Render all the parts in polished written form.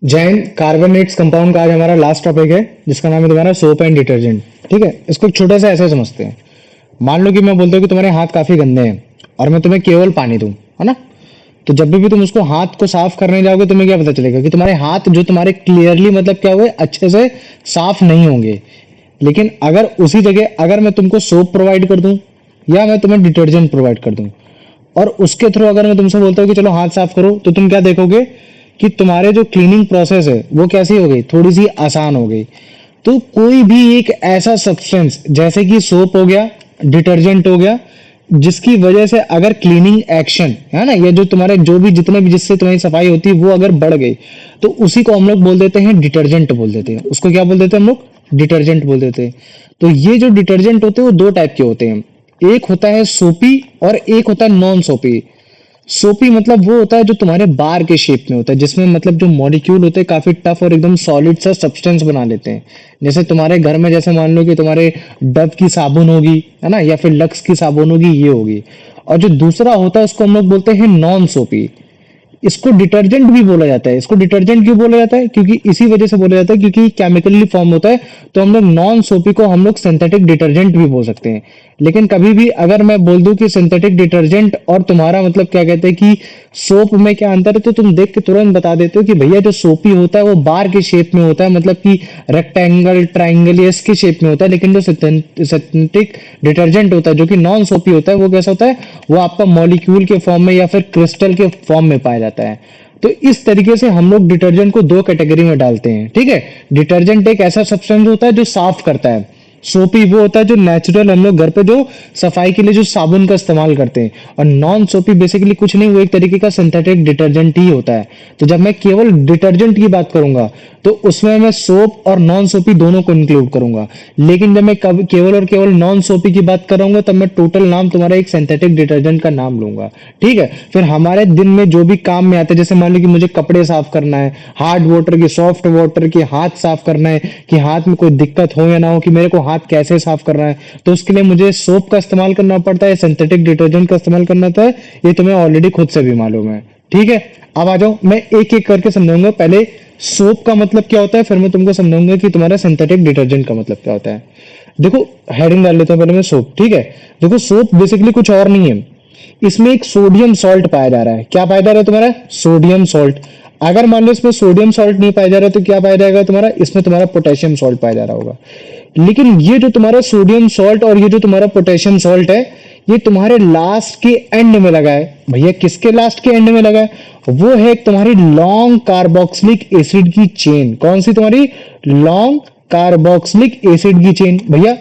Jain carbonates compound का आज हमारा लास्ट टॉपिक है जिसका नाम है तुम्हारा सोप एंड डिटर्जेंट। ठीक है, इसको एक छोटा सा ऐसे समझते हैं। मान लो कि मैं बोलता हूँ कि तुम्हारे हाथ काफी गंदे हैं और मैं तुम्हें केवल पानी दूं, है ना। तो जब भी तुम उसको हाथ को साफ करने जाओगे तुम्हें क्या पता चलेगा कि तुम्हारे हाथ जो तुम्हारे क्लियरली मतलब क्या हुए अच्छे से साफ नहीं होंगे। लेकिन अगर उसी जगह अगर मैं तुमको सोप प्रोवाइड कर दूं या मैं तुम्हें डिटर्जेंट प्रोवाइड कर दूं और उसके थ्रू अगर मैं तुमसे बोलता हूँ कि चलो हाथ साफ करो, तो तुम क्या देखोगे कि तुम्हारे जो क्लीनिंग प्रोसेस है वो कैसी हो गई, थोड़ी सी आसान हो गई। तो कोई भी एक ऐसा सब्सटेंस जैसे कि सोप हो गया, डिटर्जेंट हो गया, जिसकी वजह से अगर क्लीनिंग एक्शन है ना, ये जो तुम्हारे जो भी जितने भी जिससे तुम्हारी सफाई होती है वो अगर बढ़ गई, तो उसी को हम लोग बोल देते हैं डिटर्जेंट बोल देते हैं। उसको क्या बोल देते हैं हम लोग? डिटर्जेंट बोल देते हैं। तो ये जो डिटर्जेंट होते हैं वो दो टाइप के होते हैं। एक होता है सोपी और एक होता है नॉन सोपी। सोपी मतलब वो होता है जो तुम्हारे बार के शेप में होता है, जिसमें मतलब जो मॉलिक्यूल होते हैं काफी टफ और एकदम सॉलिड सा सब्सटेंस बना लेते हैं। जैसे तुम्हारे घर में जैसे मान लो कि तुम्हारे डव की साबुन होगी, है ना, या फिर लक्स की साबुन होगी, ये होगी। और जो दूसरा होता है उसको हम लोग बोलते हैं नॉन सोपी। इसको डिटर्जेंट भी बोला जाता है। इसको डिटर्जेंट क्यों बोला जाता है? क्योंकि इसी वजह से बोला जाता है क्योंकि केमिकली फॉर्म होता है। तो हम लोग नॉन सोपी को हम लोग सिंथेटिक डिटर्जेंट भी बोल सकते हैं। लेकिन कभी भी अगर मैं बोल दूं कि सिंथेटिक डिटर्जेंट और तुम्हारा मतलब क्या कहते हैं कि सोप में क्या अंतर है, तो तुम देख के तुरंत बता देते हो कि भैया जो सोपी होता है वो बार के शेप में होता है, मतलब कि रेक्टेंगल ट्राइंगल इसके शेप में होता है। लेकिन जो सिंथेटिक डिटर्जेंट होता है जो कि नॉन सोपी होता है वो कैसा होता है? वो आपका मॉलिक्यूल के फॉर्म में या फिर क्रिस्टल के फॉर्म में पाया जाता है। तो इस तरीके से हम लोग डिटर्जेंट को दो कैटेगरी में डालते हैं। ठीक है, डिटर्जेंट एक ऐसा सब्सटेंस होता है जो साफ करता है। सोपी वो होता है जो नेचुरल हम लोग घर पे जो सफाई के लिए जो साबुन का इस्तेमाल करते हैं। और नॉन सोपी बेसिकली कुछ नहीं, वो एक तरीके का सिंथेटिक डिटर्जेंट ही होता है। तो जब मैं केवल डिटर्जेंट की बात करूंगा तो उसमें मैं सोप और नॉन सोपी दोनों को इंक्लूड करूंगा। लेकिन जब मैं केवल और केवल नॉन सोपी की बात कर रहा हूँ तब मैं टोटल नाम तुम्हारा एक सिंथेटिक डिटर्जेंट का नाम लूंगा। ठीक है, फिर हमारे दिन में जो भी काम में आता है, जैसे मान लो कि मुझे कपड़े साफ करना है, हार्ड वाटर की, सॉफ्ट वाटर की, हाथ साफ करना है कि हाथ में कोई दिक्कत हो या ना हो, कि मेरे को हाथ कैसे साफ करना है, तो उसके लिए मुझे सोप का इस्तेमाल करना पड़ता है, सिंथेटिक डिटर्जेंट का इस्तेमाल करना होता है। ये तुम्हें ऑलरेडी खुद से भी मालूम है। ठीक है, अब आ जाओ, मैं एक एक करके समझाऊंगा। पहले सोप का मतलब क्या होता है, फिर मैं तुमको समझाऊंगा कि तुम्हारा सिंथेटिक डिटर्जेंट का मतलब क्या होता है। देखो, हेडिंग डाल लेता हूं पहले मैं सोप। ठीक है, देखो सोप बेसिकली कुछ और नहीं है, इसमें एक सोडियम सॉल्ट पाया जा रहा है। क्या पाया जा रहा है तुम्हारा? Sodium salt. अगर मान लो इसमें सोडियम सॉल्ट नहीं पाया जा रहा तो क्या पाया जाएगा तुम्हारा? इसमें तुम्हारा पोटेशियम सॉल्ट पाया जा रहा होगा। लेकिन ये जो तुम्हारा सोडियम सॉल्ट और ये जो तुम्हारा पोटेशियम सॉल्ट है, ये तुम्हारे लास्ट के एंड में लगा है। भैया किसके लास्ट के एंड में लगा है? वो है तुम्हारी लॉन्ग कार्बोक्सिलिक एसिड की चेन। कौन सी तुम्हारी? लॉन्ग कार्बोक्सिलिक एसिड की चेन। भैया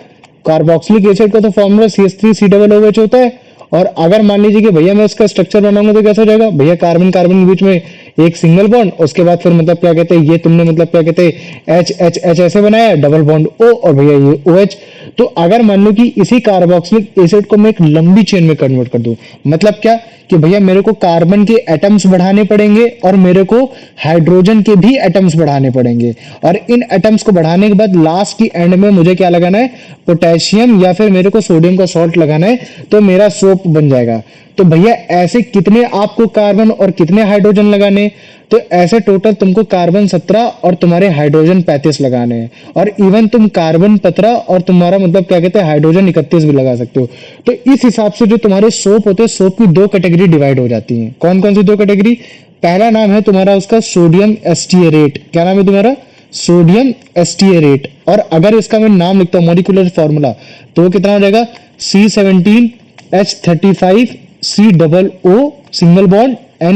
कार्बोक्सिलिक एसिड का तो फॉर्मूला CH3COOH होता है। और अगर मान लीजिए कि भैया मैं इसका स्ट्रक्चर बनाऊंगा तो कैसा हो जाएगा? भैया कार्बन कार्बन के बीच में एक सिंगल बॉन्ड, उसके बाद फिर मतलब क्या कहते हैं, ये तुमने मतलब क्या कहते हैं एच एच एच ऐसे बनाया, डबल बॉन्ड O, और भैया ये OH। तो अगर मान लो कि इसी कार्बोक्सिलिक एसिड को मैं एक लंबी चेन में कन्वर्ट कर दूं, मतलब क्या कि भैया मेरे को कार्बन के एटम्स बढ़ाने पड़ेंगे और मेरे को हाइड्रोजन के भी एटम्स बढ़ाने पड़ेंगे। और इन एटम्स को बढ़ाने के बाद लास्ट की एंड में मुझे क्या लगाना है? पोटेशियम या फिर मेरे को सोडियम का सॉल्ट लगाना है, तो मेरा सोप बन जाएगा। तो भैया ऐसे कितने आपको कार्बन और कितने हाइड्रोजन लगाने? तो ऐसे टोटल तुमको कार्बन 17 और तुम्हारे हाइड्रोजन 35 लगाने हैं। और इवन तुम कार्बन 15 और तुम्हारा मतलब क्या कहते हैं हाइड्रोजन 31 भी लगा सकते हो। तो इस हिसाब से जो तुम्हारे सोप होते हैं, सोप की दो कैटेगरी डिवाइड हो जाती हैं। कौन कौन सी दो कैटेगरी? पहला नाम है तुम्हारा उसका सोडियम एस्टिएरेट। क्या नाम है तुम्हारा? सोडियम एस्टिएरेट। और अगर इसका मैं नाम लिखता हूं मॉलिक्यूलर फॉर्मूला, तो वो कितना हो जाएगा? C17H35C O single bond Na,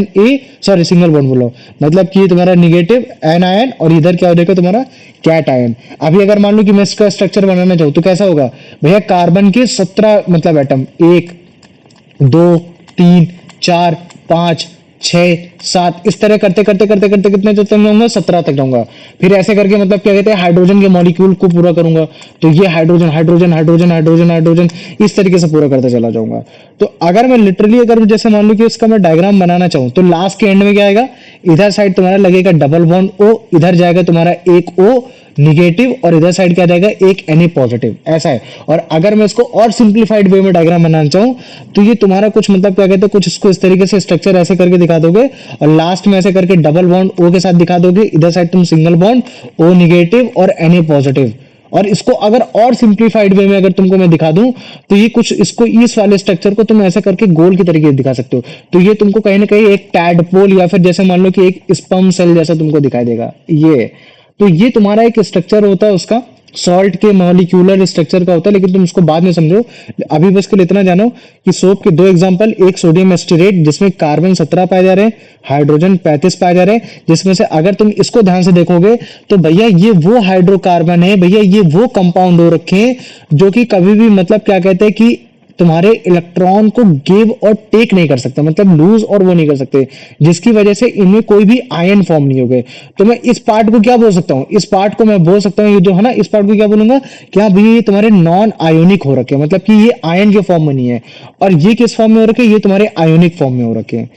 sorry single bond बोलो, मतलब कि ये तुम्हारा निगेटिव एनायन और इधर क्या हो जाएगा तुम्हारा? Cation. अभी अगर मान लो कि मैं इसका स्ट्रक्चर बनाना चाहूँ तो कैसा होगा? भैया कार्बन के 17 मतलब एटम, 1 2 3 4 5 6 7, इस तरह करते करते करते करते कितने तक जाऊंगा? 17 तक जाऊंगा। फिर ऐसे करके मतलब क्या कहते हैं हाइड्रोजन के मॉलिक्यूल को पूरा करूंगा, तो ये hydrogen hydrogen hydrogen hydrogen hydrogen इस तरीके से पूरा करते चला जाऊंगा। तो अगर मैं लिटरली अगर जैसे मान लो कि इसका मैं डायग्राम बनाना चाहूँ तो लास्ट के एंड में क्या आएगा? इधर साइड तुम्हारा लगेगा डबल बॉन्ड ओ, इधर जाएगा तुम्हारा एक ओ निगेटिव और इधर साइड क्या जाएगा एक Na पॉजिटिव, ऐसा है। और अगर मैं इसको और सिंप्लीफाइड वे में डायग्राम बनाना चाहूँ तो ये तुम्हारा कुछ मतलब क्या कहते हैं, कुछ इसको इस तरीके से स्ट्रक्चर ऐसे करके दिखा दोगे और लास्ट में ऐसे करके डबल बॉन्ड ओ के साथ दिखा दोगे, इधर साइड तुम सिंगल बॉन्ड ओ निगेटिव और Na पॉजिटिव। और इसको अगर और सिंप्लीफाइड वे में अगर तुमको मैं दिखा दूं तो ये कुछ इसको इस वाले स्ट्रक्चर को तुम ऐसा करके गोल की तरीके से दिखा सकते हो। तो ये तुमको कहीं ना कहीं एक टैडपोल या फिर जैसे मान लो कि एक स्पर्म सेल जैसा तुमको दिखाई देगा ये। तो ये तुम्हारा एक स्ट्रक्चर होता है उसका, सॉल्ट के मॉलिक्यूलर स्ट्रक्चर का होता है, लेकिन तुम उसको बाद में समझो। अभी बस के लिए इतना जानो कि सोप के दो एग्जांपल, एक सोडियम एस्टेरेट जिसमें कार्बन 17 पाए जा रहे हैं, हाइड्रोजन 35 पाए जा रहे हैं, जिसमें से अगर तुम इसको ध्यान से देखोगे तो भैया ये वो हाइड्रोकार्बन है, भैया ये वो कंपाउंड हो रखे हैं जो कि कभी भी मतलब क्या कहते हैं कि तुम्हारे इलेक्ट्रॉन को गिव और टेक नहीं कर सकते, मतलब लूज और वो नहीं कर सकते, जिसकी वजह से इनमें कोई भी आयन फॉर्म नहीं हो गए। तो मैं इस पार्ट को क्या बोल सकता हूँ, इस पार्ट को मैं बोल सकता हूँ ये जो है ना, इस पार्ट को क्या बोलूंगा, क्या भैया ये तुम्हारे नॉन आयोनिक हो रखे हैं, मतलब कि ये आयन के फॉर्म में नहीं है। और ये किस फॉर्म में हो रखे हैं, ये तुम्हारे आयोनिक फॉर्म में हो रखे हैं।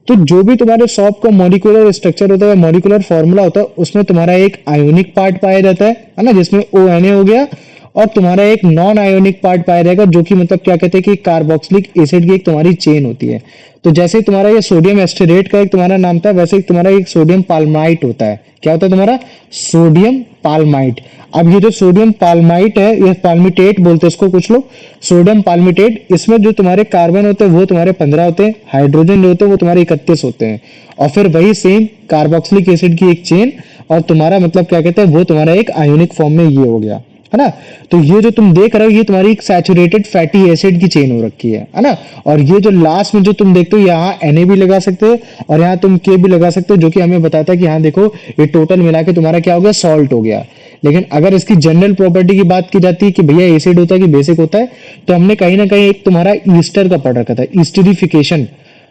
तो जो भी तुम्हारे सॉप का मॉलिक्यूलर स्ट्रक्चर होता है, मॉलिक्यूलर फॉर्मूला होता है, उसमें तुम्हारा एक आयोनिक पार्ट पाया जाता है ना, जिसमें ONA हो गया, और तुम्हारा एक नॉन आयोनिक पार्ट पाया जाएगा जो कि मतलब क्या कहते हैं कि कार्बोक्सिलिक एसिड की एक तुम्हारी चेन होती है। तो जैसे तुम्हारा ये सोडियम एस्टेरेट का एक तुम्हारा नाम था, वैसे एक तुम्हारा एक सोडियम पाल्माइट होता है। क्या होता है तुम्हारा, सोडियम पाल्माइट। अब ये जो सोडियम पाल्माइट है, ये पाल्मिटेट बोलते हैं इसको कुछ लोग, सोडियम पाल्मिटेट, इसमें जो तुम्हारे कार्बन होते हैं वो तुम्हारे 15 होते हैं, हाइड्रोजन जो होते हैं वो तुम्हारे 31 होते हैं, और फिर वही सेम कार्बोक्सिलिक एसिड की एक चेन, और तुम्हारा मतलब क्या कहते हैं वो तुम्हारा एक आयोनिक फॉर्म में ये हो गया, है ना। तो ये जो तुम देख रहे हो ये तुम्हारी एक सैचुरेटेड फैटी एसिड की चेन हो रखी है ना। और ये जो लास्ट में जो तुम देखते हो, यहाँ Na भी लगा सकते हो और यहाँ तुम K भी लगा सकते हो, जो कि हमें बताता है कि हाँ देखो ये टोटल मिला के तुम्हारा क्या हो गया, सॉल्ट हो गया। लेकिन अगर इसकी जनरल प्रॉपर्टी की बात की जाती है कि भैया एसिड होता है कि बेसिक होता है, तो हमने कहीं ना कहीं एक तुम्हारा ईस्टर का पढ़ रखा था, ईस्टरिफिकेशन।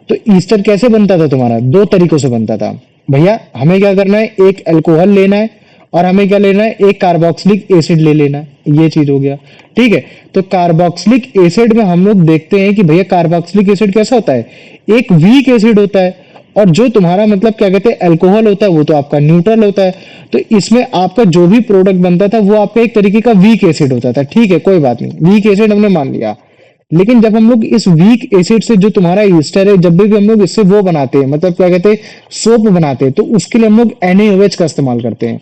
तो ईस्टर कैसे बनता था तुम्हारा, दो तरीकों से बनता था भैया। हमें क्या करना है, एक अल्कोहल लेना है और हमें क्या लेना है, एक कार्बोक्सिलिक एसिड ले लेना है, ये चीज हो गया, ठीक है। तो कार्बोक्सिलिक एसिड में हम लोग देखते हैं कि भैया कार्बोक्सिलिक एसिड कैसा होता है, एक वीक एसिड होता है, और जो तुम्हारा मतलब क्या कहते हैं अल्कोहल होता है वो तो आपका न्यूट्रल होता है। तो इसमें आपका जो भी प्रोडक्ट बनता था वो आपका एक तरीके का वीक एसिड होता था, ठीक है, कोई बात नहीं, वीक एसिड हमने मान लिया। लेकिन जब हम लोग इस वीक एसिड से जो तुम्हारा ईस्टर है, जब भी हम लोग इससे वो बनाते हैं, मतलब क्या कहते हैं सोप बनाते हैं, तो उसके लिए हम लोग NaOH का इस्तेमाल करते हैं।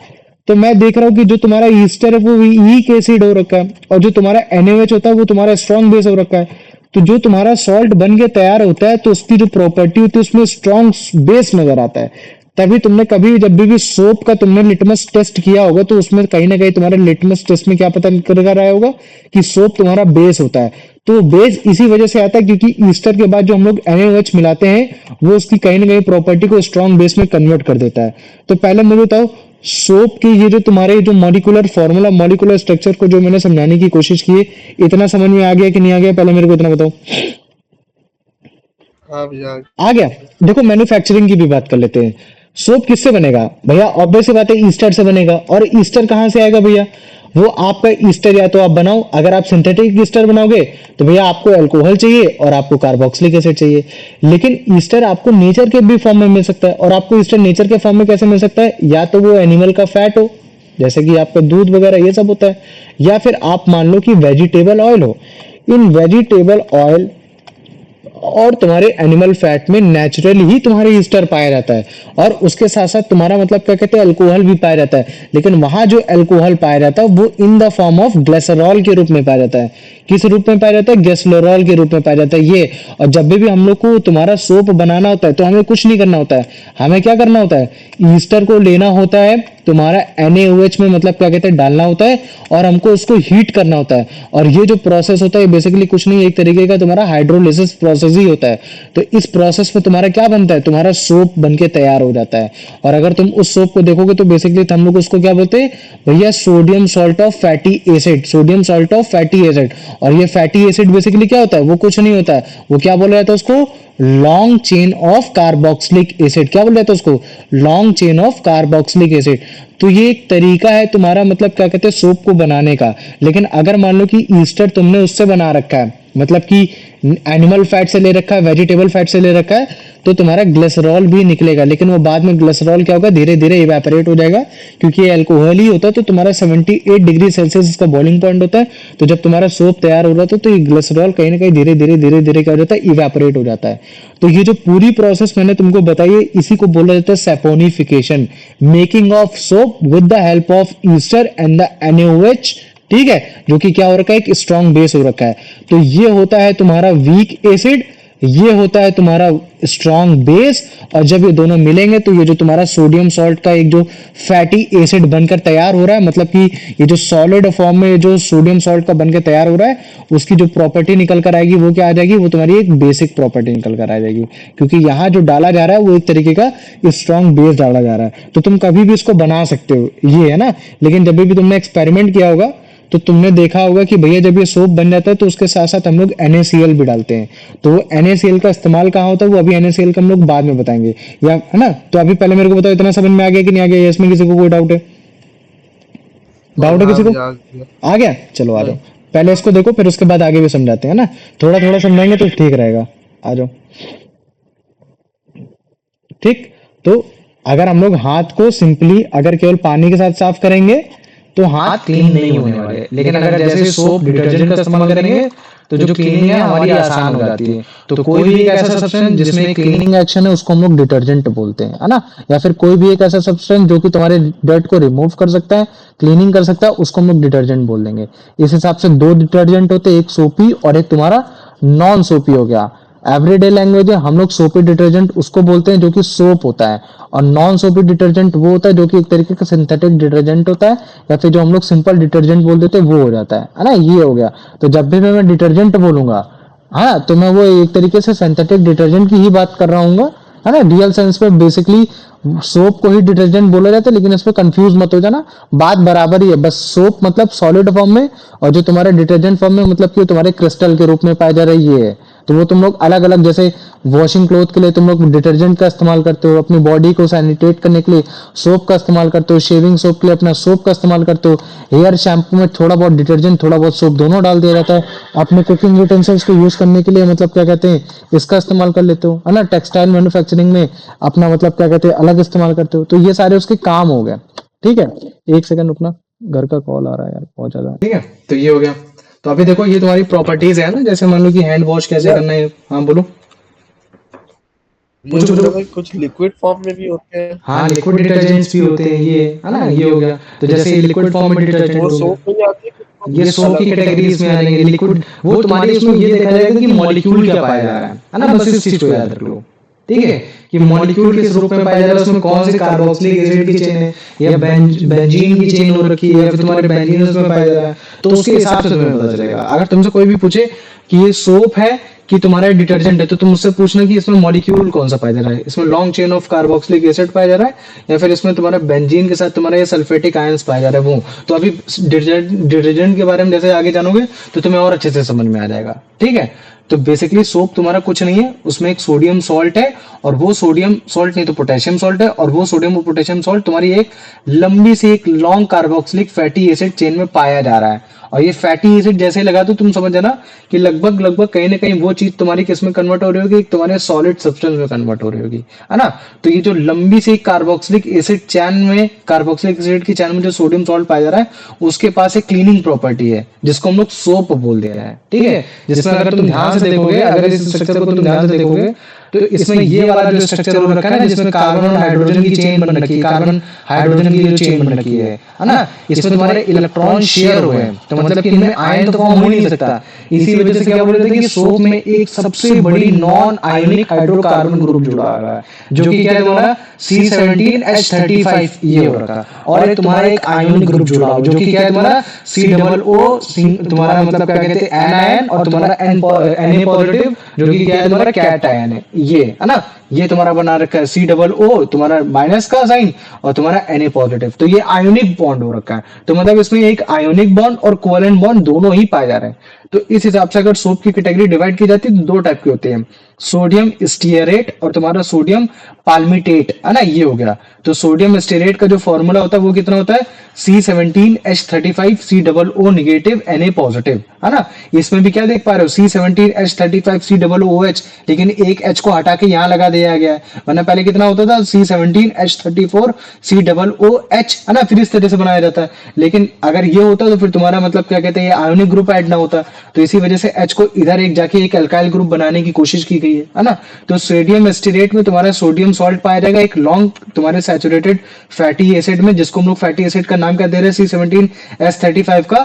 तो मैं देख रहा हूँ कि जो तुम्हारा ईस्टर है वो वीक एसिड हो रखा है, और जो तुम्हारा NaOH होता है वो तुम्हारा स्ट्रॉन्ग बेस हो रखा है। तो जो तुम्हारा सॉल्ट बन के तैयार होता है तो उसकी जो प्रॉपर्टी होती है उसमें स्ट्रॉन्ग बेस नजर आता है। तभी तुमने कभी जब भी सोप का तुमने लिटमस टेस्ट किया होगा तो उसमें कहीं ना कहीं तुम्हारे लिटमस टेस्ट में क्या पता कर रहा होगा कि सोप तुम्हारा बेस होता है। तो बेस इसी वजह से आता है क्योंकि ईस्टर के बाद जो हम लोग NaOH मिलाते हैं वो उसकी कहीं ना कहीं प्रॉपर्टी को स्ट्रॉन्ग बेस में कन्वर्ट कर देता है। तो पहले मुझे बताओ सोप की ये जो तुम्हारे जो मॉलिक्यूलर फॉर्मूला, मॉलिक्यूलर स्ट्रक्चर को जो मैंने समझाने की कोशिश की है, इतना समझ में आ गया कि नहीं आ गया, पहले मेरे को इतना बताओ। हाँ भैया। आ गया। देखो मैन्युफैक्चरिंग की भी बात कर लेते हैं। सोप किससे बनेगा भैया, ऑब्वियस सी बात है ईस्टर से बनेगा। और ईस्टर कहां से आएगा भैया, वो आपका ईस्टर या तो आप बनाओ, अगर आप सिंथेटिक ईस्टर बनाओगे तो भैया आपको अल्कोहल चाहिए और आपको कार्बोक्सिलिक एसिड चाहिए। लेकिन ईस्टर आपको नेचर के भी फॉर्म में मिल सकता है, और आपको ईस्टर नेचर के फॉर्म में कैसे मिल सकता है, या तो वो एनिमल का फैट हो जैसे कि आपका दूध वगैरह ये सब होता है, या फिर आप मान लो कि वेजिटेबल ऑयल हो। इन वेजिटेबल ऑयल और तुम्हारे एनिमल फैट में नेचुरली ही तुम्हारे ईस्टर पाया जाता है, और उसके साथ साथ तुम्हारा मतलब क्या कहते हैं अल्कोहल भी पाया जाता है। लेकिन वहां जो अल्कोहल पाया जाता है वो in the form of glycerol के रूप में पाया जाता है। किस रूप में पाया जाता है, ग्लिसरॉल के रूप में पाया जाता है ये। और जब भी हम लोग को तुम्हारा सोप बनाना होता है तो हमें कुछ नहीं करना होता है, हमें क्या करना होता है, ईस्टर को लेना होता है, तुम्हारा NaOH में मतलब क्या कहते हैं डालना होता है, और हमको उसको हीट करना होता है। और ये जो प्रोसेस होता है बेसिकली कुछ नहीं, एक तरीके का तुम्हारा हाइड्रोलिसिस प्रोसेस ही होता है। तो इस प्रोसेस में तुम्हारा क्या बनता है, तुम्हारा सोप बनके तैयार हो जाता है। और अगर तुम उस सोप को देखोगे तो बेसिकली हम लोग उसको क्या बोलते हैं भैया, sodium salt of fatty acid, sodium salt of fatty acid. और ये फैटी एसिड बेसिकली क्या होता है, वो कुछ नहीं होता है, वो क्या बोला जाता है उसको, long chain of carboxylic acid. क्या बोल रहे थे उसको, long chain of carboxylic acid. तो ये एक तरीका है तुम्हारा मतलब क्या कहते हैं सोप को बनाने का। लेकिन अगर मान लो कि ईस्टर तुमने उससे बना रखा है, मतलब कि एनिमल फैट से ले रखा है, वेजिटेबल फैट से ले रखा है, तो तुम्हारा ग्लिसरॉल भी निकलेगा, लेकिन वो बाद में ग्लिसरॉल क्या होगा, धीरे धीरे इवेपोरेट हो जाएगा, क्योंकि ये अल्कोहल ही होता है। तो तुम्हारा 78 डिग्री सेल्सियस इसका बॉइलिंग पॉइंट होता है। तो जब तुम्हारा सोप तैयार हो रहा था, तो ये ग्लिसरॉल कहीं ना कहीं धीरे धीरे धीरे धीरे क्या हो जाता है, इवेपोरेट हो जाता है। तो ये जो पूरी प्रोसेस मैंने तुमको बताई है, इसी को बोला जाता है saponification, making of soap with the help of Easter and the NaOH, ठीक है, जो कि क्या हो रखा है, एक स्ट्रॉन्ग बेस हो रखा है। तो ये होता है तुम्हारा वीक एसिड, ये होता है तुम्हारा स्ट्रॉन्ग बेस, और जब ये दोनों मिलेंगे तो ये जो तुम्हारा सोडियम सॉल्ट का एक जो फैटी एसिड बनकर तैयार हो रहा है, मतलब कि ये जो सॉलिड फॉर्म में जो सोडियम सॉल्ट का बनकर तैयार हो रहा है, उसकी जो प्रॉपर्टी निकल कर आएगी वो क्या आ जाएगी, वो तुम्हारी एक बेसिक प्रॉपर्टी निकल कर आ जाएगी, क्योंकि यहाँ जो डाला जा रहा है वो एक तरीके का स्ट्रॉन्ग बेस डाला जा रहा है। तो तुम कभी भी इसको बना सकते हो, ये है ना। लेकिन जब भी तुमने एक्सपेरिमेंट किया होगा तो तुमने देखा होगा कि भैया जब ये सोप बन जाता है तो उसके साथ साथ हम लोग NaCl भी डालते हैं। तो NaCl का इस्तेमाल कहाँ होता है, वो अभी NaCl का हम लोग बाद में बताएंगे, या है ना। तो अभी पहले मेरे को बताओ, इतना समझ में आ गया कि नहीं आ गया, इसमें किसी को कोई डाउट है? डाउट है किसी को? आ गया, चलो आ जाओ, पहले इसको देखो, फिर उसके बाद आगे भी समझाते हैं ना, थोड़ा थोड़ा समझाएंगे तो ठीक रहेगा। आ जाओ, ठीक। तो अगर हम लोग हाथ को सिंपली अगर केवल पानी के साथ साफ करेंगे तो हाथ क्लीन नहीं होने वाले, लेकिन अगर जैसे सोप डिटर्जेंट का इस्तेमाल करेंगे तो जो क्लीनिंग है हमारी आसान हो जाती है। तो कोई भी एक ऐसा सब्सटेंस जिसमें क्लीनिंग एक्शन है उसको हम लोग डिटर्जेंट बोलते हैं, है ना। या फिर कोई भी एक ऐसा सब्सटेंस जो कि तुम्हारे डर्ट को रिमूव कर सकता है, क्लीनिंग कर सकता है, उसको हम लोग डिटर्जेंट बोल देंगे। इस हिसाब से दो डिटर्जेंट होते हैं, एक सोपी और एक तुम्हारा नॉन सोपी हो गया। एवरीडे लैंग्वेज है, हम लोग सोपी डिटर्जेंट उसको बोलते हैं जो कि सोप होता है, और नॉन सोपी डिटर्जेंट वो होता है जो कि एक तरीके का सिंथेटिक डिटर्जेंट होता है, या फिर जो हम लोग सिंपल डिटर्जेंट बोल देते हैं वो हो जाता है ना। ये हो गया। तो जब भी मैं डिटर्जेंट बोलूंगा, हाँ, तो मैं वो एक तरीके से सिंथेटिक डिटर्जेंट की ही बात कर रहा हूँ, है ना। रियल सेंस में बेसिकली सोप को ही डिटर्जेंट बोला जाता है, लेकिन इसमें कंफ्यूज मत हो जाना, बात बराबर ही है। बस सोप मतलब सॉलिड फॉर्म में, और जो तुम्हारे डिटर्जेंट फॉर्म में मतलब कि तुम्हारे क्रिस्टल के रूप में पाया जा रहा है, ये है। तो वो तुम लोग अलग अलग, जैसे वॉशिंग क्लोथ के लिए तुम लोग डिटर्जेंट का इस्तेमाल करते हो, अपनी बॉडी को सैनिटेट करने के लिए सोप का इस्तेमाल करते हो, शेविंग सोप के लिए अपना सोप का इस्तेमाल करते हो, हेयर शैम्पू में थोड़ा बहुत डिटर्जेंट थोड़ा बहुत सोप दोनों डाल दिया जाता है। अपने कुकिंग यूटेंसिल्स को यूज करने के लिए मतलब क्या कहते हैं, इसका इस्तेमाल कर लेते हो, है ना। टेक्सटाइल मैन्युफैक्चरिंग में अपना मतलब क्या कहते हैं, अलग इस्तेमाल करते हो। तो ये सारे उसके काम हो गए, ठीक है। एक सेकंड रुकना, घर का कॉल आ रहा है यार, बहुत ज्यादा, ठीक है। तो ये हो गया। तो अभी देखो ये तुम्हारी प्रॉपर्टीज है ना, जैसे मान लो कि हैंड वॉश कैसे करना है। हाँ बोलो, ये जो भाई कुछ लिक्विड फॉर्म में भी होते हैं। हाँ लिक्विड डिटर्जेंट्स भी होते हैं, ये है ना। ये हो गया। तो जैसे लिक्विड फॉर्म में डिटर्जेंट वो हो सोप गया, में आती है, ये सोप की कैटेगरीज में आ जाएंगे। लिक्विड वो तुम्हारे उसमें ये देखा जाएगा कि मॉलिक्यूल क्या पाया जा रहा है ना। बस इस चीज को याद रख लो, ठीक है, कि मॉलिक्यूल किस रूप में पाया जा रहा है, उसमें कौन से कार्बोक्सिलिक एसिड की चेन है, या बेंजीन की चेन हो रखी है, या फिर तुम्हारे बेंजीन उसमें पाया जा रहा है। तो उसके हिसाब से तुम्हें पता चलेगा। अगर तुमसे कोई भी पूछे कि ये सोप है कि तुम्हारा डिटर्जेंट है, तो तुम उससे पूछना कि इसमें मॉलिक्यूल कौन सा पाया जा रहा है, इसमें long chain of carboxylic acid पाया जा रहा है, या फिर इसमें तुम्हारा बेंजीन के साथ तुम्हारा ये सल्फेटिक आयंस पाया जा रहा है वो। तो अभी डिटर्जेंट के बारे में जैसे आगे जानोगे तो तुम्हें और अच्छे से समझ में आ जाएगा, ठीक है। तो बेसिकली सोप तुम्हारा कुछ नहीं है, उसमें एक सोडियम सॉल्ट है, और वो सोडियम सॉल्ट नहीं तो पोटेशियम सॉल्ट है, और वो सोडियम और पोटेशियम सॉल्ट तुम्हारी एक लंबी सी एक long carboxylic fatty acid chain में पाया जा रहा है। और ये फैटी एसिड जैसे ही लगा तो तुम समझ जाना कि लगभग लगभग कहीं ना कहीं वो चीज तुम्हारी किस में कन्वर्ट हो रही होगी, तुम्हारे सॉलिड सब्सटेंस में कन्वर्ट हो रही होगी, है ना। तो ये जो लंबी सी कार्बोक्सिलिक एसिड चैन में, कार्बोक्सिलिक एसिड की चैन में जो सोडियम सॉल्ट पाया जा रहा है, उसके पास एक क्लीनिंग प्रॉपर्टी है जिसको हम लोग सोप बोल दे रहे हैं, ठीक है। जिसमें अगर तुम ध्यान से देखोगे, अगर इस स्ट्रक्चर को तुम ध्यान से देखोगे, तो इसमें ये वाला जो स्ट्रक्चर हो रखा है ना, जिसमें कार्बन और हाइड्रोजन की चेन बन रखी है, कार्बन हाइड्रोजन की जो चेन बन रखी है ना, इसमें तुम्हारे इलेक्ट्रॉन शेयर हुए हैं। तो मतलब कि इनमें आयन तो फॉर्म हो ही नहीं सकता। इसी वजह से क्या बोल रहे थे कि सोप में एक सबसे बड़ी नॉन आयोनिक हाइड्रोकार्बन ग्रुप जुड़ा हुआ है, जो कि क्या है तुम्हारा C17H35 ये हो रखा है। और एक तुम्हारा एक आयोनिक ग्रुप जुड़ा हुआ जो कि क्या है तुम्हारा COO, तुम्हारा मतलब क्या कहते हैं एनायन, और तुम्हारा Na पॉजिटिव जो कि क्या है तुम्हारा कैट आयन है, ये है ना। ये तुम्हारा बना रखा है COO तुम्हारा माइनस का साइन, और तुम्हारा Na पॉजिटिव। तो ये आयोनिक बॉन्ड हो रखा है। तो मतलब इसमें एक आयोनिक बॉन्ड और कोवेलेंट बॉन्ड दोनों ही पाए जा रहे हैं। तो इस हिसाब से अगर सोप की कैटेगरी डिवाइड की जाती है तो दो टाइप की होती है, सोडियम स्टीयरेट और तुम्हारा सोडियम पाल्मिटेट, है ना, ये हो गया। तो सोडियम स्टीयरेट का जो फॉर्मूला होता है वो कितना होता है, C17H35 C O O Na+, है ना। इसमें भी क्या देख पा रहे हो, C17H35 COOH, लेकिन एक H को हटा के यहाँ लगा दिया गया है, वरना पहले कितना होता था, C17H34 COOH, है ना, फिर इस तरह से बनाया जाता है। लेकिन अगर ये होता तो फिर तुम्हारा मतलब क्या कहते हैं, ये आयोनिक ग्रुप ऐड ना होता। तो इसी वजह से H को इधर एक जाके एक अल्काइल ग्रुप बनाने की कोशिश की गई है ना। तो सोडियम एस्टिरेट में तुम्हारा सोडियम सॉल्ट पाया जाएगा एक लॉन्ग तुम्हारे सैचुरेटेड फैटी एसिड में, जिसको हम लोग फैटी एसिड का नाम क्या दे रहे हैं, C17H35 का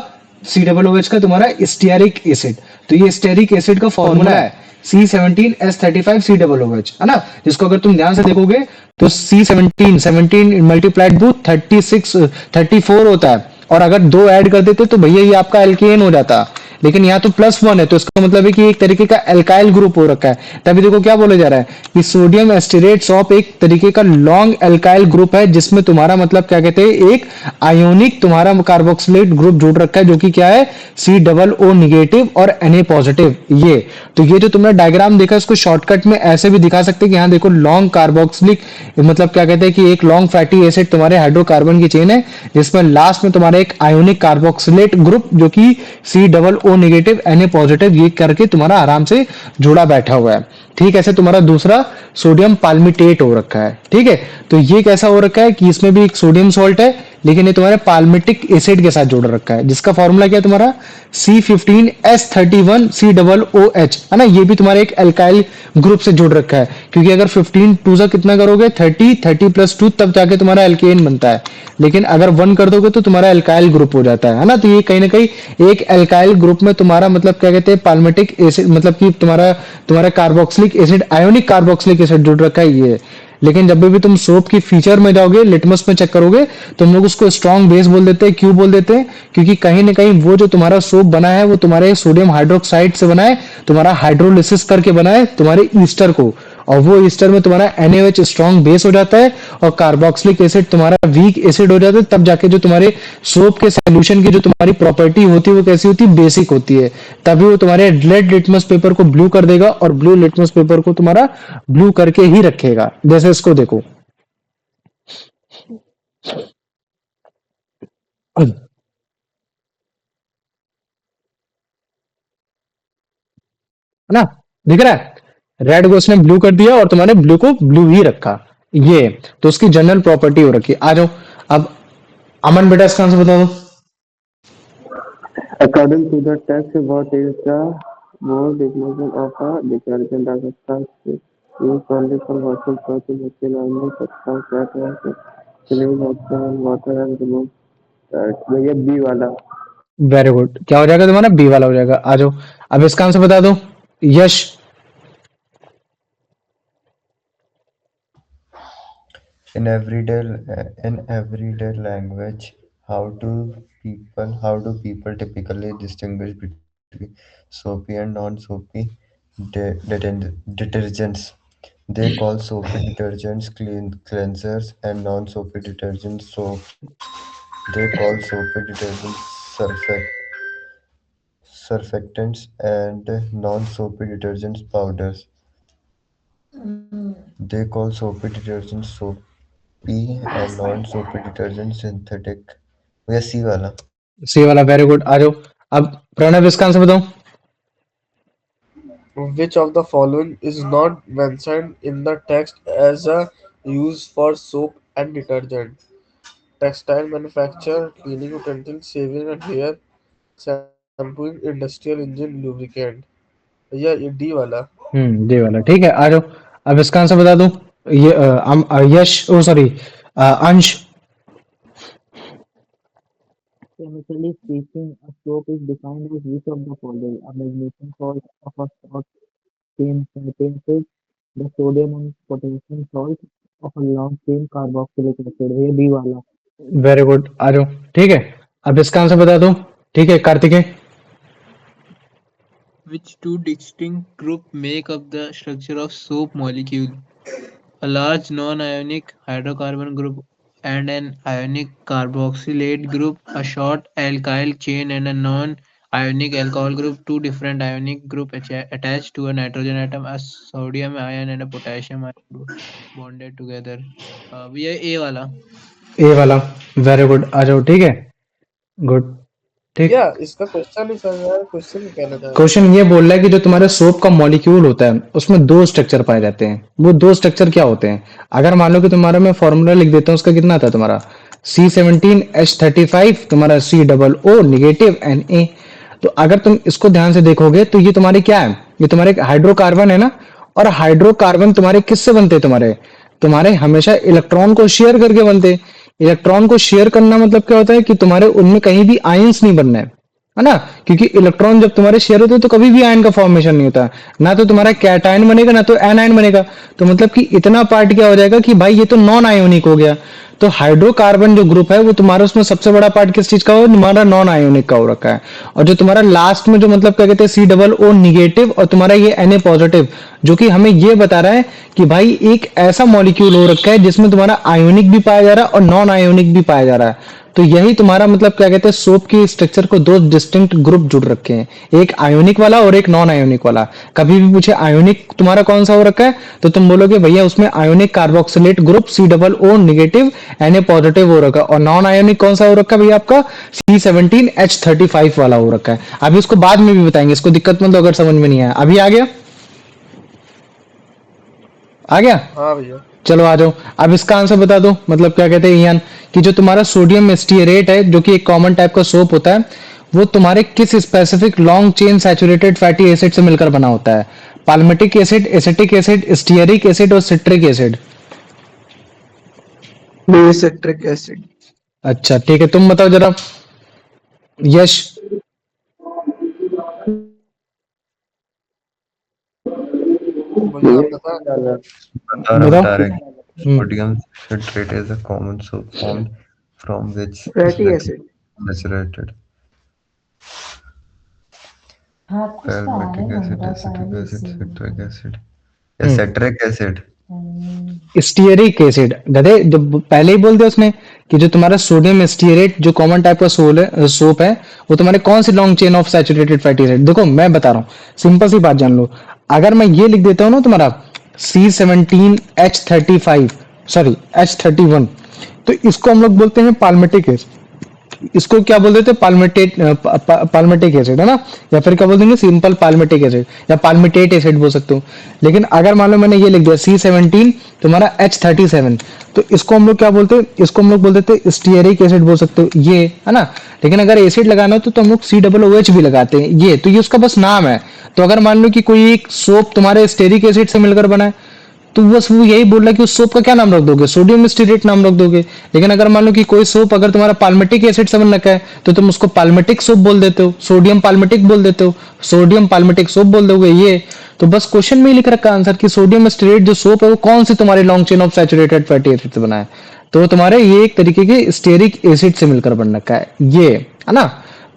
COOH का तुम्हारा स्टीयरिक एसिड। तो ये स्टेरिक एसिड का फॉर्मूला है C17H35 COOH, है ना। जिसको अगर तुम ध्यान से देखोगे तो C17 मल्टीप्लाइड टू 34 होता है, और अगर दो ऐड कर देते तो भैया ये आपका एल्केन हो जाता। लेकिन यहाँ तो +1 है, तो इसका मतलब है कि एक तरीके का एल्काइल ग्रुप हो रखा है। तभी देखो क्या बोला जा रहा है कि सोडियम एस्टिरेट्स ऑफ एक तरीके का लॉन्ग एल्काइल ग्रुप है, जिसमें तुम्हारा मतलब क्या कहते हैं, एक आयोनिक तुम्हारा कार्बोक्सिलेट ग्रुप जुड़ रखा है, जो कि क्या है, COO- और Na+। ये तो ये जो तुमने डायग्राम देखा, इसको शॉर्टकट में ऐसे भी दिखा सकते हैं कि यहाँ देखो लॉन्ग कार्बोक्सिलिक, मतलब क्या कहते हैं कि एक लॉन्ग फैटी एसिड तुम्हारे हाइड्रोकार्बन की चेन है, जिसमें लास्ट में तुम्हारा एक आयोनिक कार्बोक्सिलेट ग्रुप जो कि COO- Na+, ये करके तुम्हारा आराम से जुड़ा बैठा हुआ है। ठीक है, ऐसे तुम्हारा दूसरा सोडियम पाल्मिटेट हो रखा है। ठीक है, तो ये कैसा हो रखा है कि इसमें भी एक सोडियम सॉल्ट है, लेकिन ये तुम्हारे पाल्मिटिक एसिड के साथ जुड़ रखा है, जिसका फॉर्मूला क्या है तुम्हारा, C15H31COOH, है ना। ये भी तुम्हारे एक अल्काइल ग्रुप से जुड़ रखा है, क्योंकि अगर 15 टू से कितना करोगे, 30 + 2, तब जाके तुम्हारा एल्केन बनता है। लेकिन अगर 1 कर दोगे तो तुम्हारा एल्काइल ग्रुप हो जाता है ना। तो ये कहीं ना कहीं एक एल्काइल ग्रुप में तुम्हारा मतलब क्या कहते हैं, पाल्मिटिक एसिड, मतलब कि तुम्हारा तुम्हारा carboxylic acid, ionic carboxylic acid जुड़ रखा है ये। लेकिन जब भी तुम सोप की फीचर में जाओगे, लिटमस में चेक करोगे, तो हम लोग उसको स्ट्रॉन्ग बेस बोल देते हैं। क्यों बोल देते हैं, क्योंकि कहीं ना कहीं वो जो तुम्हारा सोप बना है वो तुम्हारे सोडियम हाइड्रोक्साइड से बना है, तुम्हारा हाइड्रोलिसिस करके बना है तुम्हारे ईस्टर को, और वो ईस्टर में तुम्हारा NaOH स्ट्रॉन्ग बेस हो जाता है, और कार्बोक्सिलिक एसिड तुम्हारा वीक एसिड हो जाता है। तब जाके जो तुम्हारे सोप के सॉल्यूशन की जो तुम्हारी प्रॉपर्टी होती है वो कैसी होती है, बेसिक होती है। तभी वो तुम्हारे रेड लिटमस पेपर को ब्लू कर देगा, और ब्लू लिटमस पेपर को तुम्हारा ब्लू करके ही रखेगा। जैसे इसको देखो, है ना, दिख रहा है, रेड को उसने ब्लू कर दिया और तुम्हारे ब्लू को ब्लू ही रखा। ये तो उसकी जनरल प्रॉपर्टी हो रखी है। आ जाओ अब, अमन बेटा इसका आंसर बता दो। According to the text, what is the mode definition of a detergent? A substance used only for washing clothes, methylene substance that has clean oxygen, water and remove dirt. भैया बी वाला। Very good, क्या हो जाएगा तुम्हारा, B वाला हो जाएगा। आ जाओ अब इसका आंसर बता दो, यश। In everyday language, how do people typically distinguish between soapy and non-soapy detergents? They call soapy detergents cleansers and non-soapy detergents soaps. They call soapy detergents surfactants and non-soapy detergents powders. They call soapy detergents soapy and non-soapy detergents synthetic. भैया सी वाला। सी वाला, very good. आ जाओ अब, प्रणव इसका answer बताओ। Which of the following is not mentioned in the text as a use for soap and detergent? Textile manufacture, cleaning utensils, shaving and hair, shampooing, industrial engine, lubricant. भैया ये D वाला। D वाला, ठीक है। आ जाओ अब इसका आंसर बता दो, ये यश, ओ सॉरी, अंश। Chemically speaking, a soap is defined as which of the following: a magnesium salt of a short chain fatty acid, the sodium and potassium salt of a long chain carboxylic acid. ये B वाला। Very good, आ जाओ, ठीक है। अब इसका answer बता दो, ठीक है, Kartikeya. Which two distinct groups make up the structure of soap molecule? A large non-ionic hydrocarbon group and an ionic carboxylate group, a short alkyl chain and a non-ionic ionic alcohol group, two different ionic group attached to a nitrogen atom, a sodium ion and a potassium ion bonded together. भैया ए वाला. ए वाला. Very good, आ जाओ. ठीक है, good. ठीक. या इसका क्वेश्चन नहीं समझ रहा है, क्वेश्चन कहना चाह रहा है। क्वेश्चन ये बोल रहा है कि जो तुम्हारे सोप का मॉलिक्यूल होता है उसमें दो स्ट्रक्चर पाए जाते हैं. वो दो स्ट्रक्चर क्या होते हैं? अगर मान लो कि तुम्हारा मैं फॉर्मूला लिख देता हूँ, उसका कितना आता है तुम्हारा C17H35, तुम्हारा COO निगेटिव Na. तो अगर तुम इसको ध्यान से देखोगे तो ये तुम्हारे क्या है? ये तुम्हारे हाइड्रोकार्बन है ना. और हाइड्रोकार्बन तुम्हारे किससे बनते हैं? तुम्हारे हमेशा इलेक्ट्रॉन को शेयर करके बनते हैं. इलेक्ट्रॉन को शेयर करना मतलब क्या होता है कि तुम्हारे उनमें कहीं भी आयंस नहीं बनना है ना. क्योंकि इलेक्ट्रॉन जब तुम्हारे शेयर होते हैं तो कभी भी आयन का फॉर्मेशन नहीं होता. ना तो तुम्हारा कैटायन बनेगा ना तो एनायन बनेगा. तो मतलब कि इतना पार्ट क्या हो जाएगा कि भाई ये तो नॉन आयोनिक हो गया. तो हाइड्रोकार्बन जो ग्रुप है वो तुम्हारा उसमें सबसे बड़ा पार्ट किस चीज का हो? तुम्हारा नॉन आयोनिक का हो रखा है. और जो तुम्हारा लास्ट में जो मतलब क्या कहते हैं COO निगेटिव और तुम्हारा ये Na पॉजिटिव, जो कि हमें ये बता रहा है कि भाई एक ऐसा मॉलिक्यूल हो रखा है जिसमें तुम्हारा आयोनिक भी पाया जा रहा है और नॉन आयोनिक भी पाया जा रहा है. तो यही तुम्हारा मतलब क्या कहते हैं, सोप की स्ट्रक्चर को दो डिस्टिंक्ट ग्रुप जुड़ रखे हैं, एक आयोनिक वाला और एक नॉन आयोनिक वाला. कभी भी पूछे आयोनिक तुम्हारा कौन सा हो रखा है तो तुम बोलोगे भैया उसमें ionic carboxylate group COO negative Na positive हो रखा है. और नॉन आयोनिक कौन सा हो रखा है भैया? आपका C17H35 वाला हो रखा है. अभी इसको बाद में भी बताएंगे, इसको दिक्कत मत दो अगर समझ में नहीं आया. अभी आ गया? आ गया? हाँ भैया। चलो आ जाओ. अब इसका आंसर बता दो. मतलब क्या कहते हैं इयान, कि जो तुम्हारा सोडियम स्टीयरेट है जो कि एक कॉमन टाइप का सोप होता है, वो तुम्हारे किस specific long chain saturated fatty acid से मिलकर बना होता है? Palmitic acid, acetic acid, stearic acid और सिट्रिक एसिड. Citric acid. अच्छा ठीक है, तुम बताओ जरा. यश. भैया बता बता रहे हैं. हम्म. Sodium citrate is a common soap formed from which fatty is acid. saturated. Palmitic acid, acetic acid, citric acid. या citric acid. Stearic acid. गधे, जब पहले ही बोल दिया उसने कि जो तुम्हारा सोडियम स्टीयरेट जो कॉमन टाइप का सोप है वो तुम्हारे कौन सी long chain of saturated fatty acid. देखो मैं बता रहा हूँ, सिंपल सी बात जान लो. अगर मैं ये लिख देता हूँ ना तुम्हारा C17H35, सॉरी H31, तो इसको हम लोग बोलते हैं पाल्मिटिक एसिड. इसको क्या बोल देते हैं? पाल्मिटिक एसिड, है ना. या फिर क्या बोल देंगे? सिंपल पाल्मिटिक एसिड या पाल्मिटेट एसिड बोल सकते हो. लेकिन अगर मान लो मैंने ये लिख दिया C17 तुम्हारा H37, तो इसको हम लोग क्या बोलते हैं? इसको हम लोग बोल देते हैं स्टीयरिक एसिड बोल सकते हो, ये है ना. लेकिन अगर एसिड लगाना हो तो हम लोग COOH भी लगाते हैं, ये तो ये उसका बस नाम है. तो अगर मान लो कि कोई एक सोप तुम्हारे स्टेरिक एसिड से मिलकर बना है तो बस वो यही बोल रहा है कि उस सोप का क्या नाम रख दोगे? सोडियम स्टीरेट नाम रख दोगे. लेकिन अगर मान लो कि कोई सोप अगर तुम्हारा पाल्मिटिक एसिड से बन रखा है तो तुम उसको पाल्मिटिक सोप बोल देते हो, सोडियम पाल्मिटिक बोल देते हो, सोडियम पाल्मिटिक सोप बोल दोगे. ये तो बस क्वेश्चन में ही लिख रखा आंसर कि सोडियम स्टीरेट जो सोप है वो कौन सी तुम्हारी long chain of saturated fatty acid से बना है. तो तुम्हारे ये एक तरीके के स्टेरिक एसिड से मिलकर बन रखा है, ये है ना.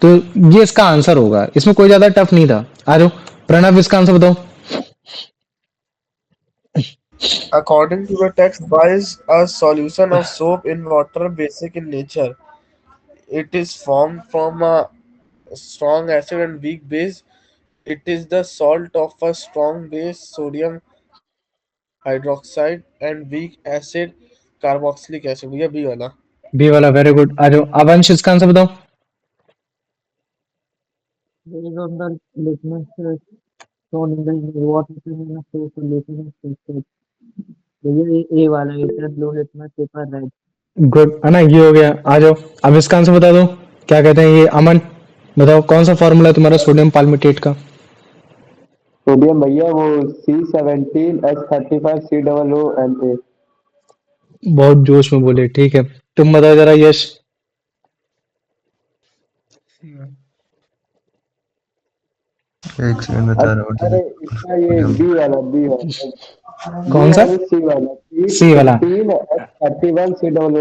तो ये इसका आंसर होगा, इसमें कोई ज्यादा टफ नहीं था. आ जाओ प्रणव, इसका आंसर बताओ. according to the text, why is a solution of soap in water basic in nature? It is formed from a strong acid and weak base. It is the salt of a strong base, sodium hydroxide, and weak acid, carboxylic acid. भैया B वाला. B वाला, very good. आ जाओ अवंश, इसका answer बताओ. Based on the litmus shown in the water in a soap litmus paper. ये वाला है blue litmus paper red. Good, है ना. ये हो गया. आ जाओ अब इसका आंसर बता दो. क्या कहते हैं ये अमन, बताओ कौन सा फॉर्मूला है तुम्हारा सोडियम पाल्मिटेट का? सोडियम भैया वो C17H35 COO Na. बहुत जोश में बोले. ठीक है, तुम बताओ जरा यश. एक सेकंड बता रहा हूँ. अरे इसका ये बी वाला कौन सा? सी वाला सी वाला. C31 COO Na.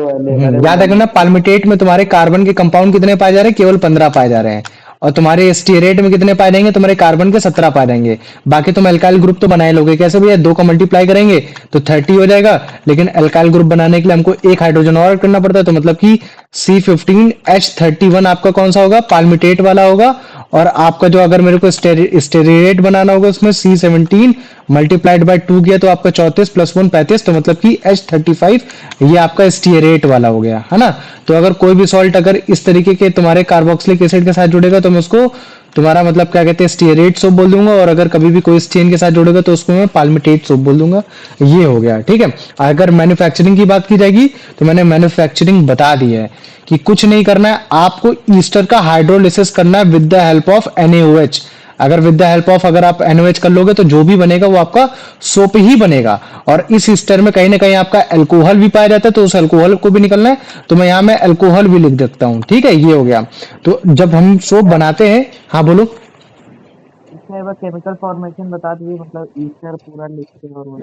याद रखना पाल्मिटेट में तुम्हारे कार्बन के कंपाउंड कितने पाए जा रहे हैं? केवल 15 पाए जा रहे हैं. और तुम्हारे स्टीरेट में कितने पाए जाएंगे? तुम्हारे कार्बन के 17 पाए जाएंगे. बाकी तुम एल्काइल ग्रुप तो बनाए लोगे. कैसे भैया? 2 को मल्टीप्लाई करेंगे तो 30 हो जाएगा. लेकिन एल्काइल ग्रुप बनाने के लिए हमको एक हाइड्रोजन और करना पड़ता है, तो मतलब कि C15H31 आपका कौन सा होगा, पाल्मिटेट वाला होगा। और आपका जो अगर मेरे को स्टेरेट बनाना होगा उसमें C17 मल्टीप्लाइड बाय 2 किया तो आपका 34 प्लस 1 35, तो मतलब कि H35 ये आपका स्टीयरेट वाला हो गया है ना। तो अगर कोई भी सॉल्ट अगर इस तरीके के तुम्हारे कार्बोक्सिलिक एसिड के साथ जुड़ेगा तो मैं उसको तुम्हारा मतलब क्या कहते हैं स्टीयरेट सोप बोल दूंगा, और अगर कभी भी कोई स्टेन के साथ जुड़ेगा तो उसको मैं पाल्मिटेट सोप बोल दूंगा। ये हो गया, ठीक है। अगर मैन्युफैक्चरिंग की बात की जाएगी तो मैंने मैन्युफैक्चरिंग बता दी है कि कुछ नहीं करना है, आपको ईस्टर का हाइड्रोलिसिस करना है with the help of NaOH। अगर विद द हेल्प ऑफ अगर आप NaOH कर लोगे तो जो भी बनेगा वो आपका सोप ही बनेगा। और इस ईस्टर में कहीं ना कहीं आपका अल्कोहल भी पाया जाता है, तो उस अल्कोहल को भी निकलना है, तो मैं यहाँ में अल्कोहल भी लिख देता हूँ, ठीक है। ये हो गया। तो जब हम सोप बनाते हैं, हाँ बोलो। इसमें एक बार केमिकल फॉर्मेशन बता दीजिए, मतलब ईस्टर पूरा लिख के और वो।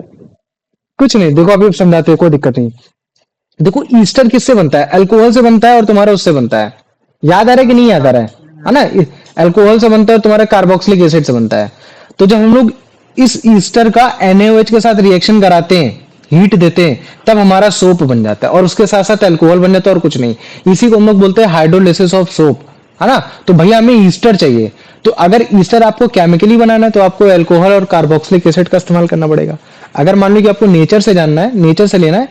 कुछ नहीं, देखो अभी समझाते हैं, कोई दिक्कत नहीं। देखो ईस्टर किससे बनता है, अल्कोहल से बनता है और तुम्हारा उससे बनता है। याद आ रहा है कि नहीं याद आ रहा है ना। अल्कोहल से बनता है और तुम्हारा कार्बोक्सिलिक एसिड से बनता है। तो जब हम लोग इस ईस्टर का NaOH के साथ रिएक्शन कराते हैं, हीट देते हैं, तब हमारा सोप बन जाता है और उसके साथ साथ अल्कोहल बन जाता है और कुछ नहीं। इसी को हम लोग बोलते हैं हाइड्रोलिसिस ऑफ सोप, है ना। तो भैया हमें ईस्टर चाहिए, तो अगर ईस्टर आपको केमिकली बनाना है तो आपको अल्कोहल और कार्बोक्सिलिक एसिड का इस्तेमाल करना पड़ेगा। अगर मान लो कि आपको नेचर से जानना है, नेचर से लेना है,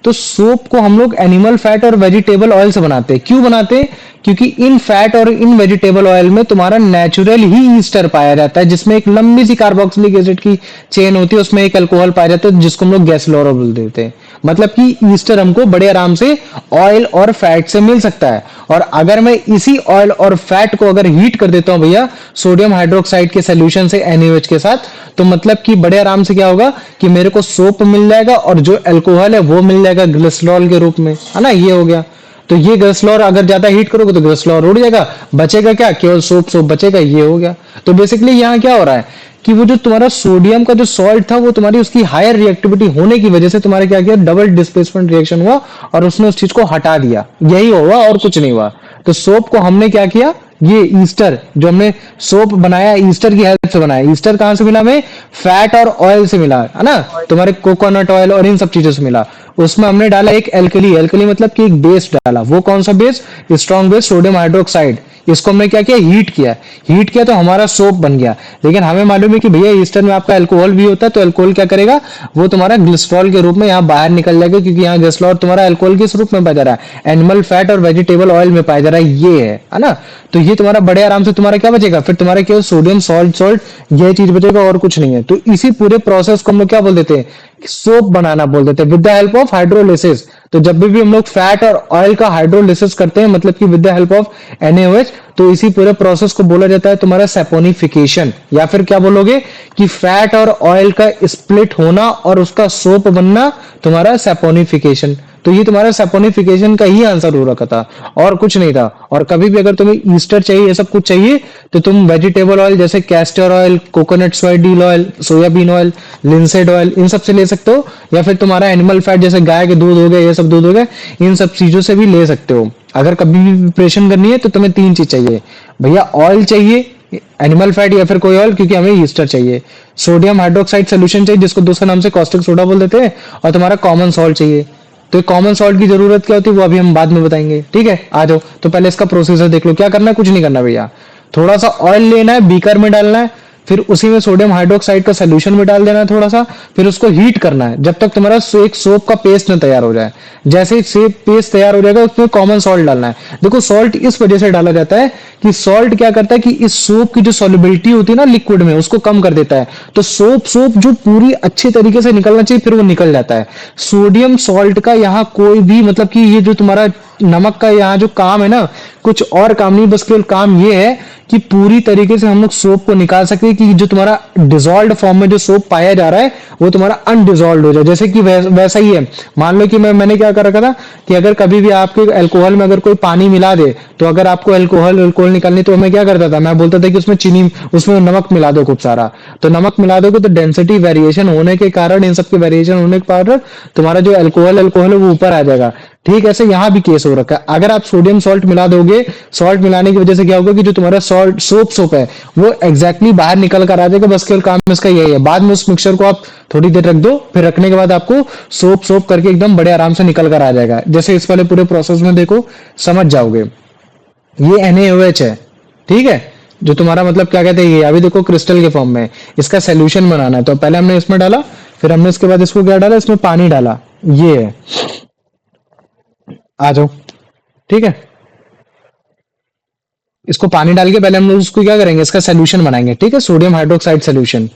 तो सोप को हम लोग एनिमल फैट और वेजिटेबल ऑयल से बनाते हैं। क्यों बनाते हैं, क्योंकि इन फैट और इन वेजिटेबल ऑयल में तुम्हारा नेचुरल ही ईस्टर पाया जाता है, जिसमें एक लंबी सी कार्बोक्सिलिक एसिड की चेन होती है, उसमें एक अल्कोहल पाया जाता है जिसको हम लोग गैसोलोरो बोल देते हैं। मतलब कि ईस्टर हमको बड़े आराम से ऑयल और फैट से मिल सकता है। और अगर मैं इसी ऑयल और फैट को अगर हीट कर देता हूं भैया सोडियम हाइड्रोक्साइड के सोल्यूशन से NaOH के साथ, तो मतलब कि बड़े आराम से क्या होगा कि मेरे को सोप मिल जाएगा और जो अल्कोहल है वो मिल जाएगा ग्लिसरॉल के रूप में, है ना। ये हो गया। तो ये ग्लिसरॉल अगर ज्यादा हीट करोगे तो ग्लिसरॉल उड़ जाएगा, बचेगा क्या, केवल सोप सोप बचेगा। ये हो गया। तो बेसिकली यहाँ क्या हो रहा है कि वो जो तुम्हारा सोडियम का जो सॉल्ट था वो तुम्हारी उसकी हायर रिएक्टिविटी होने की वजह से तुम्हारे क्या किया, डबल डिस्प्लेसमेंट रिएक्शन हुआ और उसने उस चीज को हटा दिया। यही हुआ और कुछ नहीं हुआ। तो सोप को हमने क्या किया, ये ईस्टर जो हमने सोप बनाया ईस्टर की हेल्प से बनाया। ईस्टर कहां से मिला हमें, फैट और ऑयल से मिला, है ना। तुम्हारे कोकोनट ऑयल और इन सब चीजों से मिला। उसमें हमने डाला एक एल्कली, एल्कली मतलब कि एक बेस डाला। वो कौन सा base, strong base sodium hydroxide. इसको हमने क्या किया, हीट किया। हीट किया तो हमारा सोप बन गया। लेकिन हमें मालूम है कि भैया ईस्टर में आपका अल्कोहल भी होता है, तो अल्कोहल क्या करेगा, वो तुम्हारा ग्लिसरॉल के रूप में यहाँ बाहर निकल जाएगा, क्योंकि यहाँ ग्लिसरॉल तुम्हारा अल्कोहल किस रूप में पाया जा रहा है, एनिमल फैट और वेजिटेबल ऑयल में पाया जा रहा है। ये है ना। तो ये तुम्हारा बड़े आराम से तुम्हारा क्या बचेगा, फिर तुम्हारा केवल सोडियम सॉल्ट सॉल्ट ये चीज बचेगा और कुछ नहीं है। तो इसी पूरे प्रोसेस को हम लोग क्या बोल देते हैं, सोप बनाना बोल देते हैं with the help of hydrolysis. तो जब भी हम लोग फैट और ऑयल का हाइड्रोलिसिस करते हैं, मतलब कि with the help of NaOH, तो इसी पूरे प्रोसेस को बोला जाता है तुम्हारा सैपोनिफिकेशन, या फिर क्या बोलोगे कि फैट और ऑयल का स्प्लिट होना और उसका सोप बनना तुम्हारा सैपोनिफिकेशन। तो ये तुम्हारा सैपोनिफिकेशन का ही आंसर हो रखा था और कुछ नहीं था। और कभी भी अगर तुम्हें ईस्टर चाहिए, ये सब कुछ चाहिए, तो तुम वेजिटेबल ऑयल जैसे castor oil, coconut soyabean oil, soyabean oil, linseed oil, इन सब से ले सकते हो। या फिर तुम्हारा एनिमल फैट जैसे गाय के दूध हो गए, ये सब दूध हो गए, इन सब चीजों से भी ले सकते हो। अगर कभी भी प्रिपरेशन करनी है तो तुम्हें 3 चीज चाहिए भैया, ऑयल चाहिए, एनिमल फैट या फिर कोई ऑयल, क्योंकि हमें ईस्टर चाहिए, सोडियम हाइड्रोक्साइड सोल्यूशन चाहिए जिसको दूसरे नाम से कॉस्टिक सोडा बोल देते हैं, और तुम्हारा कॉमन सॉल्ट चाहिए। तो कॉमन सॉल्ट की जरूरत क्या होती है वो अभी हम बाद में बताएंगे, ठीक है। आ जाओ, तो पहले इसका प्रोसीजर देख लो। क्या करना है, कुछ नहीं करना भैया, थोड़ा सा ऑयल लेना है, बीकर में डालना है, फिर उसी में सोडियम हाइड्रोक्साइड का सोल्यूशन में डाल देना है थोड़ा सा, फिर उसको हीट करना है जब तक तुम्हारा एक सोप का पेस्ट न तैयार हो जाए। जैसे ही सेप पेस्ट तैयार हो जाएगा उसमें कॉमन सॉल्ट डालना है। देखो सॉल्ट इस वजह से डाला जाता है कि सॉल्ट क्या करता है कि इस सोप की जो सॉल्युबिलिटी होती है ना लिक्विड में, उसको कम कर देता है। तो सोप जो पूरी अच्छे तरीके से निकलना चाहिए फिर वो निकल जाता है। सोडियम सॉल्ट का यहाँ कोई भी मतलब कि ये जो तुम्हारा नमक का यहाँ जो काम है ना, कुछ और काम नहीं, बस केवल काम ये है कि पूरी तरीके से हम लोग सोप को निकाल सके कि जो तुम्हारा डिजोल्व फॉर्म में जो सोप पाया जा रहा है वो तुम्हारा अनडिजोल्व हो जाए। जैसे कि वैसा ही है। मान लो कि मैंने क्या कर रखा था कि अगर कभी भी आपके अल्कोहल में अगर कोई पानी मिला दे, तो अगर आपको अल्कोहल निकालनी, तो मैं क्या करता था, मैं बोलता था कि उसमें चीनी, उसमें नमक मिला दो खूब सारा। तो नमक मिला दोगे तो डेंसिटी वेरिएशन होने के कारण, इन सब के वेरिएशन होने के कारण तुम्हारा जो अल्कोहल है वो ऊपर आ जाएगा। ठीक ऐसे यहाँ भी केस हो रखा है। अगर आप सोडियम सॉल्ट मिला दोगे, सॉल्ट मिलाने की वजह से क्या होगा कि जो तुम्हारा सॉल्ट सोप है वो एग्जैक्टली बाहर निकल कर आ जाएगा। बस केवल काम इसका यही है, बाद में उस मिक्सचर को आप थोड़ी देर रख दो, फिर रखने के बाद आपको सोप सोप करके एकदम बड़े आराम से निकल कर आ जाएगा। जैसे इस वाले पूरे प्रोसेस में देखो, समझ जाओगे। ये NaOH है, ठीक है, जो तुम्हारा मतलब क्या कहते हैं, ये अभी देखो क्रिस्टल के फॉर्म में है। इसका सोल्यूशन बनाना है, तो पहले हमने इसमें डाला, फिर हमने इसके बाद इसको क्या डाला, इसमें पानी डाला, ये है। आ जाओ, ठीक है। इसको पानी डाल के पहले हम लोग उसको क्या करेंगे, इसका सोल्यूशन बनाएंगे, ठीक है, sodium hydroxide solution.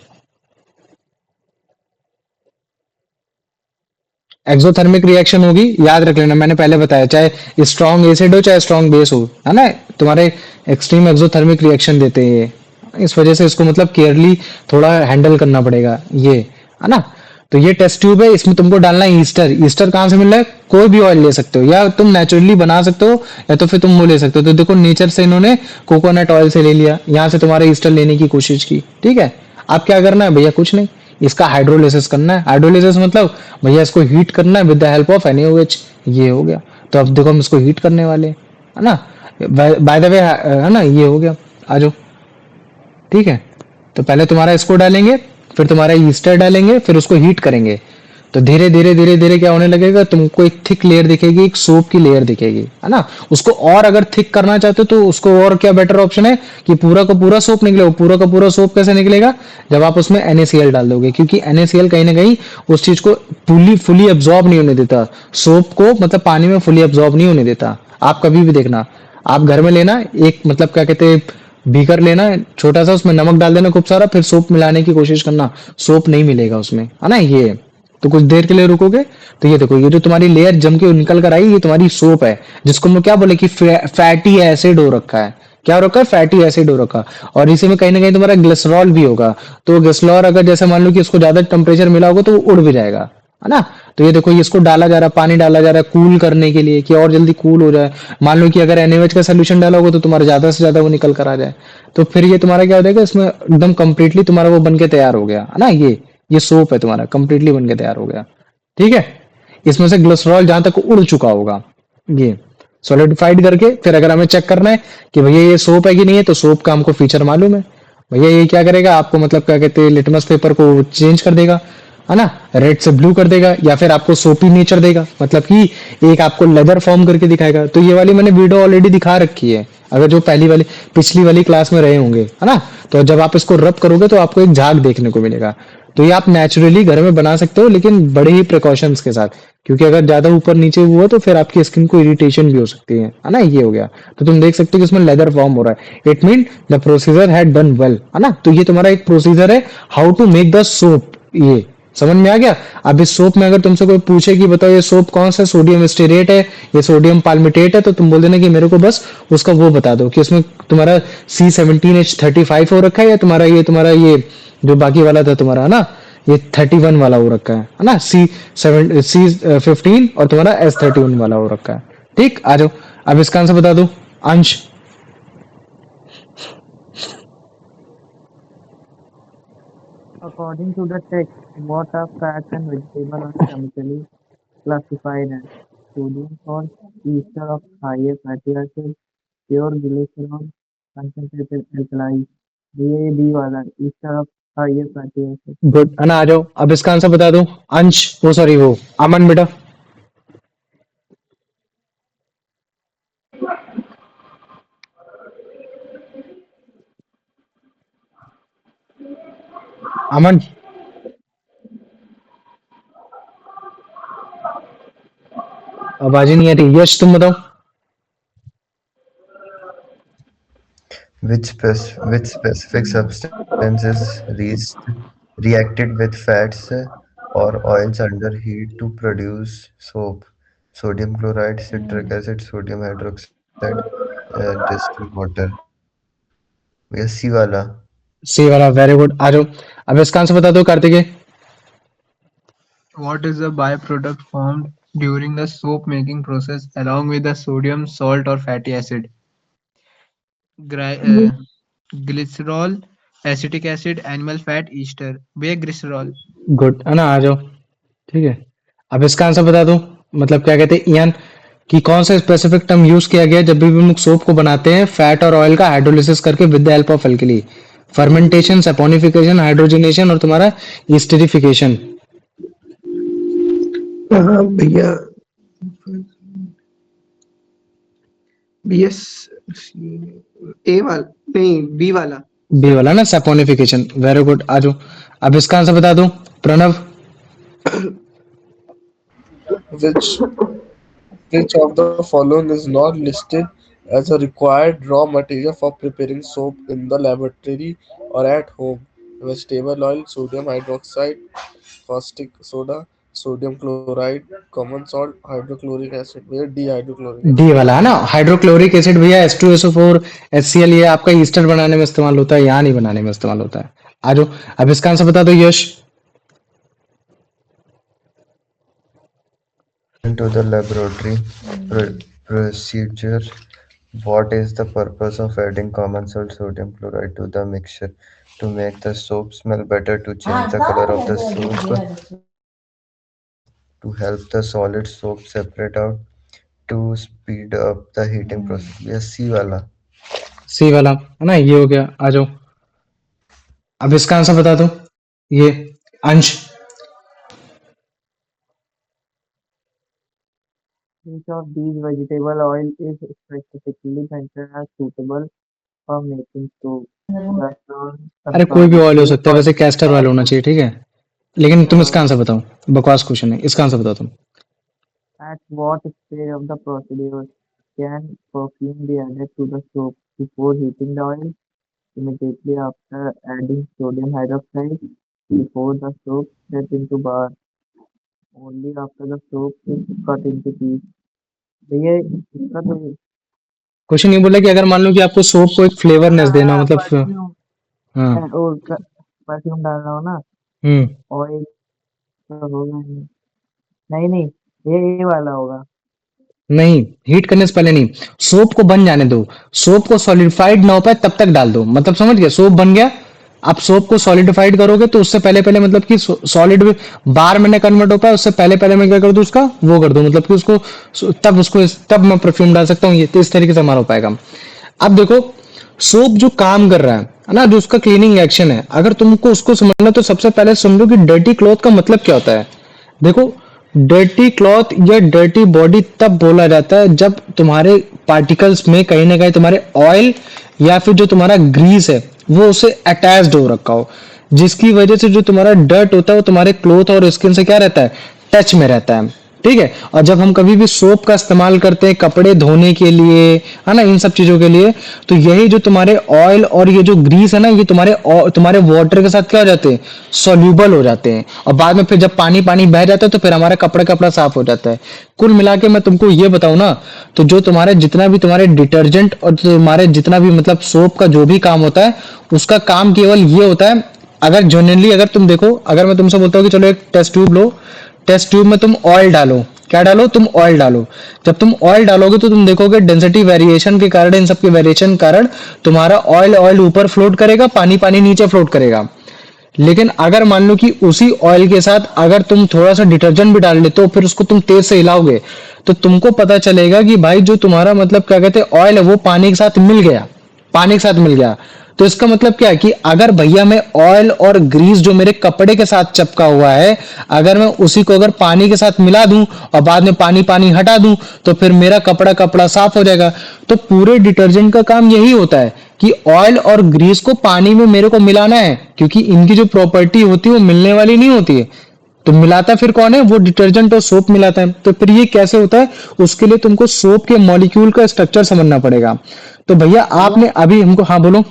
Exothermic reaction होगी, याद रख लेना, मैंने पहले बताया, चाहे स्ट्रॉन्ग एसिड हो चाहे स्ट्रॉन्ग बेस हो, है ना, तुम्हारे एक्सट्रीम एक्सोथर्मिक रिएक्शन देते हैं ये। इस वजह से इसको मतलब केयरली थोड़ा हैंडल करना पड़ेगा, ये है ना। तो ये टेस्ट ट्यूब है, इसमें तुमको डालना है ईस्टर। ईस्टर कहाँ से मिल रहा है, कोई भी ऑयल ले सकते हो, या तुम नेचुरली बना सकते हो, या तो फिर तुम वो ले सकते हो। तो देखो नेचर से इन्होंने कोकोनट ऑयल से ले लिया, यहाँ से तुम्हारे ईस्टर लेने की कोशिश की, ठीक है। अब क्या करना है भैया, कुछ नहीं, इसका हाइड्रोलिसिस करना है। हाइड्रोलिसिस मतलब भैया इसको हीट करना है with the help of NaOH, ये हो गया। तो अब देखो हम इसको हीट करने वाले हैं, है ना, बाय द वे, है ना, ये हो गया। आ जाओ, ठीक है। तो पहले तुम्हारा इसको डालेंगे, फिर तुम्हारा ईस्टर डालेंगे, फिर उसको हीट करेंगे। तो धीरे धीरे धीरे धीरे क्या होने लगेगा, तुमको एक थिक लेयर दिखेगी, एक सोप की लेयर दिखेगी, है ना। उसको और अगर थिक करना चाहते हो तो उसको और क्या बेटर ऑप्शन है कि पूरा का पूरा सोप निकले। वो पूरा का पूरा सोप कैसे निकलेगा, जब आप उसमें NaCl डाल दोगे, क्योंकि NaCl कहीं ना कहीं उस चीज को फुली फुली अब्सॉर्ब नहीं होने देता, सोप को मतलब पानी में फुली अब्सॉर्ब नहीं होने देता। आप कभी भी देखना, आप घर में लेना एक मतलब क्या कहते हैं, बीकर लेना छोटा सा, उसमें नमक डाल देना खूब सारा, फिर सोप मिलाने की कोशिश करना, सोप नहीं मिलेगा उसमें, है ना। ये तो कुछ देर के लिए रुकोगे, तो ये देखो, ये जो तुम्हारी लेयर जम के निकल कर आई, ये तुम्हारी सोप है, जिसको हम क्या बोले कि फैटी एसिड हो रखा है। क्या हो रखा है, फैटी एसिड हो रखा। और इसी में कहीं ना कहीं तुम्हारा ग्लिसरॉल भी होगा। तो ग्लिसरॉल अगर जैसे मान लो कि इसको ज्यादा टेम्परेचर मिला होगा तो वो उड़ भी जाएगा, है ना। तो ये देखो, इसको डाला जा रहा है, पानी डाला जा रहा है कूल करने के लिए, कि और जल्दी कूल हो जाए। मान लो कि अगर NaOH का सोल्यूशन डाला होगा तो तुम्हारा ज्यादा से ज्यादा वो निकल कर आ जाए, तो फिर ये तुम्हारा क्या हो जाएगा, इसमें एकदम कंप्लीटली तुम्हारा वो बन के तैयार हो गया, है ना। ये सोप है तुम्हारा, कंप्लीटली बन के तैयार हो गया, ठीक है। इसमें से ग्लिसरॉल जहां तक उड़ चुका होगा, ये सॉलिडिफाइड करके, फिर अगर हमें चेक करना है कि भैया ये सोप है कि नहीं है, तो सोप का हमको फीचर मालूम है। भैया ये क्या करेगा, आपको मतलब क्या कहते हैं, लिटमस पेपर को चेंज कर देगा, है ना, रेड से ब्लू कर देगा, या फिर आपको सोपी नेचर देगा, मतलब कि एक आपको लेदर फॉर्म करके दिखाएगा। तो ये वाली मैंने वीडियो ऑलरेडी दिखा रखी है, अगर जो पहली वाली पिछली वाली क्लास में रहे होंगे, है ना। तो जब आप इसको रब करोगे तो आपको एक झाग देखने को मिलेगा। तो ये आप नेचुरली घर में बना सकते हो, लेकिन बड़े ही प्रिकॉशंस के साथ, क्योंकि अगर ज्यादा ऊपर नीचे हुआ तो फिर आपकी स्किन को इरिटेशन भी हो सकती है ना। ये हो गया, तो तुम देख सकते हो कि इसमें लेदर फॉर्म हो रहा है, it mean the procedure had done well, है ना। तो ये तुम्हारा एक प्रोसीजर है, how to make the soap. ये समझ में आ गया। अब इस सोप में अगर तुमसे कोई पूछे कि बताओ ये सोप कौन सा, सोडियम स्टेरेट है, ये सोडियम पाल्मिटेट है, तो तुम बोल देना कि मेरे को बस उसका वो बता दो कि उसमें तुम्हारा C17H35 हो रखा है, या तुम्हारा ये जो बाकी वाला था तुम्हारा, है ना, ये 31 वाला हो रखा है ना, C15 और तुम्हारा S31 वाला हो रखा है। ठीक, आ जाओ, अब इसका आंसर बता दो अंश। According to the text, what are fats and vegetable are chemically classified as? Sodium salt, ester of higher fatty acid, pure glycerol, concentrated alkalis. ये बी वाला ester of higher fatty acid. Good, है ना, आ जाओ, अब इसका answer बता दो अंश, वो सॉरी वो अमन बेटा। अमन, आवाज ही नहीं आ रही। यश तुम बताओ। Which specific substance is reacted with fats or oils under heat to produce soap? Sodium chloride, citric acid, sodium hydroxide, distilled water. भैया सी वाला। सी वाला, वेरी गुड, आ जाओ, अब इसका आंसर बता दो Kartikeya. What is the byproduct formed during the soap making process along with the sodium, salt, or fatty acid? Glycerol, acetic acid, animal fat, ester. भैया glycerol. गुड, है ना, आ जाओ, ठीक है। अब इसका आंसर बता दो, मतलब क्या कहते हैं इयान, कि कौन सा स्पेसिफिक टर्म यूज किया गया जब भी हम लोग सोप को बनाते हैं फैट और ऑयल का हाइड्रोलिसिस करके with the help of alkali, fermentation, saponification, hydrogenation और तुम्हारा एस्टरिफिकेशन। हाँ भैया, बीएस ए वाला नहीं, बी वाला। बी वाला ना, सैपोनिफिकेशन। वेरी गुड, आ जाओ। अब इसका आंसर बता दो Pranav. Which which of the following is not listed as a required raw material for preparing soap in the laboratory or at home? Vegetable oil, sodium hydroxide, caustic soda, sodium chloride, common salt, hydrochloric acid. Where D hydrochloric D acid. वाला है ना, hydrochloric acid भैया, H2SO4 HCl, ये आपका Easter बनाने में इस्तेमाल होता है, यहाँ नहीं बनाने में इस्तेमाल होता है। आ जाओ, अब इसका आंसर बता दो यश। To the laboratory procedure, what is the purpose of adding common salt sodium chloride to the mixture? To make the soap smell better, to change the color of the soup, to help the solid soap separate out, to speed up the heating process. Yes, C वाला। सी वाला है ना, ये हो गया। आ जाओ, अब इसका आंसर बता दो ये अंश। Which of these vegetable oil is specifically mentioned as suitable for making soap? Saffron, अरे कोई भी ऑयल हो sunflower सकता है, वैसे कैस्टर ऑयल होना चाहिए, ठीक है। लेकिन तुम इसका आंसर बताओ, बकवास क्वेश्चन है, इसका आंसर बताओ तुम। at what stage of the procedure can perfume be added to the soap? Before heating the oil, immediately after adding sodium hydroxide, before the soap gets into bar, only after the soap is cut into pieces. भैया इसका तो question ये बोला कि अगर मान लो कि आपको सोप को एक फ्लेवरनेस देना हो, मतलब परफ्यूम हाँ। और परफ्यूम डालना हो ना, हम्म। ऑयल तो होगा नहीं। नहीं नहीं, ये वाला होगा। नहीं, हीट करने से पहले नहीं, सोप को बन जाने दो। सोप को सॉलिडिफाइड ना हो पाए तब तक डाल दो, मतलब समझ गए, सोप बन गया, आप सोप को सॉलिडिफाइड करोगे तो उससे पहले पहले मतलब कि सॉलिड बार में कन्वर्ट हो पाए उससे पहले पहले मैं क्या कर दूं, उसका वो कर दूं, मतलब कि उसको तब मैं परफ्यूम डाल सकता हूँ। ये तो इस तरीके से हमारा हो पाएगा। अब देखो, सोप जो काम कर रहा है ना, जो उसका क्लीनिंग एक्शन है, अगर तुमको उसको समझना तो सबसे पहले समझो कि डर्टी क्लॉथ का मतलब क्या होता है। देखो, डर्टी क्लॉथ या डर्टी बॉडी तब बोला जाता है जब तुम्हारे पार्टिकल्स में कहीं ना कहीं तुम्हारे ऑयल या फिर जो तुम्हारा ग्रीस है वो उससे अटैच्ड हो रखा हो, जिसकी वजह से जो तुम्हारा डर्ट होता है वो तुम्हारे क्लोथ और स्किन से क्या रहता है, टच में रहता है, ठीक है। और जब हम कभी भी सोप का इस्तेमाल करते हैं कपड़े धोने के लिए, है ना, इन सब चीजों के लिए, तो यही जो तुम्हारे ऑयल और ये जो ग्रीस है ना, ये तुम्हारे वाटर के साथ क्या हो जाते हैं, सॉल्यूबल हो जाते हैं, और बाद में फिर जब पानी पानी बह जाता है तो फिर हमारा कपड़ा साफ हो जाता है। कुल मिला के मैं तुमको ये बताऊं ना, तो जो तुम्हारे जितना भी तुम्हारे डिटर्जेंट और तुम्हारे जितना भी मतलब सोप का जो भी काम होता है, उसका काम केवल ये होता है, अगर जनरली अगर तुम देखो, अगर मैं तुमसे बोलता हूँ कि चलो एक टेस्ट ट्यूब लो, टेस्ट ट्यूब में तुम ऑयल डालो, क्या डालो, तुम ऑयल डालो। जब तुम ऑयल डालोगे तो तुम देखोगे डेंसिटी वेरिएशन के कारण, इन सब के वेरिएशन के कारण तुम्हारा ऑयल ऊपर फ्लोट करेगा, पानी पानी नीचे फ्लोट करेगा। लेकिन अगर मान लो कि उसी ऑयल के साथ अगर तुम थोड़ा सा डिटर्जेंट भी डाल लेते हो, फिर उसको तुम तेज से हिलाओगे, तो तुमको पता चलेगा कि भाई जो तुम्हारा मतलब क्या कहते हैं ऑयल है वो पानी के साथ मिल गया, पानी के साथ मिल गया। तो इसका मतलब क्या है कि अगर भैया मैं ऑयल और ग्रीस जो मेरे कपड़े के साथ चिपका हुआ है, अगर मैं उसी को अगर पानी के साथ मिला दूं और बाद में पानी पानी हटा दूं, तो फिर मेरा कपड़ा साफ हो जाएगा। तो पूरे डिटर्जेंट का काम यही होता है कि ऑयल और ग्रीस को पानी में मेरे को मिलाना है, क्योंकि इनकी जो प्रॉपर्टी होती है वो मिलने वाली नहीं होती है। तो मिलाता फिर कौन है, वो डिटर्जेंट और सोप मिलाता है। तो फिर ये कैसे होता है, उसके लिए तुमको सोप के मॉलिक्यूल का स्ट्रक्चर समझना पड़ेगा। तो भैया आपने अभी हमको, हाँ बोलो।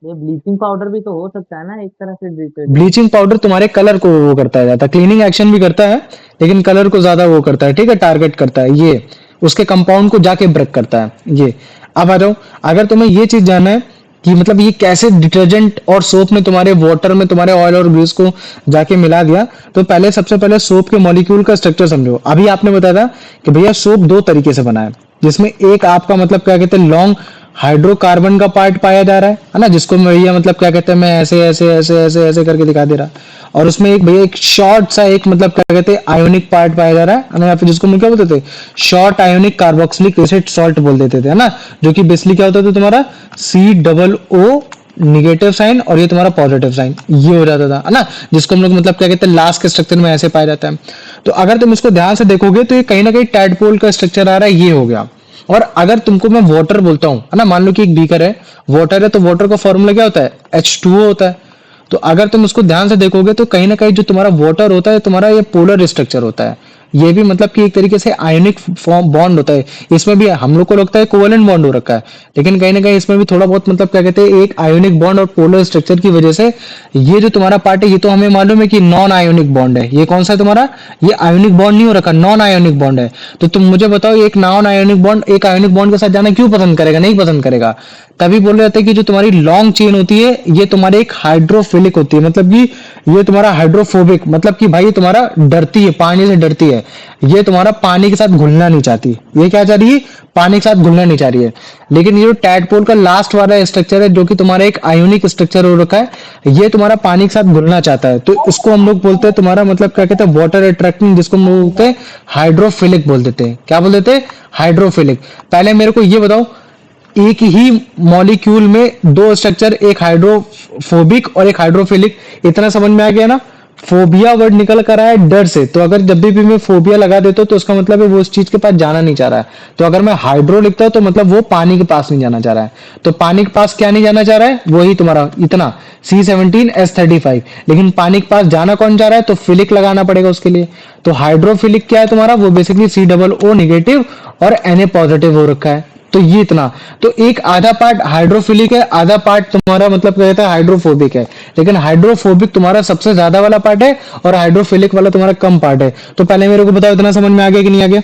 ये ब्लीचिंग पाउडर भी तो हो सकता है ना एक तरह से डिटर्जेंट। ब्लीचिंग पाउडर तुम्हारे कलर को वो करता है ज्यादा, क्लीनिंग एक्शन भी करता है लेकिन कलर को ज्यादा वो करता है, ठीक है, टारगेट करता है, ये उसके कंपाउंड को जाके ब्रेक करता है ये। अब आ जाओ, अगर तुम्हें ये चीज जानना है कि मतलब ये कैसे डिटर्जेंट और सोप में तुम्हारे वाटर में तुम्हारे ऑयल और ग्रीस को जाके मिला दिया, तो पहले सबसे पहले सोप के मॉलिक्यूल का स्ट्रक्चर समझो। अभी आपने बताया था कि भैया सोप दो तरीके से बना है, जिसमें एक आपका मतलब क्या कहते हैं लॉन्ग हाइड्रोकार्बन का पार्ट पाया जा रहा है ना, जिसको मैं भैया मतलब क्या कहते हैं, मैं ऐसे ऐसे ऐसे ऐसे ऐसे करके दिखा दे रहा, और उसमें एक भैया एक शॉर्ट सा एक मतलब क्या कहते हैं आयोनिक पार्ट पाया जा रहा है ना, या फिर जिसको हम क्या बोलते थे, short ionic carboxylic acid salt बोल देते थे, है ना, जो कि बेसिकली क्या होता था तुम्हारा COO निगेटिव साइन और ये तुम्हारा पॉजिटिव साइन, ये हो जाता था, है ना, जिसको हम लोग मतलब क्या कहते हैं लास्ट के स्ट्रक्चर में ऐसे पाया जाता है। तो अगर तुम इसको ध्यान से देखोगे तो ये कहीं ना कहीं टैडपोल का स्ट्रक्चर आ रहा है, ये हो गया। और अगर तुमको मैं वाटर बोलता हूं, है ना, मान लो कि एक बीकर है, वाटर है, तो वाटर का फॉर्मूला क्या होता है, H2O होता है। तो अगर तुम उसको ध्यान से देखोगे तो कहीं ना कहीं जो तुम्हारा वाटर होता है, तुम्हारा ये पोलर स्ट्रक्चर होता है, ये भी मतलब कि एक तरीके से आयोनिक फॉर्म बॉन्ड होता है। इसमें भी हम लोग को लगता है कोवेलेंट बॉन्ड हो रखा है, लेकिन कहीं ना कहीं इसमें भी थोड़ा बहुत मतलब क्या कहते हैं एक आयोनिक बॉन्ड और पोलर स्ट्रक्चर की वजह से ये जो तुम्हारा पार्ट है, ये तो हमें मालूम है कि नॉन आयोनिक बॉन्ड है। ये कौन सा है तुम्हारा, ये आयोनिक बॉन्ड नहीं हो रखा, नॉन आयोनिक बॉन्ड है। तो तुम मुझे बताओ, एक नॉन आयोनिक बॉन्ड एक आयोनिक बॉन्ड के साथ जाना क्यों पसंद करेगा, नहीं पसंद करेगा। तभी बोल रहे थे कि जो तुम्हारी लॉन्ग चेन होती है, ये तुम्हारे एक हाइड्रोफिलिक होती है, मतलब कि ये तुम्हारा हाइड्रोफोबिक, मतलब कि भाई तुम्हारा डरती है, पानी से डरती है, ये तुम्हारा पानी के साथ घुलना नहीं चाहती। ये क्या चाह रही है, पानी के साथ घुलना नहीं चाह रही है। लेकिन ये जो टैडपोल का लास्ट वाला स्ट्रक्चर है, जो कि तुम्हारा एक आयोनिक स्ट्रक्चर हो रखा है, ये तुम्हारा पानी के साथ घुलना चाहता है। तो इसको हम लोग बोलते हैं तुम्हारा मतलब क्या कहते हैं वाटर अट्रैक्टिंग, जिसको हम लोग बोलते हैं हाइड्रोफिलिक बोल देते हैं। क्या बोल देते हैं, हाइड्रोफिलिक। पहले मेरे को ये बताओ, एक ही मॉलिक्यूल में दो स्ट्रक्चर, एक हाइड्रोफोबिक और एक हाइड्रोफिलिक, इतना समझ में आ गया ना। फोबिया वर्ड निकल कर आया है डर से, तो अगर जब भी मैं फोबिया लगा देता हूं तो उसका मतलब है वो उस चीज के पास जाना नहीं चाह रहा है। तो अगर मैं हाइड्रो लिखता हूं तो मतलब वो पानी के पास नहीं जाना चाह रहा है। तो पानी के पास क्या नहीं जाना चाह रहा है, वही तुम्हारा इतना C17H35। लेकिन पानी के पास जाना कौन चाह रहा है, तो फिलिक लगाना पड़ेगा उसके लिए। तो हाइड्रोफिलिक क्या है तुम्हारा, वो बेसिकली COO निगेटिव और Na पॉजिटिव हो रखा है। तो ये इतना, तो एक आधा पार्ट हाइड्रोफिलिक है, आधा पार्ट तुम्हारा मतलब क्या कहता है हाइड्रोफोबिक है। लेकिन हाइड्रोफोबिक तुम्हारा सबसे ज्यादा वाला पार्ट है और हाइड्रोफिलिक वाला तुम्हारा कम पार्ट है। तो पहले मेरे को बताओ, इतना समझ में आ गया कि नहीं आ गया,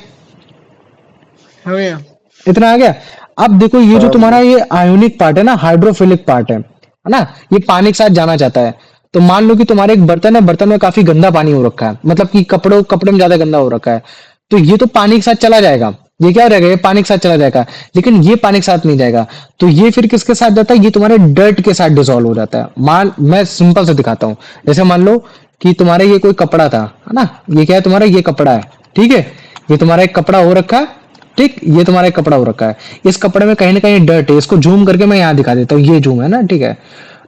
हो गया। इतना आ गया। अब देखो ये जो तुम्हारा ये आयोनिक पार्ट है ना, हाइड्रोफिलिक पार्ट है ना, ये पानी के साथ जाना चाहता है। तो मान लो कि तुम्हारे एक बर्तन है, बर्तन में काफी गंदा पानी हो रखा है, मतलब कि कपड़े में ज्यादा गंदा हो रखा है, तो ये तो पानी के साथ चला जाएगा, ये क्या हो जाएगा, ये पानी के साथ चला जाएगा। लेकिन ये पानी के साथ नहीं जाएगा, तो ये फिर किसके साथ जाता है, ये तुम्हारे डर्ट के साथ डिसॉल्व हो जाता है। मैं सिंपल से दिखाता हूँ, जैसे मान लो कि तुम्हारे ये कोई कपड़ा था, है ना, ये क्या है तुम्हारा, ये कपड़ा है, ठीक है, ये तुम्हारा एक कपड़ा हो रखा है, ठीक, ये तुम्हारा एक कपड़ा हो रखा है, इस कपड़े में कहीं ना कहीं डर्ट है, इसको जूम करके मैं यहाँ दिखा देता हूँ, ये जूम है ना, ठीक है।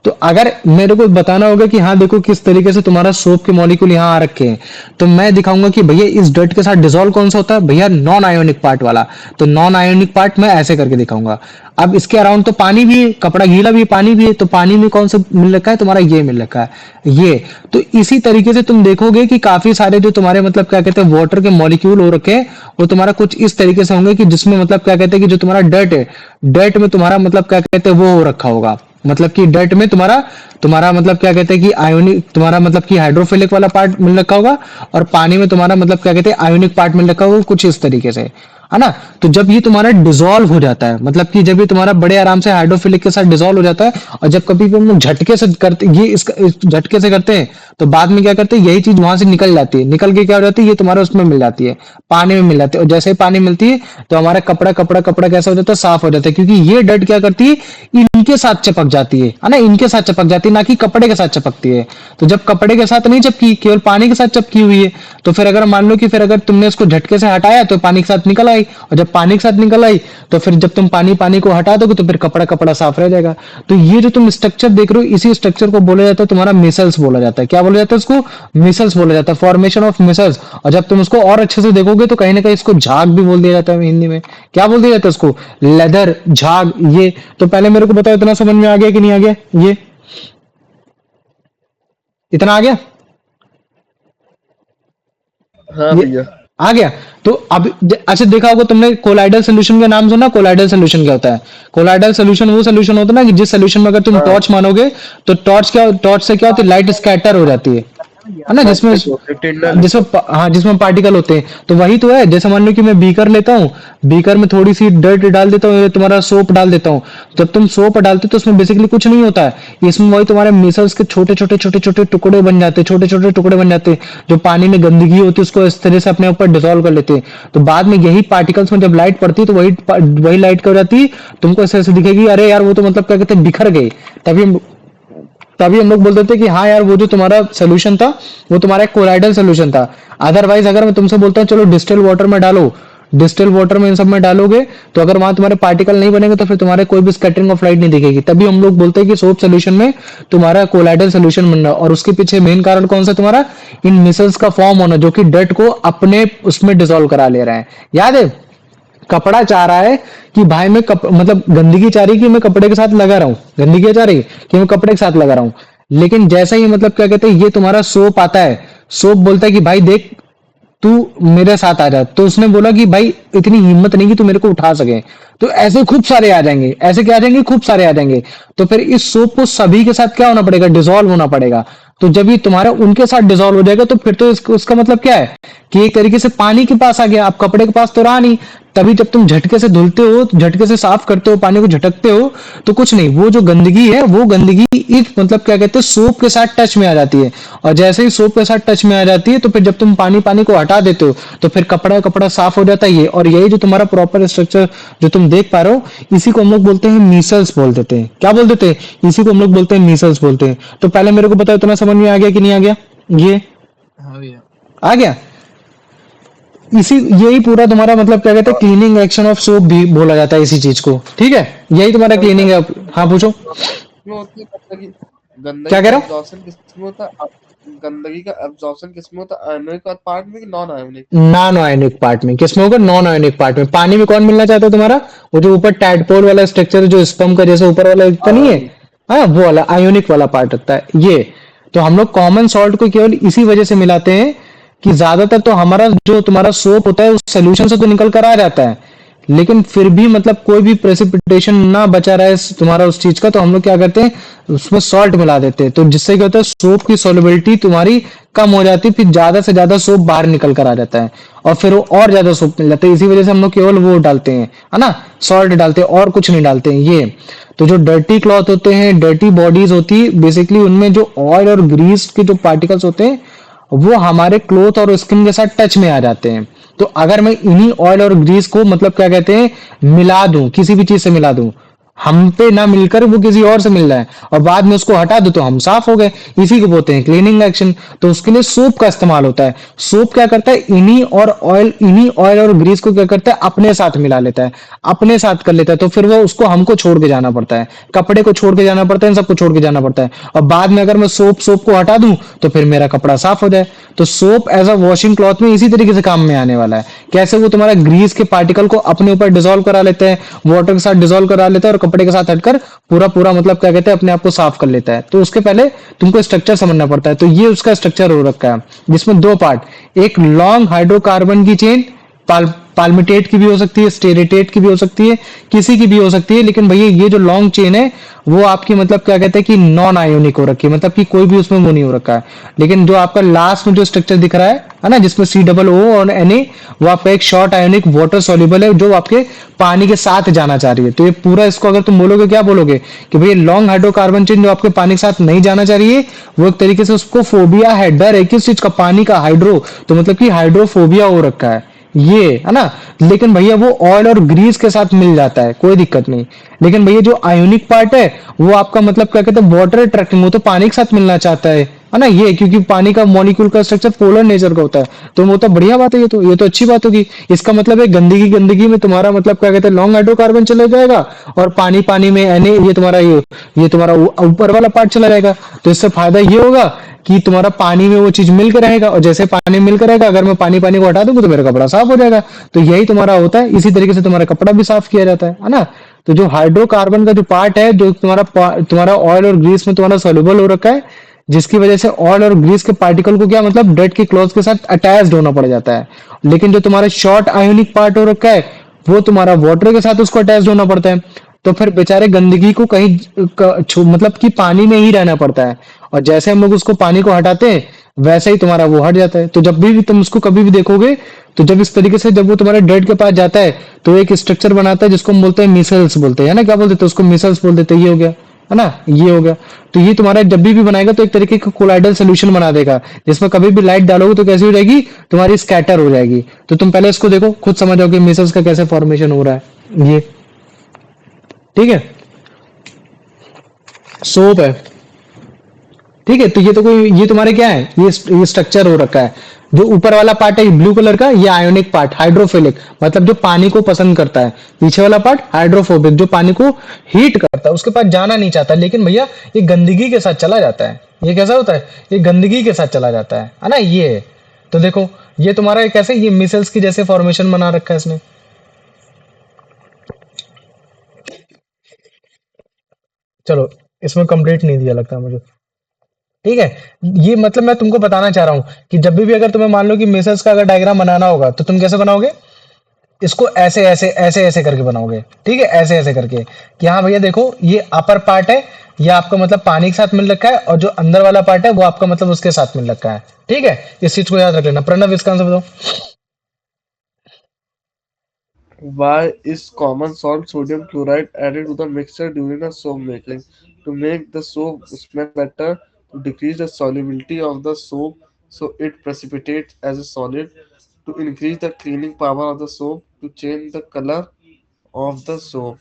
तो अगर मेरे को बताना होगा कि हाँ देखो किस तरीके से तुम्हारा सोप के मॉलिक्यूल यहाँ आ रखे हैं, तो मैं दिखाऊंगा कि भैया इस डर्ट के साथ डिसॉल्व कौन सा होता है, भैया नॉन आयोनिक पार्ट वाला। तो नॉन आयोनिक पार्ट मैं ऐसे करके दिखाऊंगा। अब इसके अराउंड तो पानी भी है, कपड़ा गीला भी है, पानी भी है, तो पानी में कौन सा मिल रखा है तुम्हारा, ये मिल रखा है, ये। तो इसी तरीके से तुम देखोगे कि काफी सारे जो तुम्हारे मतलब क्या कहते हैं वाटर के मॉलिक्यूल हो रखे हैं, वो तुम्हारा कुछ इस तरीके से होंगे कि जिसमें मतलब क्या कहते हैं कि जो तुम्हारा डर्ट है, डर्ट में तुम्हारा मतलब क्या कहते हैं वो हो रखा होगा, मतलब कि डर्ट में तुम्हारा तुम्हारा मतलब क्या कहते हैं कि आयोनिक, तुम्हारा मतलब कि हाइड्रोफिलिक वाला पार्ट मिल रखा होगा, और पानी में तुम्हारा मतलब क्या कहते हैं आयोनिक पार्ट मिल रखा होगा, कुछ इस तरीके से, है ना। तो जब ये तुम्हारा डिसॉल्व हो जाता है, मतलब कि जब ये तुम्हारा बड़े आराम से हाइड्रोफिलिक के साथ डिसॉल्व हो जाता है, और जब कभी भी हम लोग झटके से करते, ये इस झटके से करते हैं, तो बाद में क्या करते हैं, यही चीज वहां से निकल जाती है, निकल के क्या हो जाती है, ये तुम्हारा उसमें मिल जाती है, पानी में मिल जाती है। और जैसे ही पानी मिलती है तो हमारा कपड़ा कपड़ा कपड़ा कैसा हो जाता है, साफ हो जाता है, क्योंकि ये डर्ट क्या करती है, इनके साथ चिपक जाती है ना, इनके साथ चिपक जाती है, ना कि कपड़े के साथ चिपकती है। तो जब कपड़े के साथ नहीं चिपकी, केवल पानी के साथ चिपकी हुई है, तो फिर अगर मान लो कि फिर अगर तुमने इसको झटके से हटाया तो पानी के साथ निकल आई, और जब पानी के साथ निकल आई तो फिर जब तुम पानी को हटा दोगे तो फिर कपड़ा कपड़ा साफ रह जाएगा। तो ये जो तुम स्ट्रक्चर देख रहे हो, इसी स्ट्रक्चर को बोला जाता है तुम्हारा मिसल्स बोला जाता है। क्या बोला जाता है इसको, मिसल्स बोला जाता है, फॉर्मेशन ऑफ मिसल्स। और जब तुम इसको और अच्छे से देखोगे तो कहीं ना कहीं इसको झाग भी बोल दिया जाता है हिंदी में। क्या बोल दिया जाता है इसको, लेदर, झाग, ये। तो पहले मेरे को बताओ इतना समझ में आ गया कि नहीं आ गया, ये इतना आ गया, हाँ ये भैया। आ गया। तो अब अच्छा देखा होगा तुमने कोलाइडल सोल्यूशन का नाम सुना, कोलाइडल सोल्यूशन क्या होता है, कोलाइडल सोल्यूशन वो सोल्यूशन होता है ना कि जिस सोल्यूशन में अगर तुम टॉर्च मानोगे तो टॉर्च से क्या होती है, लाइट स्कैटर हो जाती है। है ना, जिसमें टिंडल हाँ जिसमें पार्टिकल होते हैं, तो वही तो है। जैसे मान लो कि मैं बीकर लेता हूँ, बीकर में थोड़ी सी डर्ट डाल देता हूँ, ये तुम्हारा सोप डाल देता हूँ। जब तुम सोप डालते हो तो उसमें बेसिकली कुछ नहीं होता है, इसमें वही तुम्हारे मिसल्स के छोटे छोटे छोटे छोटे टुकड़े बन जाते हैं, छोटे छोटे टुकड़े बन जाते हैं, जो पानी में गंदगी होती है उसको इस तरह से अपने ऊपर डिसॉल्व कर लेते हैं। तो बाद में यही पार्टिकल्स में जब लाइट पड़ती है तो वही लाइट क्या हो जाती है, तुमको ऐसे ऐसे दिखेगी, अरे यार वो तो मतलब क्या कहते हैं, बिखर गए। तभी तभी हम लोग बोलते थे कि हाँ यार वो जो तुम्हारा सोल्यूशन था वो तुम्हारा एक कोलाइडल सोल्यूशन था। अदरवाइज अगर मैं तुमसे बोलता हूँ चलो डिस्टिल वाटर में डालो, डिस्टिल वाटर में इन सब में डालोगे तो अगर वहां तुम्हारे पार्टिकल नहीं बनेंगे तो फिर तुम्हारे कोई भी स्कैटरिंग ऑफ लाइट नहीं दिखेगी। तभी हम लोग बोलते हैं कि सोप सोल्यूशन में तुम्हारा कोलाइडल सोल्यूशन बनना, और उसके पीछे मेन कारण कौन सा तुम्हारा, इन मिसल्स का फॉर्म होना जो कि डर्ट को अपने उसमें डिसॉल्व करा ले रहा है। याद है, कपड़ा चाह रहा है कि भाई मैं मतलब गंदगी चाह रही है कि मैं कपड़े के साथ लगा रहा हूँ, गंदगी चाह रही है कि मैं कपड़े के साथ लगा रहा हूँ, लेकिन जैसा ही मतलब क्या कहते हैं ये तुम्हारा सोप आता है, सोप बोलता है कि भाई देख तू मेरे साथ आ जा, तो उसने बोला कि भाई इतनी हिम्मत नहीं कि तू मेरे को उठा सके, तो ऐसे खूब सारे आ जाएंगे, ऐसे क्या आ जाएंगे, खूब सारे आ जाएंगे। तो फिर इस सोप को सभी के साथ क्या होना पड़ेगा, डिसॉल्व होना पड़ेगा। तो जब ये तुम्हारा उनके साथ डिसॉल्व हो जाएगा तो फिर तो उसका मतलब क्या है कि एक तरीके से पानी के पास आ गया, आप कपड़े के पास तो रहा नहीं। तभी जब तुम झटके से धुलते हो, झटके से साफ करते हो, पानी को झटकते हो, तो कुछ नहीं, वो जो गंदगी है वो गंदगी एक मतलब क्या कहते हैं सोप के साथ टच में आ जाती है, और जैसे ही सोप के साथ टच में आ जाती है तो फिर जब तुम पानी पानी को हटा देते हो तो फिर कपड़ा कपड़ा साफ हो जाता है ये। और यही जो तुम्हारा प्रॉपर स्ट्रक्चर जो तुम देख पा रहे हो, इसी को हम लोग बोलते हैं मीसल्स बोल देते हैं। क्या बोल देते हैं, इसी को हम लोग बोलते हैं मीसल्स बोलते हैं। तो पहले मेरे को बताओ इतना समझ में आ गया कि नहीं आ गया, ये हाँ भैया। आ गया। इसी यही पूरा तुम्हारा मतलब क्या कहते हैं क्लीनिंग एक्शन ऑफ सोप भी बोला जाता है इसी चीज को, ठीक है, यही तुम्हारा क्लीनिंग है। हाँ पूछो, में होती है गंदगी, गंदगी क्या कह का रहे हो। एब्जॉर्प्शन किसमें होता है, गंदगी का एब्जॉर्प्शन किसमें होता है, आयनिक पार्ट में कि non ionic. Non ionic part में, किसमें होगा, नॉन आयोनिक पार्ट में। पानी में कौन मिलना चाहता है तुम्हारा, वो जो ऊपर टैडपोल वाला स्ट्रक्चर जो स्पर्म का जैसे ऊपर वाला दिखता नहीं है, हाँ वो वाला आयोनिक वाला पार्ट होता है ये। तो हम लोग कॉमन सॉल्ट को केवल इसी वजह से मिलाते हैं कि ज्यादातर तो हमारा जो तुम्हारा सोप होता है उस सोल्यूशन से तो निकल कर आ जाता है, लेकिन फिर भी मतलब कोई भी प्रेसिपिटेशन ना बचा रहा है तुम्हारा उस चीज का, तो हम लोग क्या करते हैं उसमें सॉल्ट मिला देते हैं। तो जिससे क्या होता है सोप की सोलिबिलिटी तुम्हारी कम हो जाती है, फिर ज्यादा से ज्यादा सोप बाहर निकल कर आ जाता है, और फिर वो और ज्यादा सोप मिल जाता है। इसी वजह से हम लोग केवल वो डालते हैं, है ना, सॉल्ट डालते हैं और कुछ नहीं डालते हैं ये। तो जो डर्टी क्लॉथ होते हैं, डर्टी बॉडीज होती है, बेसिकली उनमें जो ऑयल और ग्रीस के जो पार्टिकल्स होते हैं वो हमारे क्लोथ और स्किन के साथ टच में आ जाते हैं। तो अगर मैं इन्हीं ऑयल और ग्रीस को मतलब क्या कहते हैं मिला दूं, किसी भी चीज से मिला दूं, हम पे ना मिलकर वो किसी और से मिल रहा है, और बाद में उसको हटा दो तो हम साफ हो गए, इसी को बोलते हैं क्लीनिंग एक्शन। तो उसके लिए सोप का इस्तेमाल होता है। सोप क्या करता है, इन्हीं ऑयल और ग्रीस को क्या करता है अपने साथ मिला लेता है, अपने साथ कर लेता है। तो फिर वो उसको हमको छोड़ के जाना पड़ता है, कपड़े को छोड़ के जाना पड़ता है, इन सबको छोड़ के जाना पड़ता है, और बाद में अगर मैं सोप को हटा दूं तो फिर मेरा कपड़ा साफ हो जाए। तो soap as a washing cloth में इसी तरीके से काम में आने वाला है। कैसे वो तुम्हारा ग्रीस के पार्टिकल को अपने ऊपर डिसॉल्व करा लेते हैं, वाटर के साथ डिसॉल्व करा लेता है, और कपड़े के साथ हटकर पूरा पूरा मतलब क्या कहते हैं अपने आप को साफ कर लेता है। तो उसके पहले तुमको स्ट्रक्चर समझना पड़ता है। तो ये उसका स्ट्रक्चर हो रखा है जिसमें दो पार्ट, एक लॉन्ग हाइड्रोकार्बन की चेन, पाल्मिटेट की भी हो सकती है, स्टेरेटेट की भी हो सकती है, किसी की भी हो सकती है, लेकिन भैया ये जो लॉन्ग चेन है वो आपकी मतलब क्या कहते हैं कि नॉन आयोनिक हो रखी है, मतलब कि कोई भी उसमें वो नहीं हो रखा है। लेकिन जो आपका लास्ट में जो स्ट्रक्चर दिख रहा है ना, जिसमें COO और Na, वो आपका एक शॉर्ट आयोनिक वाटर सॉल्युबल है जो आपके पानी के साथ जाना चाह रही है। तो ये पूरा इसको अगर तुम बोलोगे, क्या बोलोगे कि भैया लॉन्ग हाइड्रोकार्बन चेन जो आपके पानी के साथ नहीं जाना चाह रही है, वो एक तरीके से उसको फोबिया है, डर है किस चीज का, पानी का, हाइड्रो, तो मतलब कि हाइड्रोफोबिया हो रखा है ये, है ना। लेकिन भैया वो ऑयल और ग्रीस के साथ मिल जाता है, कोई दिक्कत नहीं। लेकिन भैया जो आयोनिक पार्ट है वो आपका मतलब क्या कहते हैं वाटर अट्रैक्टिंग, वो तो पानी के साथ मिलना चाहता है ना ये, क्योंकि पानी का मॉलिक्यूल का स्ट्रक्चर पोलर नेचर का होता है। तो वो तो बढ़िया बात है, ये तो अच्छी बात होगी। इसका मतलब है गंदगी में तुम्हारा मतलब क्या कहते हैं लॉन्ग हाइड्रोकार्बन चला जाएगा, और पानी में ये तुम्हारा ये तुम्हारा ऊपर वाला पार्ट चला जाएगा। तो इससे फायदा ये होगा कि तुम्हारा पानी में वो चीज मिल कर रहेगा, और जैसे पानी मिल कर रहेगा, अगर मैं पानी को हटा दूंगा तो मेरा कपड़ा साफ हो जाएगा। तो यही तुम्हारा होता है, इसी तरीके से तुम्हारा कपड़ा भी साफ किया जाता है ना। तो जो हाइड्रोकार्बन का जो पार्ट है जो तुम्हारा ऑयल और ग्रीस में तुम्हारा सोल्यूबल हो रखा है, जिसकी वजह से ऑयल और ग्रीस के पार्टिकल को क्या मतलब डर्ट के क्लॉथ के साथ अटैच्ड होना पड़ जाता है। लेकिन जो तुम्हारा शॉर्ट आयोनिक पार्ट हो रखा है वो तुम्हारा वाटर के साथ उसको अटैच्ड होना पड़ता है। तो फिर बेचारे गंदगी को कहीं मतलब कि पानी में ही रहना पड़ता है, और जैसे हम लोग उसको पानी को हटाते हैं वैसे ही तुम्हारा वो हट जाता है। तो जब भी तुम उसको कभी भी देखोगे, तो जब इस तरीके से जब वो तुम्हारे डेड के पास जाता है, तो एक स्ट्रक्चर बनाता है जिसको हम बोलते हैं मिसल्स बोलते हैं, है ना, क्या बोलते थे उसको, मिसल्स बोल देते हैं। ये हो गया, है ना, ये हो गया। तो ये तुम्हारा जब भी बनाएगा तो एक तरीके का कोलाइडल सोल्यूशन बना देगा, जिसमें कभी भी लाइट डालोगे तो कैसी हो जाएगी, तुम्हारी स्कैटर हो जाएगी। तो तुम पहले इसको देखो, खुद समझ जाओगे मिसल्स का कैसे फॉर्मेशन हो रहा है ये। ठीक है, सोप है, ठीक है। तो ये तो कोई, ये तुम्हारे क्या है, ये स्ट्रक्चर हो रखा है। जो ऊपर वाला पार्ट है ब्लू कलर का, ये आयोनिक पार्ट, हाइड्रोफिलिक, मतलब जो पानी को पसंद करता है। पीछे वाला पार्ट हाइड्रोफोबिक, जो पानी को हीट करता है, उसके पास जाना नहीं चाहता, लेकिन भैया ये गंदगी के साथ चला जाता है। ये कैसा होता है, ये गंदगी के साथ चला जाता है ना, ये है। तो देखो ये तुम्हारा कैसे, ये मिसल्स की जैसे फॉर्मेशन बना रखा है इसने। चलो, इसमें कंप्लीट नहीं दिया लगता मुझे, ठीक है। ये मतलब मैं तुमको बताना चाह रहा हूं कि जब भी अगर तुम्हें मान लो कि मेसल्स का अगर डायग्राम बनाना होगा, तो तुम कैसे बनाओगे, इसको ऐसे ऐसे ऐसे ऐसे करके बनाओगे, ठीक है, ऐसे ऐसे करके कि हाँ भैया देखो ये अपर पार्ट है, ये आपका मतलब पानी के साथ मिल रखा है, और जो अंदर वाला पार्ट है वो आपका मतलब उसके साथ मिल रखा है, ठीक है। इस चीज को याद रख लेना। प्रणव, इसका आंसर बताओ। Why is common salt sodium chloride added to the mixture during the soap making? To make the soap smell better, to decrease the solubility of the soap so it precipitates as a solid, to increase the cleaning power of the soap, to change the color of the soap.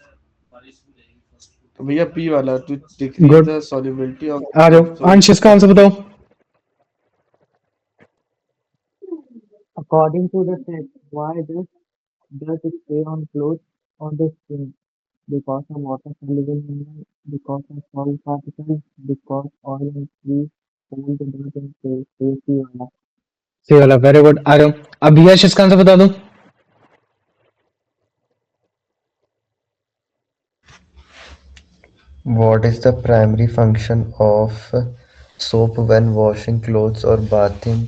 तो भैया B वाला, to decrease good, the solubility of आ the जाओ। soap so अंश, it इसका answer बताओ। According to the text, why does it stay on clothes on the skin? Because of water soluble mineral, because of salt particles, because oil and grease hold the dirt in place. AC वाला। सही वाला, very good. आ जाओ, अब यश, इसका answer बता दो। What is the primary function of soap when washing clothes or bathing?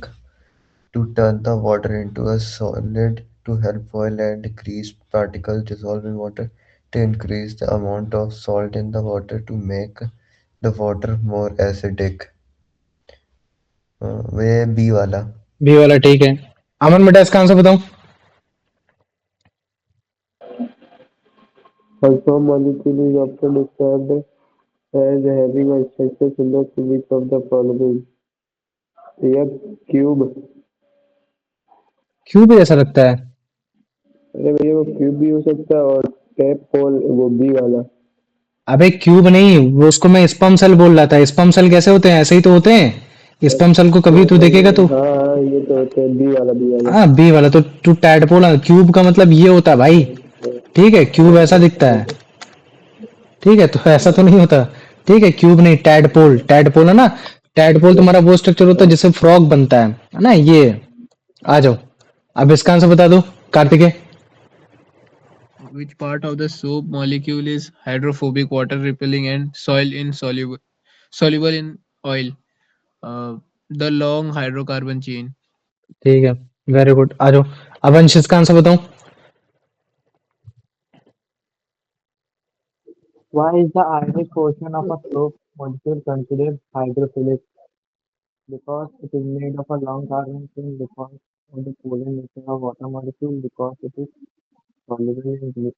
To turn the water into a solid, to help oil and grease particles dissolve in water, to increase the amount of salt in the water, to make the water more acidic. वे B वाला। B वाला, ठीक है। अमन बेटा, इसका answer बताओ। A soap molecule is often described as having a structure similar to which of the following? A cube. Cube जैसा लगता है। अरे भैया वो क्यूब भी हो सकता है, और टैप होल वो बी वाला। अबे क्यूब नहीं, वो उसको मैं स्पर्म सेल बोल रहा था। स्पर्म सेल कैसे होते हैं, ऐसे ही तो होते हैं। स्पर्म सेल को कभी तू देखेगा तो, हाँ हाँ, ये तो होता है बी वाला, बी वाला। हाँ बी वाला। तो तू टैडपोल, क्यूब का मतलब ये होता है भाई, ठीक है। क्यूब ऐसा दिखता है, ठीक है, तो ऐसा तो नहीं होता, ठीक है। क्यूब नहीं, टैडपोल, टैडपोल है ना। टैडपोल तुम्हारा वो स्ट्रक्चर होता है जिससे फ्रॉग बनता है ना, ये। आ जाओ, अब इसका आंसर बता दो Kartikeya. Which part of the soap molecule is hydrophobic, water repelling, and soil insoluble soluble in oil? The long hydrocarbon chain. ठीक है, वेरी गुड। आ जाओ, अब अंश, इसका आंसर बताओ। Why is the ionic portion of a soap molecule considered hydrophilic? Because it is made of a long carbon chain, because of the polar nature of water molecule, because it is soluble in grease,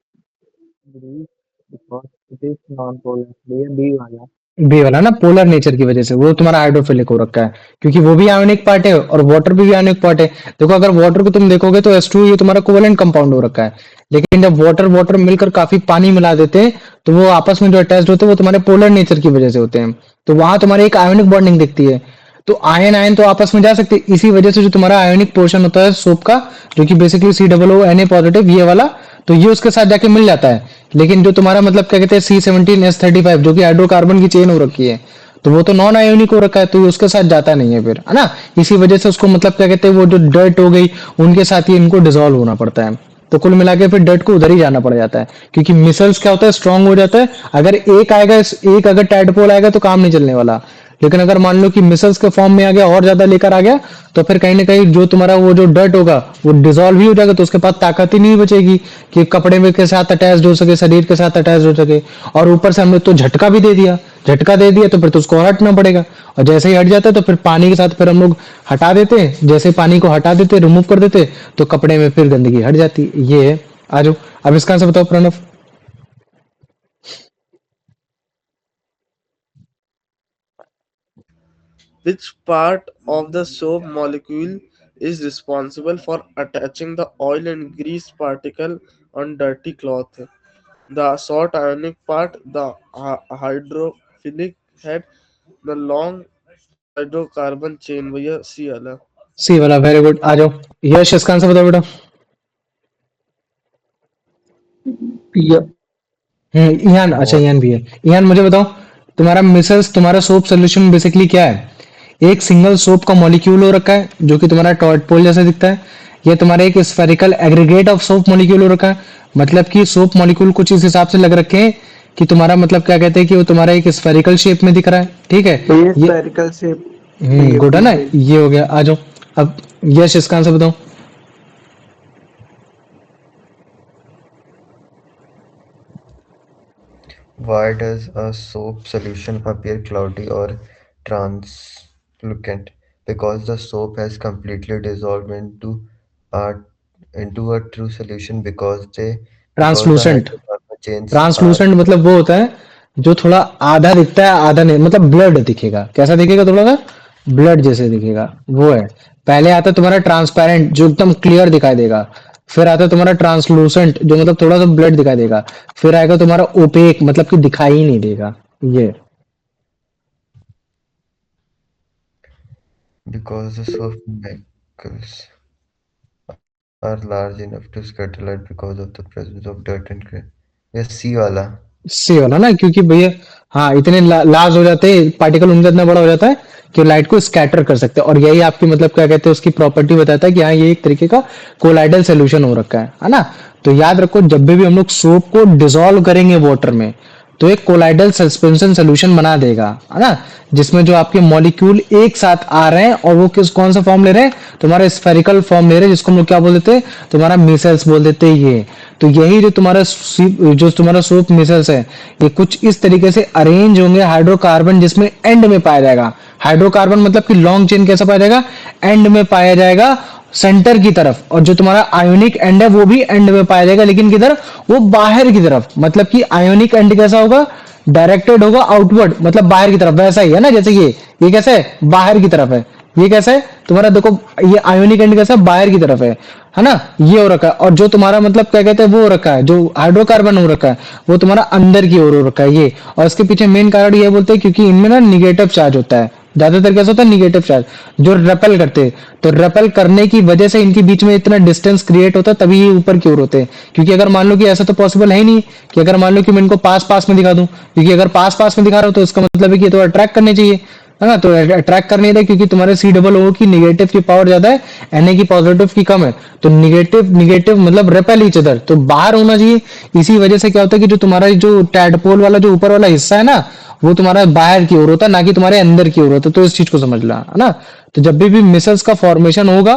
because it is non-polar. ये B वाला। B वाला ना, polar nature की वजह से वो तुम्हारा hydrophilic हो रखा है, क्योंकि वो भी आयोनिक पार्ट है और वाटर भी आयोनिक पार्ट है। देखो अगर वाटर को तुम देखोगे तो H2 ये तुम्हारा कोवेलेंट कंपाउंड हो रखा है, लेकिन जब वाटर वाटर मिलकर काफी पानी मिला देते हैं, तो वो आपस में जो अटैच्ड होते हैं वो तुम्हारे पोलर नेचर की वजह से होते हैं। तो वहां तुम्हारी एक आयोनिक बॉन्डिंग दिखती है। तो आयन आयन तो आपस में जा सकते हैं, इसी वजह से जो तुम्हारा आयोनिक पोर्शन होता है सोप का, जो कि बेसिकली COO Na पॉजिटिव ये वाला, तो ये उसके साथ जाके मिल जाता है। लेकिन जो तुम्हारा मतलब क्या कहते हैं C17H35, जो कि हाइड्रोकार्बन की चेन हो रखी है, तो वो तो नॉन आयोनिक हो रखा है, तो ये उसके साथ जाता नहीं है फिर, है ना। इसी वजह से उसको मतलब क्या कहते हैं, वो जो डर्ट हो गई उनके साथ ही इनको डिसॉल्व होना पड़ता है। तो कुल मिला के फिर डर्ट को उधर ही जाना पड़ जाता है, क्योंकि मिसल्स क्या होता है, स्ट्रांग हो जाता है। अगर एक आएगा, एक अगर टैडपोल आएगा तो काम नहीं चलने वाला। लेकिन अगर मान लो कि मिसल्स के फॉर्म में आ गया और ज्यादा लेकर आ गया, तो फिर कहीं ना कहीं जो तुम्हारा वो जो डर्ट होगा वो डिसॉल्व ही हो जाएगा, तो उसके पास ताकत ही नहीं बचेगी कि कपड़े में के साथ अटैच हो सके, शरीर के साथ अटैच हो सके। और ऊपर से हमने तो झटका भी दे दिया झटका दे दिया तो फिर तो उसको और हटना पड़ेगा, और जैसे ही हट जाता है तो फिर पानी के साथ फिर हम लोग हटा देते हैं, जैसे पानी को हटा देते रिमूव कर देते तो कपड़े में फिर गंदगी हट जाती है। ये है। आ जाओ, अब इसका आंसर बताओ Pranav. Which part of the soap molecule is responsible for attaching the oil and grease particle on dirty cloth? The short ionic part, the hydrophilic head, the long hydrocarbon chain. भैया सी वाला। सी वाला, वेरी गुड। आ जाओ यश, इसका answer बताओ बेटा। Yeah. Ian, अच्छा What? Ian भी है। ईयान मुझे बताओ, तुम्हारा मिसल्स, तुम्हारा सोप सोल्यूशन बेसिकली क्या है? एक सिंगल सोप का मॉलिक्यूल हो रखा है जो कि तुम्हारा टॉडपोल जैसा दिखता है, या तुम्हारा एक spherical aggregate of soap molecule हो रखा है? मतलब कि सोप मॉलिक्यूल कुछ इस हिसाब से लग रखे हैं कि तुम्हारा मतलब क्या कहते हैं कि वो तुम्हारा एक स्फेरिकल शेप में दिख रहा है, ठीक है? तो ये ये स्फेरिकल शेप में ये गुड है ना, पूछ रही ये हो गया। आ जाओ अब यश, इसका आंसर बताओ। Why does a soap solution appear cloudy or translucent? Because the soap has completely dissolved a true solution because the translucent, hydrocarbon chains are translucent मतलब वो होता है जो थोड़ा आधा दिखता है आधा नहीं, मतलब ब्लड दिखेगा। कैसा दिखेगा? थोड़ा सा ब्लड जैसे दिखेगा, वो है। पहले आता है तुम्हारा ट्रांसपेरेंट जो एकदम क्लियर दिखाई देगा, फिर आता है तुम्हारा ट्रांसलूसेंट जो मतलब थोड़ा सा ब्लड दिखाई देगा, फिर आएगा तुम्हारा ओपेक मतलब कि दिखाई ही नहीं देगा। ये because the soap molecules are large enough to scatter light because of the presence of dirt and clay. Yes, C वाला। से वाला ना, क्योंकि भैया हाँ इतने लार्ज हो जाते हैं, पार्टिकल उनका इतना बड़ा हो जाता है कि लाइट को स्कैटर कर सकते हैं, और यही आपकी मतलब क्या कहते हैं उसकी प्रॉपर्टी बताता है कि हाँ ये एक तरीके का कोलाइडल सोल्यूशन हो रखा है ना। तो याद रखो, जब भी हम लोग सोप को डिसॉल्व करेंगे वाटर में तो एक कोलाइडल सस्पेंशन सोल्यूशन बना देगा, है ना, जिसमें जो आपके मॉलिक्यूल एक साथ आ रहे हैं और वो कौन सा फॉर्म ले रहे हैं? तुम्हारा स्फेरिकल फॉर्म ले रहे हैं, जिसको हम लोग क्या बोल देते हैं? तुम्हारा मिसल्स बोल देते हैं। ये तो यही जो तुम्हारा सोप मिसल्स है, ये कुछ इस तरीके से अरेंज होंगे हाइड्रोकार्बन, जिसमें एंड में पाया जाएगा हाइड्रोकार्बन, मतलब कि लॉन्ग चेन कैसा पाया जाएगा? एंड में पाया जाएगा, सेंटर की तरफ। और जो तुम्हारा आयोनिक एंड है वो भी एंड में पाया जाएगा, लेकिन किधर? वो बाहर की तरफ। मतलब कि आयोनिक एंड कैसा होगा? डायरेक्टेड होगा आउटवर्ड, मतलब बाहर की तरफ। वैसा ही है ना, जैसे ये कैसा है? बाहर की तरफ है। ये कैसा है तुम्हारा? देखो ये आयोनिक एंड कैसा है? बाहर की तरफ है ना, ये हो रखा है। और जो तुम्हारा मतलब क्या कहते हैं वो हो रखा है, जो हाइड्रोकार्बन हो रखा है वो तुम्हारा अंदर की ओर हो रखा है ये। और इसके पीछे मेन कारण ये बोलते हैं क्योंकि इनमें ना निगेटिव चार्ज होता है, ज्यादातर कैसा होता है? निगेटिव चार्ज, जो रेपेल करते हैं। तो रेपेल करने की वजह से इनके बीच में इतना डिस्टेंस क्रिएट होता है, तभी ये ऊपर की ओर होते हैं। क्योंकि अगर मान लो कि ऐसा तो पॉसिबल है ही नहीं कि अगर मान लो कि मैं इनको पास पास में दिखा दूं, क्योंकि अगर पास पास में दिखा रहा हूं तो इसका मतलब है कि ये तो अट्रैक्ट करने चाहिए, है ना। तो अट्रैक्ट कर नहीं रहे क्योंकि तुम्हारे सी डबल ओ की निगेटिव की पावर ज्यादा है, एन की पॉजिटिव की कम है। तो निगेटिव निगेटिव मतलब रेपेल ईच अदर, तो बाहर होना चाहिए। इसी वजह से क्या होता है कि जो तुम्हारा जो टैडपोल वाला जो ऊपर वाला हिस्सा है ना, वो तुम्हारा बाहर की ओर होता है, ना कि तुम्हारे अंदर की ओर होता है। तो इस चीज को समझ ला, है ना। तो जब भी मिसल्स का फॉर्मेशन होगा,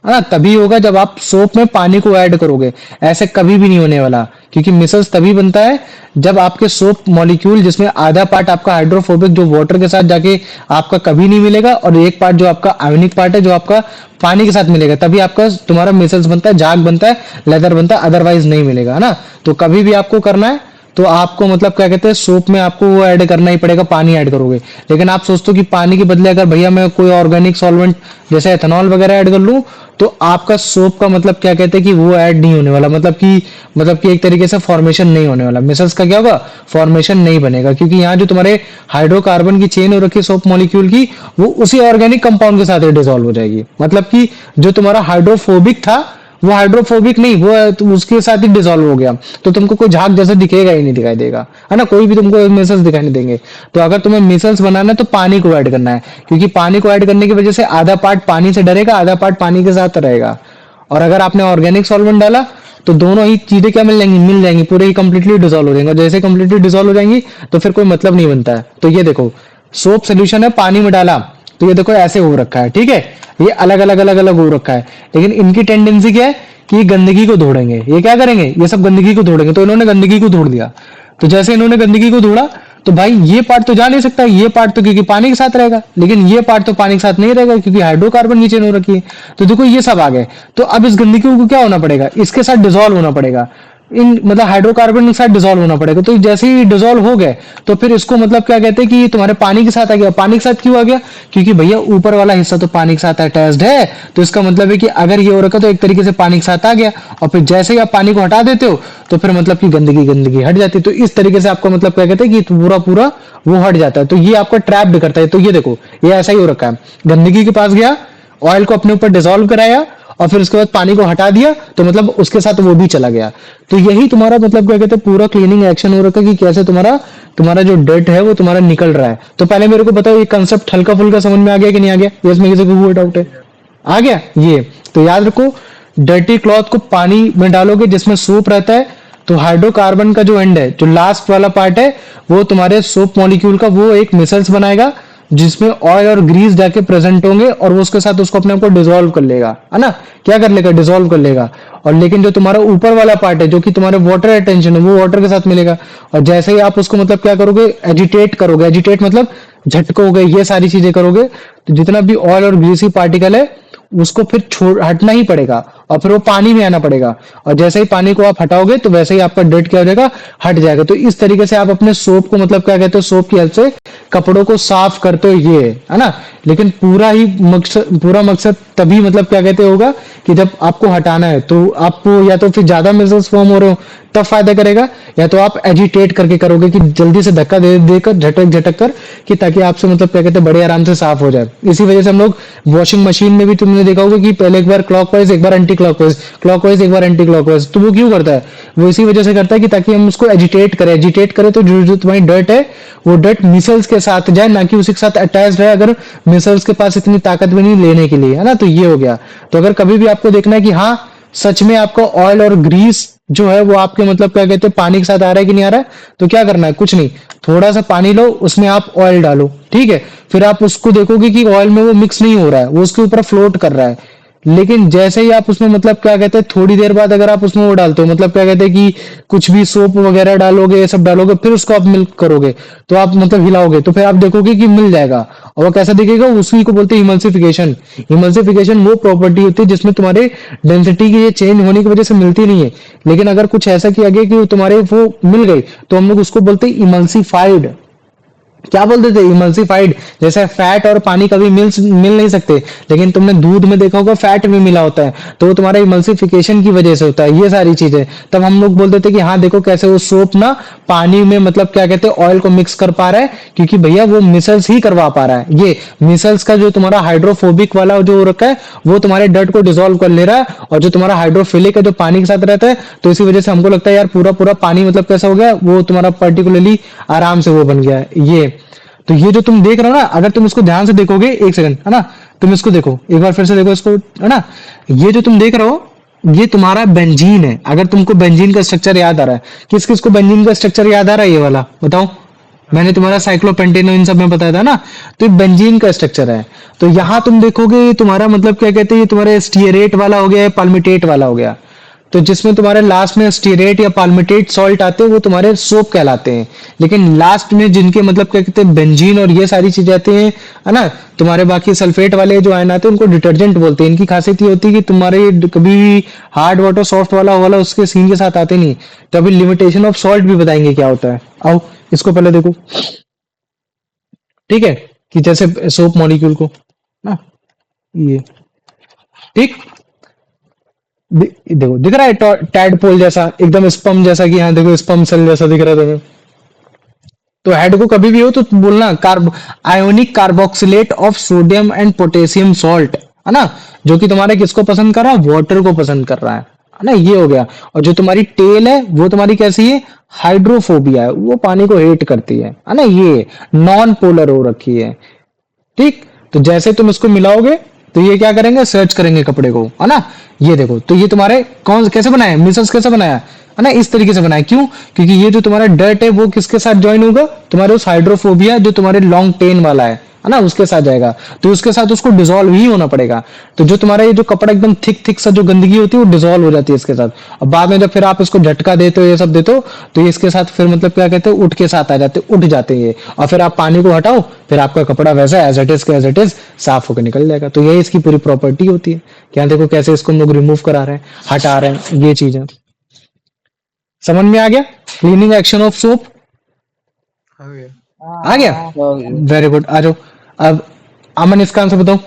है ना, तभी होगा जब आप सोप में पानी को ऐड करोगे। ऐसे कभी भी नहीं होने वाला, क्योंकि मिसल्स तभी बनता है जब आपके सोप मॉलिक्यूल जिसमें आधा पार्ट आपका हाइड्रोफोबिक जो वाटर के साथ जाके आपका कभी नहीं मिलेगा, और एक पार्ट जो आपका आयोनिक पार्ट है जो आपका पानी के साथ मिलेगा, तभी आपका तुम्हारा मिसल्स बनता है, झाग बनता है, लेदर बनता है, अदरवाइज नहीं मिलेगा, है ना। तो कभी भी आपको करना है तो आपको मतलब क्या कहते हैं सोप में आपको वो ऐड करना ही पड़ेगा, पानी ऐड करोगे। लेकिन आप सोचते हो कि पानी के बदले अगर भैया मैं कोई ऑर्गेनिक सॉल्वेंट जैसे एथेनॉल वगैरह ऐड कर लूं तो आपका सोप का मतलब क्या कहते हैं कि वो ऐड नहीं होने वाला, मतलब कि एक तरीके से फॉर्मेशन नहीं होने वाला। मिसल्स का क्या होगा? फॉर्मेशन नहीं बनेगा, क्योंकि यहाँ जो तुम्हारे हाइड्रोकार्बन की चेन हो रखी सोप मॉलिक्यूल की, वो उसी ऑर्गेनिक कंपाउंड के साथ डिसॉल्व हो जाएगी। मतलब कि जो तुम्हारा हाइड्रोफोबिक था वो हाइड्रोफोबिक नहीं, वो तो उसके साथ ही डिसॉल्व हो गया। तो तुमको कोई झाग जैसे दिखेगा ही नहीं, दिखाई देगा, है ना, कोई भी तुमको मिसल्स दिखाई नहीं देंगे। तो अगर तुम्हें मिसल्स बनाना है तो पानी को ऐड करना है, क्योंकि पानी को ऐड करने की वजह से आधा पार्ट पानी से डरेगा, आधा पार्ट पानी के साथ रहेगा। और अगर आपने ऑर्गेनिक सॉल्वेंट डाला तो दोनों ही चीजें क्या मिल जाएंगी, पूरे ही कंप्लीटली डिसॉल्व हो जाएंगे। और जैसे कंप्लीटली डिसॉल्व हो जाएंगी तो फिर कोई मतलब नहीं बनता है। तो ये देखो, सोप सोल्यूशन है, पानी में डाला तो ये देखो ऐसे हो रखा है, ठीक है। ये अलग अलग हो रखा है, लेकिन इनकी टेंडेंसी क्या है कि ये गंदगी को धोड़ेंगे। ये क्या करेंगे? ये सब गंदगी को धोड़ेंगे। तो इन्होंने गंदगी को धोड़ दिया, तो जैसे इन्होंने गंदगी को धोड़ा तो भाई ये पार्ट तो जा नहीं सकता, ये पार्ट तो क्योंकि पानी के साथ रहेगा, लेकिन ये पार्ट तो पानी के साथ नहीं रहेगा क्योंकि हाइड्रोकार्बन की चेन हो रखी है। तो देखो ये सब आ गए। तो अब इस गंदगी को क्या होना पड़ेगा, इसके साथ डिसॉल्व होना पड़ेगा, इन मतलब हाइड्रोकार्बन के साथ डिसॉल्व होना पड़ेगा। तो जैसे ही डिसॉल्व हो गए तो फिर इसको मतलब क्या कहते हैं कि ये तुम्हारे पानी के साथ आ गया। पानी के साथ क्यों आ गया, क्योंकि भैया ऊपर वाला हिस्सा तो पानी के साथ अटैच्ड है। तो इसका मतलब है कि अगर ये हो रखा तो एक तरीके से पानी के साथ आ गया, और फिर जैसे ही आप पानी को हटा देते हो तो फिर मतलब कि गंदगी गंदगी हट जाती है। तो इस तरीके से आपको मतलब क्या कहते हैं कि पूरा पूरा वो हट जाता है। तो ये आपका ट्रैप्ड करता है। तो ये देखो ये ऐसा ही हो रखा है, गंदगी के पास गया, ऑयल को अपने ऊपर डिसॉल्व कराया और फिर उसके बाद पानी को हटा दिया, तो मतलब उसके साथ वो भी चला गया। तो यही तुम्हारा मतलब क्या कहते हैं पूरा क्लीनिंग एक्शन हो रखा है कि कैसे तुम्हारा तुम्हारा जो डर्ट है वो तुम्हारा निकल रहा है। तो पहले मेरे को बताओ ये कंसेप्ट हल्का फुल्का समझ में आ गया कि नहीं आ गया, ये इसमें किसी को कोई डाउट है, आ गया ये। तो याद रखो, डर्टी क्लॉथ को पानी में डालोगे जिसमें सोप रहता है, तो हाइड्रोकार्बन का जो एंड है, जो लास्ट वाला पार्ट है, वो तुम्हारे सोप मॉलिक्यूल का वो एक मिसल्स बनाएगा जिसमें ऑयल और ग्रीस जाके प्रेजेंट होंगे, और वो उसके साथ उसको अपने आप को डिसॉल्व कर लेगा, है ना, क्या कर लेगा, डिसॉल्व कर लेगा। और लेकिन जो तुम्हारा ऊपर वाला पार्ट है जो कि तुम्हारे वाटर रिटेंशन है, वो वाटर के साथ मिलेगा। और जैसे ही आप उसको मतलब क्या करोगे, एजिटेट करोगे, एजिटेट मतलब झटकोगे, ये सारी चीजें करोगे, तो जितना भी ऑयल और ग्रीसी पार्टिकल है उसको फिर छोड़ हटना ही पड़ेगा, और फिर वो पानी में आना पड़ेगा। और जैसे ही पानी को आप हटाओगे तो वैसे ही आपका डर्ट क्या हो जाएगा, हट जाएगा। तो इस तरीके से आप अपने सोप को मतलब क्या कहते हो, सोप की हेल्प से कपड़ों को साफ करते हो, ये है ना। लेकिन पूरा मकसद तभी मतलब क्या कहते होगा कि जब आपको हटाना है, तो आपको या तो फिर ज्यादा मिसल्स फॉर्म हो रहे हो तब फायदा करेगा, या तो आप एजिटेट करके करोगे कि जल्दी से धक्का दे देकर झटक झटक कर, कि ताकि आपसे मतलब क्या कहते हैं बड़े आराम से साफ हो जाए। इसी वजह से हम लोग वॉशिंग मशीन में भी तुमने देखा होगा कि पहले एक बार क्लॉकवाइज, एक बार एंटी क्लॉकवाइज, क्लॉकवाइज एक बार एंटी क्लॉकवाइज। तो वो क्यों करता है, वो इसी वजह से करता है कि ताकि हम उसको एजिटेट करें। एजिटेट करें तो जो तुम्हारी डर्ट है वो डर्ट मिसल्स के साथ जाए, ना कि उसी के साथ अटैच रहे, अगर मिसल्स के पास इतनी ताकत भी नहीं लेने के लिए, है ना। तो ये हो गया। तो अगर कभी भी आपको देखना है कि हाँ सच में आपको ऑयल और ग्रीस जो है वो आपके मतलब क्या कहते हैं पानी के साथ आ रहा है कि नहीं आ रहा है, तो क्या करना है, कुछ नहीं, थोड़ा सा पानी लो, उसमें आप ऑयल डालो, ठीक है। फिर आप उसको देखोगे कि ऑयल में वो मिक्स नहीं हो रहा है, वो उसके ऊपर फ्लोट कर रहा है। लेकिन जैसे ही आप उसमें मतलब क्या कहते हैं थोड़ी देर बाद अगर आप उसमें वो डालते हो, मतलब क्या कहते हैं कि कुछ भी सोप वगैरह डालोगे, ये सब डालोगे, फिर उसको आप मिल्क करोगे, तो आप मतलब हिलाओगे, तो फिर आप देखोगे कि मिल जाएगा। और वो कैसा दिखेगा, उसी को बोलते हैं इमल्सिफिकेशन। इमल्सिफिकेशन वो प्रॉपर्टी होती है जिसमें तुम्हारे डेंसिटी की ये चेंज होने की वजह से मिलती नहीं है, लेकिन अगर कुछ ऐसा किया गया कि तुम्हारे वो मिल गई, तो हम लोग उसको बोलते हैं इमल्सिफाइड। क्या बोलते थे, इमल्सिफाइड। जैसे फैट और पानी कभी मिल नहीं सकते, लेकिन तुमने दूध में देखा होगा फैट भी मिला होता है, तो वो तुम्हारा इमल्सिफिकेशन की वजह से होता है, ये सारी चीजें। तब हम लोग बोलते थे कि हाँ देखो कैसे वो सोप ना पानी में मतलब क्या कहते हैं ऑयल को मिक्स कर पा रहा है, क्योंकि भैया वो मिसल्स ही करवा पा रहा है। ये मिसल्स का जो तुम्हारा हाइड्रोफोबिक वाला जो हो रखा है वो तुम्हारे डर्ट को डिसॉल्व कर ले रहा है, और जो तुम्हारा हाइड्रोफिलिक है जो पानी के साथ रहता है, तो इसी वजह से हमको लगता है यार पूरा पूरा पानी मतलब कैसा हो गया, वो तुम्हारा पर्टिकुलरली आराम से वो बन गया है ये। तो ये जो तुम देख रहे हो ना, अगर तुम इसको ध्यान से देखोगे, एक सेकंड, है ना, तुम इसको देखो एक बार फिर से देखो इसको, है ना, ये जो तुम देख रहे हो ये तुम्हारा बेंजीन है। अगर तुमको बेंजीन का स्ट्रक्चर याद आ रहा है, किस किस को बेंजीन का स्ट्रक्चर याद आ रहा है, ये वाला बताओ। मैंने तुम्हारा साइक्लोपेंटेनो इन सब में बताया था ना, तो ये बेंजीन का स्ट्रक्चर है। तो यहां तुम देखोगे ये तुम्हारा मतलब क्या कहते हैं, ये तुम्हारे स्टीयरेट वाला हो गया, पाल्मिटेट वाला हो गया। तो जिसमें तुम्हारे लास्ट में स्टीरेट या पाल्मिटेट सॉल्ट आते हैं वो तुम्हारे सोप कहलाते हैं। लेकिन लास्ट में जिनके मतलब क्या कहते हैं बेंजीन और ये सारी चीजें आती हैं, है ना, तुम्हारे बाकी सल्फेट वाले जो आयन आते हैं उनको डिटर्जेंट बोलते हैं। इनकी खासियत ये होती है कि तुम्हारे कभी हार्ड वाटर सॉफ्ट वाला उसके सीन के साथ आते नहीं। तो अभी लिमिटेशन ऑफ सॉल्ट भी बताएंगे क्या होता है। आओ इसको पहले देखो, ठीक है, कि जैसे सोप मॉलिक्यूल को ना, ये ठीक देखो दिख रहा है टैडपोल जैसा, एकदम स्पम जैसा, कि हाँ देखो स्पम सेल जैसा दिख रहा है तुम्हें। तो हेड को कभी भी हो तो बोलना ionic carboxylate of sodium and potassium salt, है ना, जो कि तुम्हारे किसको पसंद कर रहा है, वाटर को पसंद कर रहा है ना, ये हो गया। और जो तुम्हारी टेल है वो तुम्हारी कैसी है, हाइड्रोफोबिया है, वो पानी को हेट करती है ना, ये नॉन पोलर हो रखी है, ठीक। तो जैसे तुम इसको मिलाओगे तो ये क्या करेंगे, सर्च करेंगे कपड़े को, है ना। ये देखो, तो ये तुम्हारे कौन कैसे बनाया, मिसल्स कैसे बनाया, है ना, इस तरीके से बनाया। क्यों, क्योंकि ये जो तुम्हारा डर्ट है वो किसके साथ ज्वाइन होगा, तुम्हारे उस हाइड्रोफोबिया जो तुम्हारे लॉन्ग टेन वाला है, है ना, उसके साथ जाएगा, तो उसके साथ उसको डिसॉल्व ही होना पड़ेगा। तो जो तुम्हारा ये जो कपड़ा एकदम थिक थिक सा जो गंदगी होती है वो डिसॉल्व हो जाती है इसके साथ, और बाद में जब फिर आप इसको झटका देते हो ये सब देते हो तो ये इसके साथ फिर मतलब क्या कहते हैं, उठ के साथ आ जाते, उठ जाते हैं ये, और फिर आप पानी को हटाओ, फिर आपका कपड़ा वैसा as it is as it is साफ होकर निकल जाएगा। तो यही इसकी पूरी प्रॉपर्टी होती है। क्या देखो कैसे इसको हम लोग रिमूव करा रहे हैं, हटा रहे हैं, ये चीज है। समझ में आ गया क्लीनिंग एक्शन ऑफ सोप? हाँ भैया। आ गया, हाँ भैया। Very good. आ जाओ अब, अमन इसका आंसर बताओ।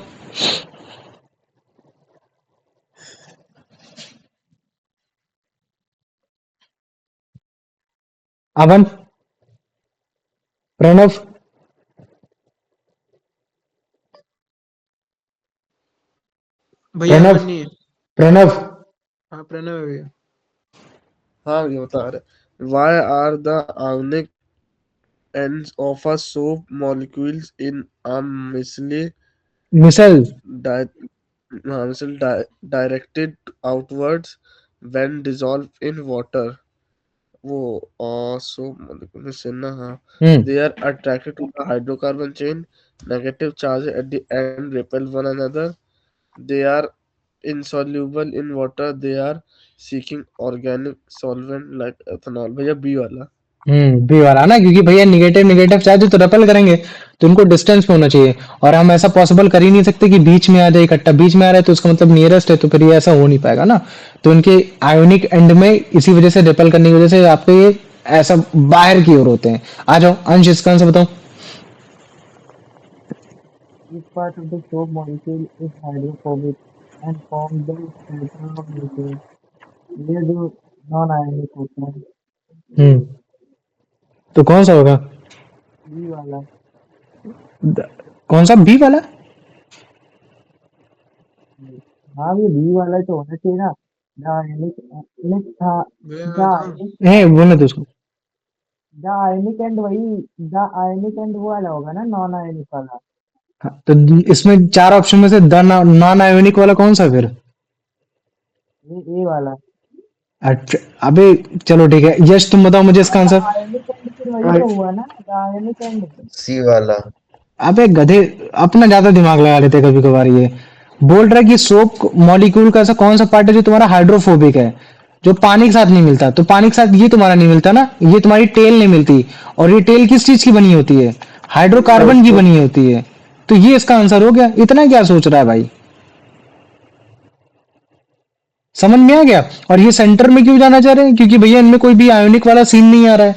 अमन, प्रणव, भैया प्रणव, अमन नहीं है। प्रणव, हाँ प्रणव है भैया। हाँ ये बता रहे, why are the ionic ends of a soap molecules in a micelle, di- missile directed outwards when dissolved in water? वो soap molecules in हाँ, they are attracted to the hydrocarbon chain. Negative charge at the end repel one another. They are insoluble in water. They are seeking organic solvent like ethanol. भैया B वाला। B वाला ना, क्योंकि भैया negative negative charge तो REPL करेंगे, तो उनको डिस्टेंस पे होना चाहिए, और हम ऐसा पॉसिबल कर ही नहीं सकते कि बीच में आ जाए इकट्ठा, बीच में आ रहा है तो उसका मतलब नियरेस्ट है, तो फिर ये ऐसा हो नहीं पाएगा ना। तो उनके आयोनिक एंड में इसी वजह से रेपल करने की वजह से आपके ये ऐसा बाहर की ओर होते हैं। आ जाओ अंश, इसका आंसर बताओ। Each part of the soap molecule is hydrophobic and forms the center of nucleus. ये जो नॉन आयनिक होता है, हम्म तो कौन सा होगा? बी वाला। कौन सा बी वाला? हाँ ये बी वाला तो होना चाहिए ना। द आयनिक था, भैया द मैं बताऊँ? आयनिक है बोलने दो उसको। द आयनिक एंड वही, द आयनिक एंड वो वाला होगा ना, नॉन आयनिक वाला। हाँ, तो इसमें चार ऑप्शन में से नॉन आयोनिक वाला कौन सा फिर? ये ए वाला। अच्छा, अबे चलो ठीक है, यश तुम बताओ मुझे इसका हाँ द आंसर। आयनिक एंड फिर वही तो हुआ ना, द आयनिक एंड। सी वाला। अबे गधे, अपना ज्यादा दिमाग लगा लेते कभी कभार। ये बोल रहा है कि सोप मॉलिक्यूल का ऐसा कौन सा पार्ट है जो तुम्हारा हाइड्रोफोबिक है, जो पानी के साथ नहीं मिलता। तो पानी के साथ ये तुम्हारा नहीं मिलता ना, ये तुम्हारी टेल नहीं मिलती, और ये टेल किस चीज की बनी होती है? हाइड्रोकार्बन की बनी होती है। तो ये इसका आंसर हो गया। इतना क्या सोच रहा है भाई, समझ में आ गया? और ये सेंटर में क्यों जाना चाह रहे हैं? क्योंकि भैया इनमें कोई भी आयोनिक वाला सीन नहीं आ रहा है।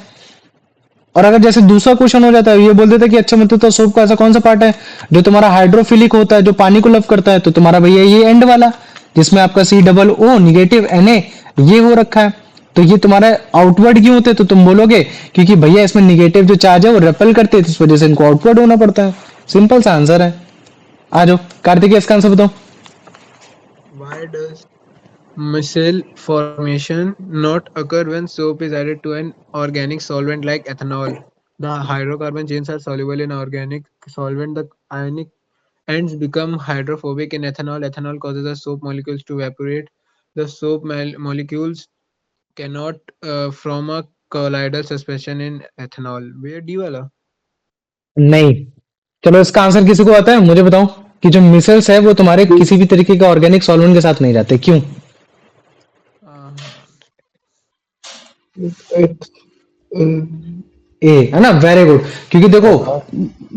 और अगर जैसे दूसरा क्वेश्चन हो जाता है, ये बोल देते हैं कि अच्छा मतलब तो सोप का ऐसा कौन सा पार्ट है जो तुम्हारा हाइड्रोफिलिक होता है, जो पानी को लव करता है, तो तुम्हारा भैया ये एंड वाला, जिसमें आपका C double O negative N A ये हो रखा है। तो ये तुम्हारा आउटवर्ड क्यों होते हैं? तो तुम बोलोगे क्योंकि भैया इसमें निगेटिव जो चार्ज है वो रेपल करते हैं, तो इस वजह से इनको आउटवर्ड होना पड़ता है। सिंपल सा आंसर है। आ जाओ कार्तिक, इसका आंसर बताओ। Why does micelle formation not occur when soap is added to an organic solvent like ethanol? The hydrocarbon chains are soluble in organic solvent. The ionic ends become hydrophobic in ethanol. Ethanol causes the soap molecules to evaporate. The soap molecules cannot form a colloidal suspension in ethanol. भैया D वाला। नहीं, चलो इसका answer किसी को आता है? मुझे बताओ कि जो मिसल्स है वो तुम्हारे किसी भी तरीके का ऑर्गेनिक सॉल्वेंट के साथ नहीं जाते, क्यों? ए है ना, वेरी गुड। क्योंकि देखो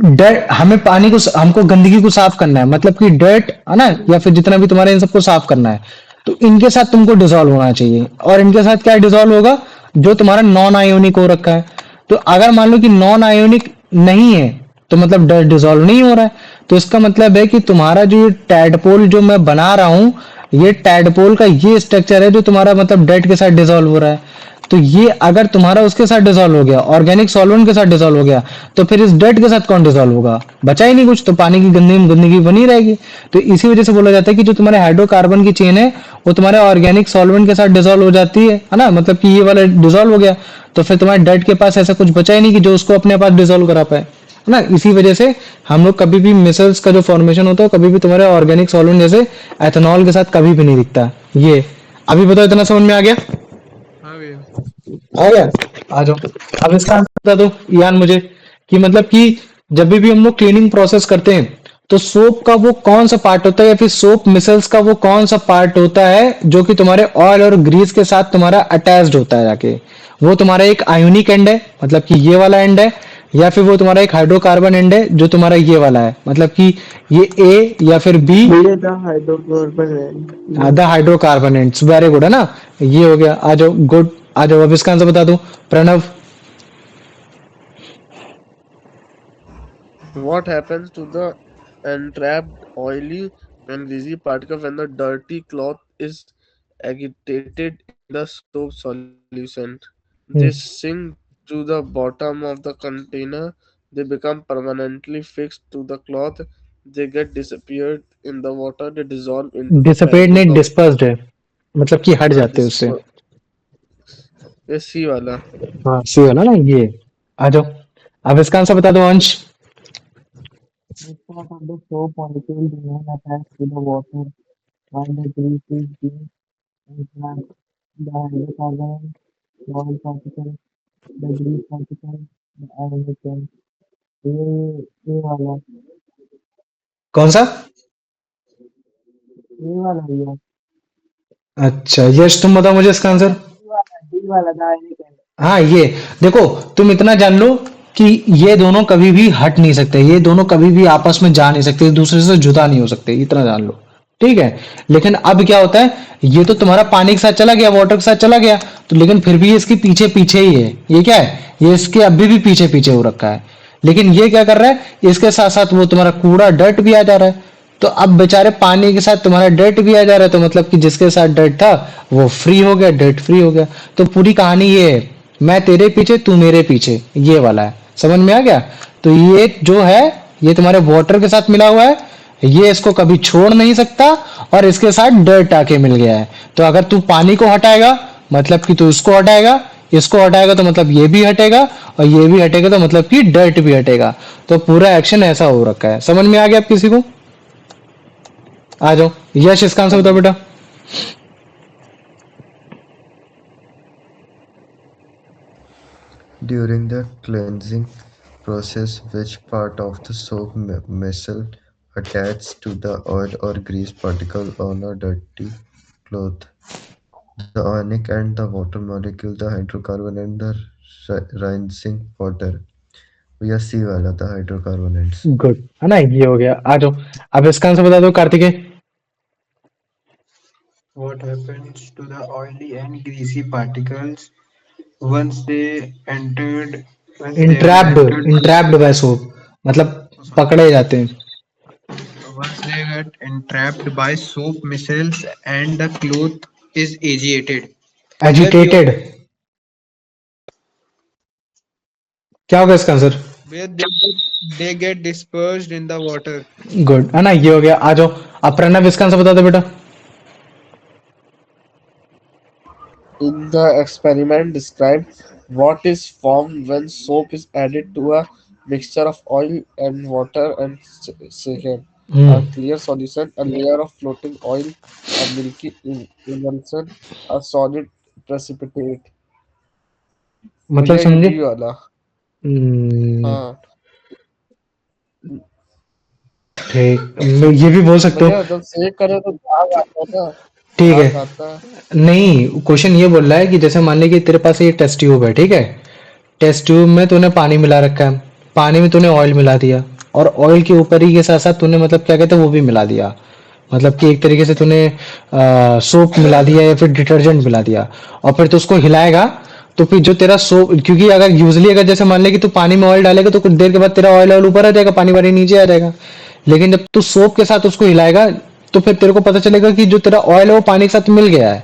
डर्ट, हमें पानी को, हमको गंदगी को साफ करना है, मतलब कि डर्ट है ना, या फिर जितना भी तुम्हारे इन सबको साफ करना है, तो इनके साथ तुमको डिसॉल्व होना चाहिए। और इनके साथ क्या डिसॉल्व होगा? जो तुम्हारा नॉन आयोनिक हो रखा है। तो अगर मान लो कि नॉन आयोनिक नहीं है, तो मतलब डर्ट डिसॉल्व नहीं हो रहा है, तो इसका मतलब है कि तुम्हारा जो ये टैडपोल जो मैं बना रहा हूं, ये टैडपोल का ये स्ट्रक्चर है जो तुम्हारा मतलब डर्ट के साथ डिसॉल्व हो रहा है। तो ये अगर तुम्हारा उसके साथ डिसॉल्व हो गया, ऑर्गेनिक सॉल्वेंट के साथ डिसॉल्व हो गया, तो फिर इस डर्ट के साथ कौन डिसॉल्व होगा? बचा ही नहीं कुछ, तो पानी की गंदगी बनी रहेगी। तो इसी वजह से बोला जाता है कि जो तुम्हारे हाइड्रोकार्बन की चेन है वो तुम्हारे ऑर्गेनिक सॉल्वेंट के साथ डिसॉल्व हो जाती है ना, मतलब कि ये वाला डिसॉल्व हो गया, तो फिर तुम्हारे डर्ट के पास ऐसा कुछ बचा ही नहीं कि जो उसको अपने पास डिसॉल्व करा पाए, है ना। इसी वजह से हम लोग कभी भी मिसल्स का जो फॉर्मेशन होता है कभी भी तुम्हारे ऑर्गेनिक सॉल्वेंट जैसे एथेनॉल के साथ कभी भी नहीं दिखता। ये अभी बताओ, इतना समझ में आ गया? हाँ भैया। आ गया। आ जाओ अब इसका आंसर बता दो यान मुझे, कि मतलब कि जब भी हम लोग क्लीनिंग प्रोसेस करते हैं तो सोप का वो कौन सा पार्ट होता है या फिर सोप मिसल्स का वो कौन सा पार्ट होता है जो कि तुम्हारे ऑयल और ग्रीस के साथ तुम्हारा अटैच्ड होता है जाके, वो तुम्हारा एक आयोनिक एंड है मतलब कि ये वाला एंड है, या फिर वो तुम्हारा एक हाइड्रोकार्बन एंड है जो तुम्हारा ये वाला है मतलब कि ये ए या फिर बी, ये था हाइड्रोकार्बन है। The hydrocarbon ends. Very good है ना, ये हो गया। आ जाओ, गुड, आ जाओ अब इसका आंसर बता दो Pranav. What happens to the entrapped oily and greasy particle when the dirty cloth is agitated in the soap solution? They hmm, sink to the bottom of the container. They become permanently fixed to the cloth. They get disappeared in the water. They dissolve into the disappeared नहीं fabric of dispersed है, मतलब कि हट जाते हैं this. उससे। ये सी वाला। हाँ सी वाला ना ये। आ जाओ अब इसका आंसर बता दो अंश। Which part of the soap molecule remain attached to the water while the grease is being entrapped? The hydrocarbon, the oil particle, the grease particle, the ionic end. ये वाला, कौन सा? ये वाला भैया, अच्छा यश तुम बताओ मुझे इसका आंसर। डी वाला था ionic end। हाँ ये देखो, तुम इतना जान लो कि ये दोनों कभी भी हट नहीं सकते, ये दोनों कभी भी आपस में जा नहीं सकते, एक दूसरे से जुदा नहीं हो सकते, इतना जान लो। ठीक है, लेकिन अब क्या होता है, ये तो तुम्हारा पानी के साथ चला गया, वाटर के साथ चला गया, तो लेकिन फिर भी ये इसके पीछे पीछे ही है। ये क्या है, ये इसके अभी भी पीछे पीछे हो रखा है, लेकिन ये क्या कर रहा है, इसके साथ साथ वो तुम्हारा कूड़ा डर्ट भी आ जा रहा है। तो अब बेचारे पानी के साथ तुम्हारा डर्ट भी आ जा रहा है, तो मतलब कि जिसके साथ डर्ट था वो फ्री हो गया, डर्ट फ्री हो गया। तो पूरी कहानी ये है, मैं तेरे पीछे तू मेरे पीछे, ये वाला है। समझ में आ गया? तो ये जो है ये तुम्हारे वाटर के साथ मिला हुआ है, ये इसको कभी छोड़ नहीं सकता, और इसके साथ डर्ट आके मिल गया है। तो अगर तू पानी को हटाएगा मतलब कि तू इसको हटाएगा, इसको हटाएगा तो मतलब ये भी हटेगा, और ये भी हटेगा तो मतलब कि डर्ट भी हटेगा। तो पूरा एक्शन ऐसा हो रखा है। समझ में आ गया आप किसी को? आ जाओ यश, इसका आंसर बताओ बेटा। During the cleansing process, which part of the soap missile attaches to the oil or grease particle on a dirty cloth? The ionic and the water molecule, the hydrocarbon and the rinsing water. भैया सी वाला था हाइड्रोकार्बोनेट्स। Good है ना, ये हो गया। आ जाओ अब इसका आंसर बता दो Kartikeya. What happens to the oily and greasy particles once they entered once they have entrapped, entered entrapped by soap, मतलब पकड़े जाते हैं। once they get entrapped by soap missiles and the cloth is agitated. Where they agitated, क्या होगा इसका answer? where they get dispersed in the water. Good है ना, ये हो गया। आ जाओ अब प्रणव, इसका आंसर बता दो बेटा। In the experiment, describe what is formed when soap is added to a mixture of oil and water and shaken. A clear solution, a layer of floating oil, a milky emulsion, a solid precipitate. मतलब भैया ये समझे? D वाला। हम्म, हाँ ठीक, ये भी बोल सकते हो। भैया जब सेक करे तो झाग आता है ना, ठीक है, झाग आता है। नहीं क्वेश्चन ये बोल रहा है कि जैसे मान ली कि तेरे पास ये टेस्ट ट्यूब है, ठीक है, टेस्ट ट्यूब में तूने पानी मिला रखा है, पानी में तूने ऑयल मिला दिया, और ऑयल के ऊपर ही के साथ साथ तूने मतलब क्या कहते हैं वो भी मिला दिया, मतलब कि एक तरीके से तूने सोप मिला दिया या फिर डिटर्जेंट मिला दिया, और फिर तो उसको हिलाएगा, तो फिर जो तेरा सोप, क्योंकि अगर यूजली अगर जैसे मान ले कि तू पानी में ऑयल डालेगा तो कुछ देर के बाद तेरा ऑयल ऑयल ऊपर आ जाएगा, पानी वानी नीचे आ जाएगा, लेकिन जब तू सोप के साथ उसको हिलाएगा तो फिर तेरे को पता चलेगा कि जो तेरा ऑयल है वो पानी के साथ मिल गया है।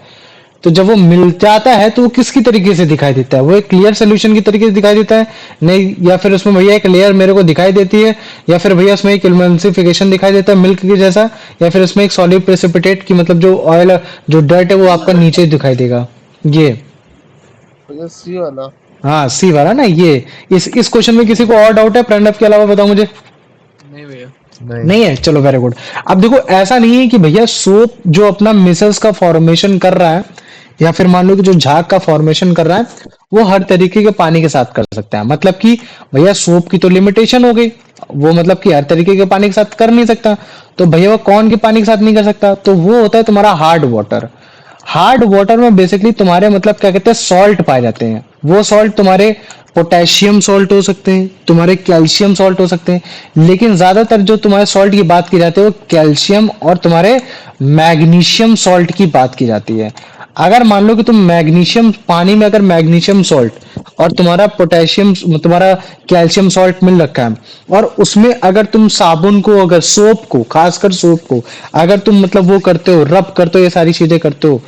तो जब वो मिल जाता है तो वो किसकी तरीके से दिखाई देता है, वो एक क्लियर सोल्यूशन की तरीके से दिखाई देता है, नहीं, या फिर उसमें भैया एक लेयर मेरे को दिखाई देती है, या फिर भैया उसमें एक इमल्सिफिकेशन दिखाई देता है मिल्क के जैसा, या फिर उसमें एक सॉलिड प्रेसिपिटेट की मतलब जो ऑयल जो डर्ट है वो आपका नीचे दिखाई देगा। ये भैया सी वाला। हाँ सी वाला ना ये। इस क्वेश्चन में किसी को और डाउट है प्रणव के अलावा, बताओ मुझे। नहीं भैया। नहीं। नहीं है, चलो वेरी गुड। अब देखो ऐसा नहीं है कि भैया सोप जो अपना मिसल्स का फॉर्मेशन कर रहा है, या फिर मान लो कि जो झाग का फॉर्मेशन कर रहा है, वो हर तरीके के पानी के साथ कर सकता है, मतलब कि भैया सोप की तो लिमिटेशन हो गई, वो मतलब कि हर तरीके के पानी के साथ कर नहीं सकता। तो भैया वो कौन के पानी के साथ नहीं कर सकता, तो वो होता है तुम्हारा हार्ड वाटर। हार्ड वाटर में बेसिकली तुम्हारे मतलब क्या कहते हैं सॉल्ट पाए जाते हैं। वो सॉल्ट तुम्हारे पोटेशियम सॉल्ट हो सकते हैं, तुम्हारे कैल्शियम सॉल्ट हो सकते हैं, लेकिन ज्यादातर जो तुम्हारे सॉल्ट की बात की जाती है वो कैल्शियम और तुम्हारे मैग्नीशियम सॉल्ट की बात की जाती है। अगर मान लो कि तुम मैग्नीशियम पानी में अगर मैग्नीशियम सॉल्ट और तुम्हारा पोटेशियम तुम्हारा कैल्शियम सॉल्ट मिल रखा है, और उसमें अगर तुम साबुन को अगर सोप को खासकर सोप को अगर तुम मतलब वो करते हो रब करते हो ये सारी चीजें करते हो,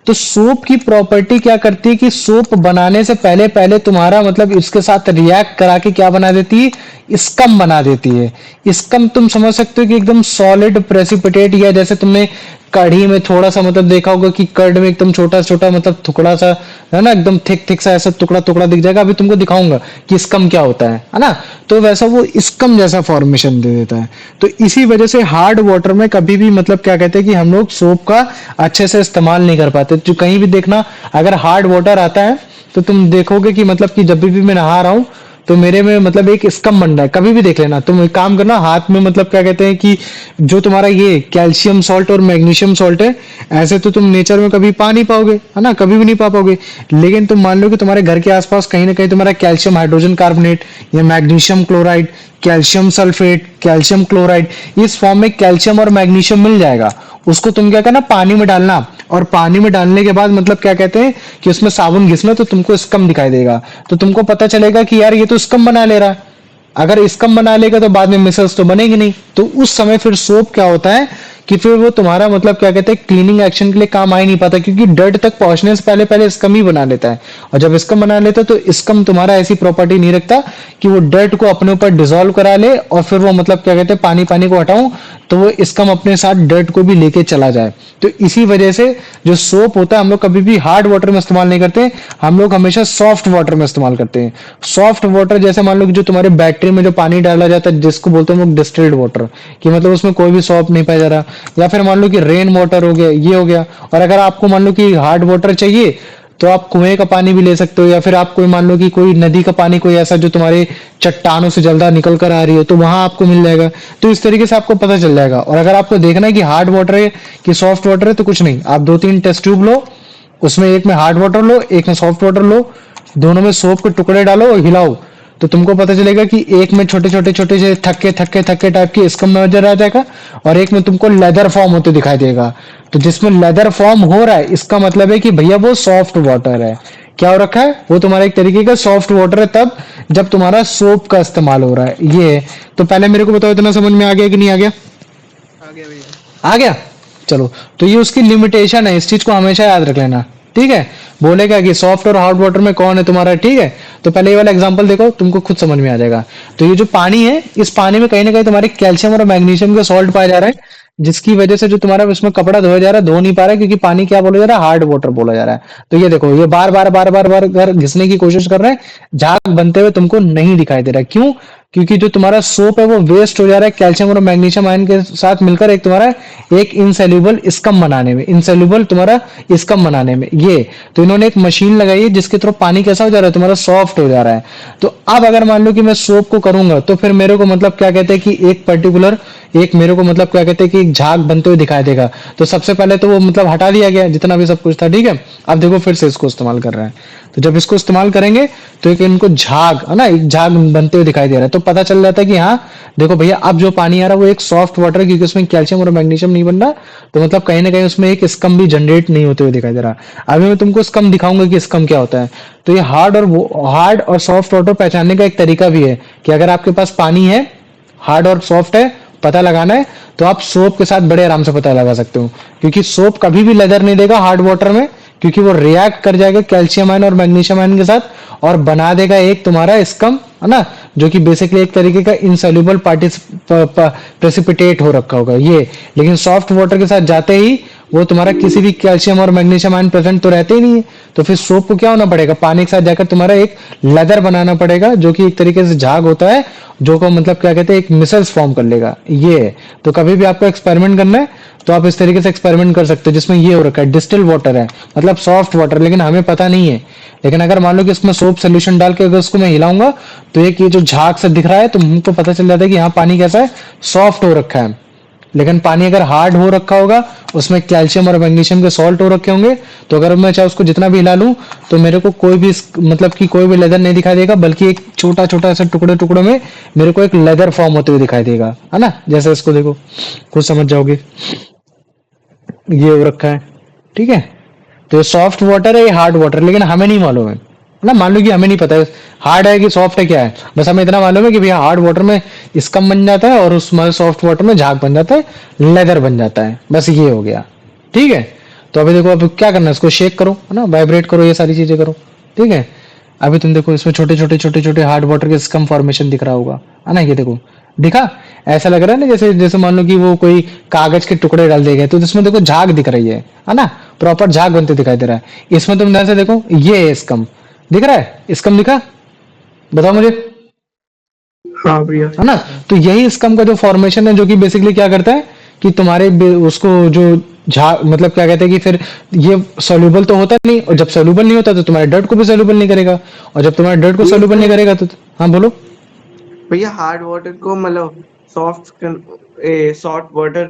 तो सोप की प्रॉपर्टी क्या करती है कि सोप बनाने से पहले पहले तुम्हारा मतलब इसके साथ रिएक्ट करा के क्या बना देती है, स्कम बना देती है। स्कम तुम समझ सकते हो कि एकदम सॉलिड प्रेसिपिटेट, या जैसे तुमने कढ़ी में थोड़ा सा मतलब देखा होगा कि कर्ड में एकदम छोटा छोटा मतलब टुकड़ा सा है ना, एकदम थिक थिक सा ऐसा टुकड़ा टुकड़ा दिख जाएगा। अभी तुमको दिखाऊंगा कि स्कम क्या होता है ना। तो वैसा वो स्कम जैसा फॉर्मेशन दे देता है। तो इसी वजह से हार्ड वाटर में कभी भी मतलब क्या कहते हैं कि हम लोग सोप का अच्छे से इस्तेमाल नहीं कर पाते। जो कहीं भी देखना अगर हार्ड वाटर आता है तो तुम देखोगे कि मतलब कि जब भी मैं नहा रहा हूँ तो मेरे में मतलब एक स्कम बन रहा है। कभी भी देख लेना, तुम एक काम करना हाथ में मतलब क्या कहते हैं कि जो तुम्हारा ये कैल्शियम सॉल्ट और मैग्नीशियम सॉल्ट है, ऐसे तो तुम नेचर में कभी पा नहीं पाओगे है ना, कभी भी नहीं पा पाओगे। लेकिन तुम मान लो कि तुम्हारे घर के आसपास कहीं ना कहीं तुम्हारा कैल्शियम हाइड्रोजन कार्बोनेट या magnesium chloride, calcium sulphate, calcium chloride, इस फॉर्म में कैल्शियम और मैग्नीशियम मिल जाएगा। उसको तुम क्या करना पानी में डालना, और पानी में डालने के बाद मतलब क्या कहते हैं कि उसमें साबुन घिसना तो तुमको स्कम दिखाई देगा। तो तुमको पता चलेगा कि यार ये तो स्कम बना ले रहा है। अगर स्कम बना लेगा तो बाद में मिसल्स तो बनेगी नहीं। तो उस समय फिर सोप क्या होता है कि फिर वो तुम्हारा मतलब क्या कहते हैं क्लीनिंग एक्शन के लिए काम आ ही नहीं पाता, क्योंकि डर्ट तक पहुंचने से पहले पहले स्कम ही बना लेता है। और जब स्कम बना लेता है तो स्कम तुम्हारा ऐसी प्रॉपर्टी नहीं रखता कि वो डर्ट को अपने ऊपर डिसॉल्व करा ले और फिर वो मतलब क्या कहते हैं पानी पानी को हटाऊं तो वो स्कम अपने साथ डर्ट को भी लेके चला जाए। तो इसी वजह से जो सोप होता है हम लोग कभी भी हार्ड वाटर में इस्तेमाल नहीं करते, हम लोग हमेशा सॉफ्ट वाटर में इस्तेमाल करते हैं। सॉफ्ट वाटर जैसे मान लो कि जो तुम्हारे बैटरी में जो पानी डाला जाता है जिसको बोलते हैं हम लोग डिस्टिल्ड वाटर, कि मतलब उसमें कोई भी सॉप नहीं पाया जा रहा। या फिर मान लो कि रेन वाटर हो गया, ये हो गया। और अगर आपको मान लो कि हार्ड वाटर चाहिए तो आप कुएं का पानी भी ले सकते हो, या फिर आप कोई मान लो कि कोई नदी का पानी कोई ऐसा जो तुम्हारे चट्टानों से जल्दा निकल कर आ रही है तो वहां आपको मिल जाएगा। तो इस तरीके से आपको पता चल जाएगा। और अगर आपको देखना है कि हार्ड वाटर है कि सॉफ्ट वाटर है तो कुछ नहीं, आप 2-3 टेस्ट ट्यूब लो, उसमें एक में हार्ड वाटर लो एक में सॉफ्ट वाटर लो, दोनों में सोप के टुकड़े डालो और हिलाओ, तो तुमको पता चलेगा कि एक में छोटे छोटे छोटे से थक्के थक्के थक्के टाइप की स्कम नजर आ जाएगा, और एक में तुमको लेदर फॉर्म होते दिखाई देगा। तो जिसमें लेदर फॉर्म हो रहा है इसका मतलब है कि भैया वो सॉफ्ट वाटर है। क्या हो रखा है, वो तुम्हारा एक तरीके का सॉफ्ट वाटर है तब जब तुम्हारा सोप का इस्तेमाल हो रहा है। ये है। तो पहले मेरे को बताओ इतना समझ में आ गया कि नहीं आ गया? आ गया भैया। आ गया। चलो, तो ये उसकी लिमिटेशन है, इस चीज को हमेशा याद रख लेना। ठीक है, बोलेगा कि सॉफ्ट और हार्ड वाटर में कौन है तुम्हारा। ठीक है, तो पहले ये वाला एग्जांपल देखो, तुमको खुद समझ में आ जाएगा। तो ये जो पानी है इस पानी में कहीं ना कहीं तुम्हारे कैल्शियम और मैग्नीशियम का सॉल्ट पाया जा रहा है, जिसकी वजह से जो तुम्हारा इसमें कपड़ा धोया जा रहा है धो नहीं पा रहा है, क्योंकि पानी क्या बोला जा रहा है, हार्ड वाटर बोला जा रहा है। तो ये देखो ये बार बार बार बार बार बार घिसने की कोशिश कर रहे हैं, झाग बनते हुए तुमको नहीं दिखाई दे रहा है। क्यों? क्योंकि जो तुम्हारा सोप है वो वेस्ट हो जा रहा है कैल्शियम और मैग्नीशियम आयन के साथ मिलकर एक तुम्हारा एक इनसेल्यूबल स्कम बनाने में, इनसेल्यूबल तुम्हारा स्कम बनाने में। ये तो इन्होंने एक मशीन लगाई है जिसके थ्रू पानी कैसा हो जा रहा है तुम्हारा सॉफ्ट हो जा रहा है। तो अब अगर मान लो कि मैं सोप को करूंगा तो फिर मेरे को मतलब क्या कहते हैं कि एक पर्टिकुलर एक मेरे को मतलब क्या कहते हैं कि एक झाग बनते हुए दिखाई देगा। तो सबसे पहले तो वो मतलब हटा दिया गया जितना भी सब कुछ था। ठीक है, अब देखो फिर से इसको इस्तेमाल कर रहे हैं। तो जब इसको इस्तेमाल करेंगे तो एक इनको झाग है ना, एक झाग बनते हुए दिखाई दे रहा है। तो पता चल जाता है कि हाँ देखो भैया अब जो पानी आ रहा है वो एक सॉफ्ट वाटर है, क्योंकि उसमें कैल्शियम और मैग्नीशियम नहीं बन रहा। तो मतलब कहीं ना कहीं उसमें एक स्कम भी जनरेट नहीं होते हुए दिखाई दे रहा। अभी मैं तुमको स्कम दिखाऊंगा कि स्कम क्या होता है। तो ये हार्ड और सॉफ्ट वाटर पहचानने का एक तरीका भी है कि अगर आपके पास पानी है हार्ड और सॉफ्ट है पता लगाना है तो आप सोप के साथ बड़े आराम से पता लगा सकते हो, क्योंकि सोप कभी भी लेदर नहीं देगा हार्ड वाटर में, क्योंकि वो रिएक्ट कर जाएगा कैल्शियम आयन और मैग्नीशियम आयन के साथ और बना देगा एक तुम्हारा स्कम है ना, जो कि बेसिकली एक तरीके का इनसोल्यूबल प्रेसिपिटेट हो रखा होगा ये। लेकिन सॉफ्ट वाटर के साथ जाते ही वो तुम्हारा किसी भी कैल्शियम और मैग्नीशियम आयन प्रेजेंट तो रहते ही नहीं है। तो फिर सोप को क्या होना पड़ेगा, पानी के साथ जाकर तुम्हारा एक लेदर बनाना पड़ेगा, जो कि एक तरीके से झाग होता है, जो को मतलब क्या कहते हैं एक मिसल्स फॉर्म कर लेगा। ये है। तो कभी भी आपको एक्सपेरिमेंट करना है तो आप इस तरीके से एक्सपेरिमेंट कर सकते हो, जिसमें ये हो रखा है डिस्टिल वाटर है, मतलब सॉफ्ट वाटर, लेकिन हमें पता नहीं है। लेकिन अगर मान लो कि इसमें सोप सोल्यूशन डाल के अगर उसको मैं हिलाऊंगा, तो एक ये जो झाग से दिख रहा है, तो हमको पता चल जाता है कि यहाँ पानी कैसा है, सॉफ्ट हो रखा है। लेकिन पानी अगर हार्ड हो रखा होगा, उसमें कैल्शियम और मैग्नीशियम के सॉल्ट हो रखे होंगे, तो अगर मैं चाहे उसको जितना भी हिला लूं, तो मेरे को कोई भी मतलब कि कोई भी लेदर नहीं दिखाई देगा, बल्कि एक छोटा छोटा ऐसे टुकड़े टुकड़ों में मेरे को एक लेदर फॉर्म होते हुए दिखाई देगा, है ना। जैसे इसको देखो, खुद समझ जाओगे, ये हो रखा है, ठीक है। तो ये सॉफ्ट वाटर है, ये हार्ड वाटर, लेकिन हमें नहीं मालूम है ना। मान लो कि हमें नहीं पता है हार्ड है कि सॉफ्ट है क्या है, बस हमें इतना मालूम है कि भैया हार्ड वाटर में स्कम बन जाता है और उसमें सॉफ्ट वाटर में झाग बन जाता है, लेदर बन जाता है, बस ये हो गया, ठीक है। तो अभी देखो, अब क्या करना है, इसको शेक करो, है ना, वाइब्रेट करो, ये सारी चीजें करो, ठीक है। अभी तुम देखो, इसमें छोटे छोटे छोटे छोटे हार्ड वाटर के स्कम फॉर्मेशन दिख रहा होगा, है ना, ये देखो, दिखा। ऐसा लग रहा है ना, जैसे जैसे मान लो कि वो कोई कागज के टुकड़े डाल दिए गए, तो इसमें देखो झाग दिख रही है ना, प्रॉपर झाग बनते दिखाई दे रहा है। इसमें तुम ध्यान से देखो, ये है स्कम, दिख रहा है, स्कम दिखा, बताओ मुझे, हाँ भैया। है ना। तो यही स्कम का जो फॉर्मेशन है, जो कि बेसिकली क्या करता है कि तुम्हारे उसको जो मतलब क्या कहते हैं कि फिर ये सोल्यूबल तो होता नहीं, और जब सोल्यूबल नहीं होता तो तुम्हारे डर्ट को भी सोल्यूबल नहीं करेगा, और जब तुम्हारे डर्ट को सोल्यूबल नहीं करेगा तो हाँ बोलो। भैया हार्ड वाटर को मतलब सॉफ्ट वाटर